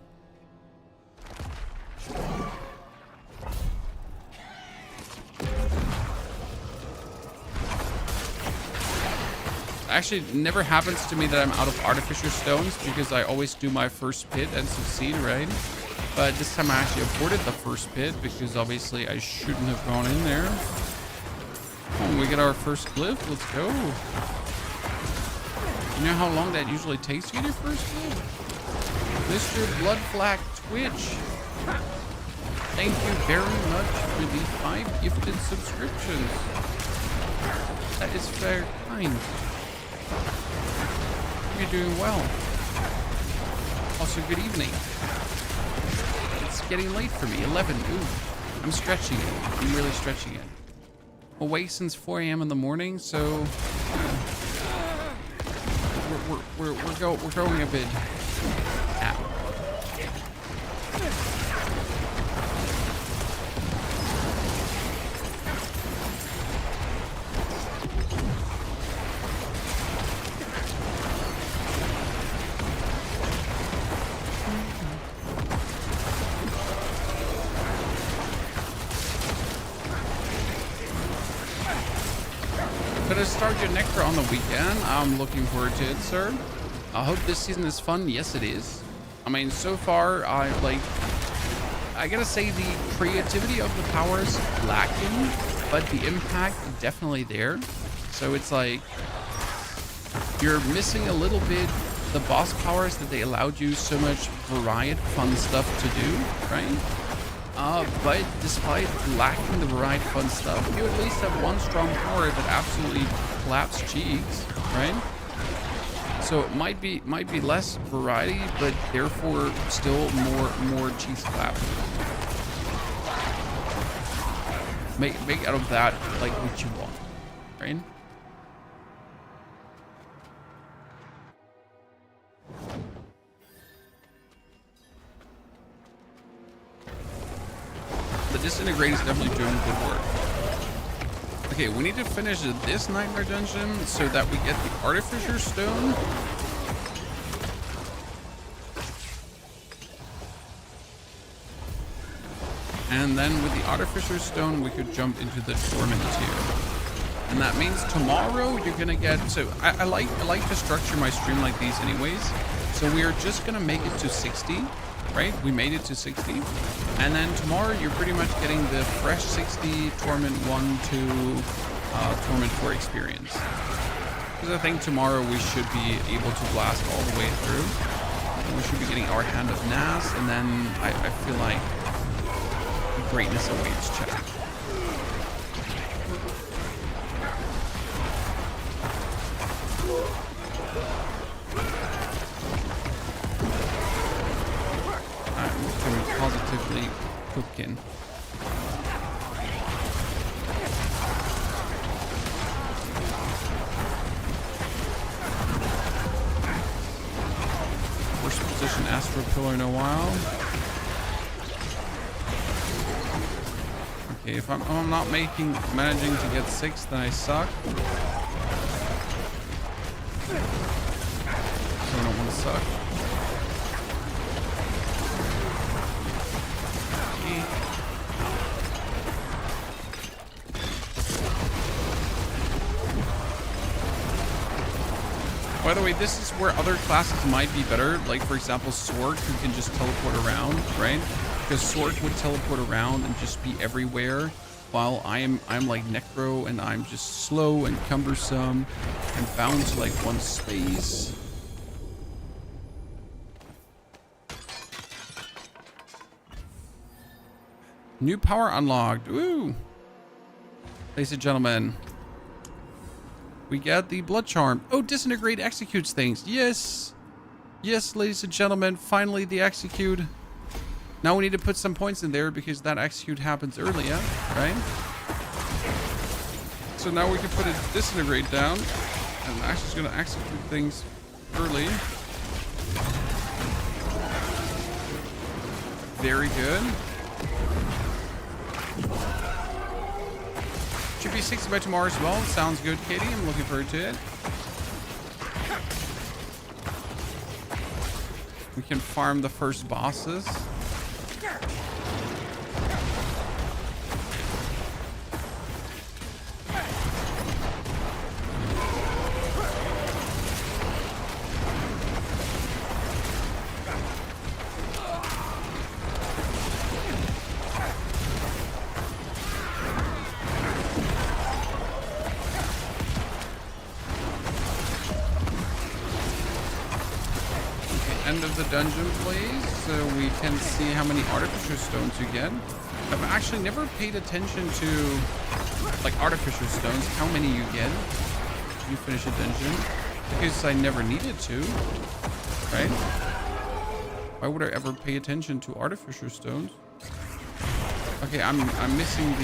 Actually, it never happens to me that I'm out of artificer stones because I always do my first pit and succeed, right? But this time I actually aborted the first pit because obviously I shouldn't have gone in there. Oh, we get our first glyph. Let's go. You know how long that usually takes to get your first glyph? Mr. Bloodflack Twitch, thank you very much for the 5 gifted subscriptions. That is very kind. You're doing well. Also, good evening. It's getting late for me. 11. Ooh, I'm stretching it. I'm really stretching it. Awake since 4 a.m. in the morning, so we're going a bit. Gonna start your Necro on the weekend. I'm looking forward to it, sir. I hope this season is fun. Yes, it is. I mean, so far, I gotta say the creativity of the powers lacking, but the impact definitely there. So it's like you're missing a little bit the boss powers that they allowed you so much varied fun stuff to do, right? But despite lacking the varied fun stuff, you at least have one strong power that absolutely claps cheeks, right? So it might be less variety, but therefore still more cheese clap. Make out of that like what you want, right? The Disintegrate is definitely doing good work. Okay, we need to finish this Nightmare Dungeon so that we get the Artificer Stone. And then with the Artificer Stone, we could jump into the Torment tier. And that means tomorrow you're gonna get, so I like to structure my stream like these anyways. So we are just gonna make it to 60. Right, we made it to 60, and then tomorrow you're pretty much getting the fresh 60 Torment 1 to Torment 4 experience. Because I think tomorrow we should be able to blast all the way through. And we should be getting our Hand of Nas, and then I feel like greatness awaits, chat. Positively cooking. Worst position Astro Pillar in a while. Okay, if I'm not managing to get 6, then I suck. So I don't want to suck. By the way, this is where other classes might be better. Like, for example, Sword, who can just teleport around, right? Because Sword would teleport around and just be everywhere, while I'm like Necro, and I'm just slow and cumbersome and bound to like one space. New power unlocked. Woo! Ladies and gentlemen, we get the Blood Charm. Oh, Disintegrate executes things. Yes. Yes, ladies and gentlemen, finally the execute. Now we need to put some points in there because that execute happens earlier, right? So now we can put a Disintegrate down, and Ash is going to execute things early. Very good. Should be 60 by tomorrow as well. Sounds good, Katie. I'm looking forward to it. We can farm the first bosses. End of the dungeon, please, so we can see how many Artificer Stones you get. I've actually never paid attention to, like, Artificer Stones, how many you get when you finish a dungeon, because I never needed to, right? Why would I ever pay attention to Artificer Stones? Okay, I'm missing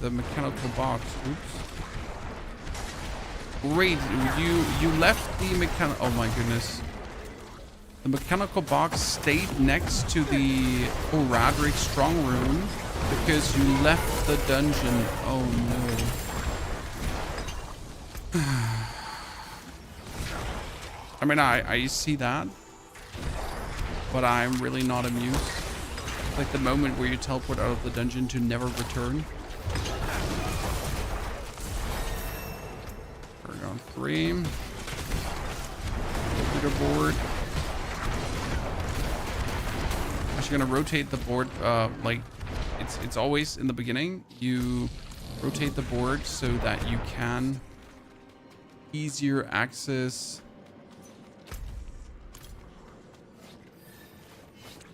the mechanical box. Oops. Wait, you left the mechanical. Oh my goodness. The mechanical box stayed next to the horadric strongroom because you left the dungeon. Oh no. I mean, I see that, but I'm really not amused. Like the moment where you teleport out of the dungeon to never return. Paragon 3. Leaderboard. Actually gonna rotate the board, like it's always in the beginning. You rotate the board so that you can easier access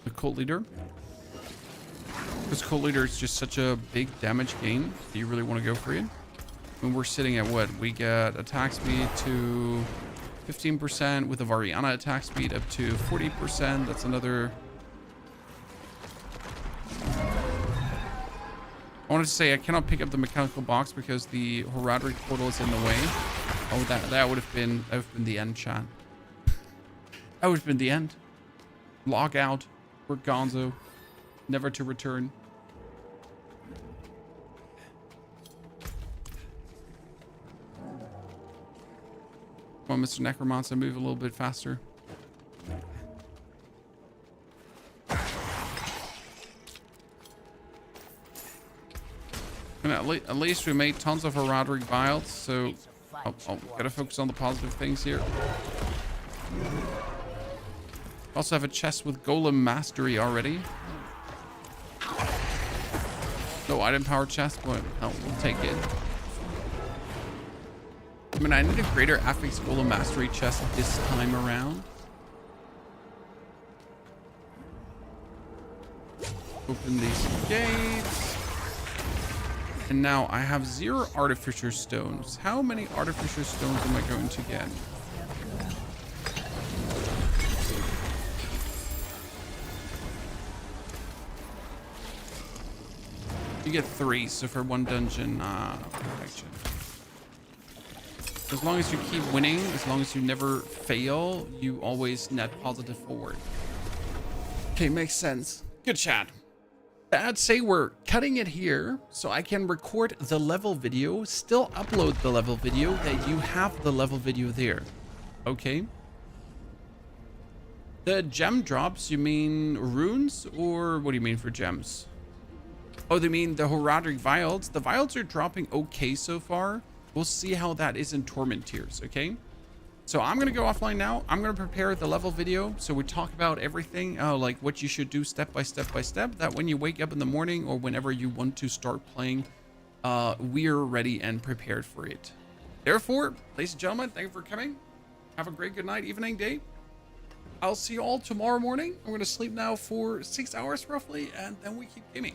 the cult leader. Because cult leader is just such a big damage gain. Do you really want to go for it? When we're sitting at what? We get attack speed to 15% with a Variana attack speed up to 40%. That's another... I wanted to say I cannot pick up the mechanical box because the horadric portal is in the way. Oh, that would have been the end, chat. That would have been the end. Log out. We're gonzo. Never to return. Come on, Mr. Necromancer, move a little bit faster. And at least we made tons of horadric vials, so gotta focus on the positive things here. Also have a chest with golem mastery already. No item power chest, but we'll take it. I mean, I need a greater affix golem mastery chest this time around. Open these gates. And now I have 0 artificer stones. How many artificer stones am I going to get? You get 3, so for 1 dungeon protection. As long as you keep winning, as long as you never fail, you always net positive forward. Okay, makes sense. Good chat. I'd say we're cutting it here so I can record the level video, still upload the level video, that you have the level video there. Okay. The gem drops, you mean runes, or what do you mean for gems? Oh, they mean the horadric vials. The vials are dropping okay so far. We'll see how that is in Torment tiers, okay? So I'm going to go offline now. I'm going to prepare the level video. So we talk about everything, like what you should do step by step by step, that when you wake up in the morning or whenever you want to start playing, we're ready and prepared for it. Therefore, ladies and gentlemen, thank you for coming. Have a great good night, evening, day. I'll see you all tomorrow morning. I'm going to sleep now for 6 hours roughly, and then we keep gaming.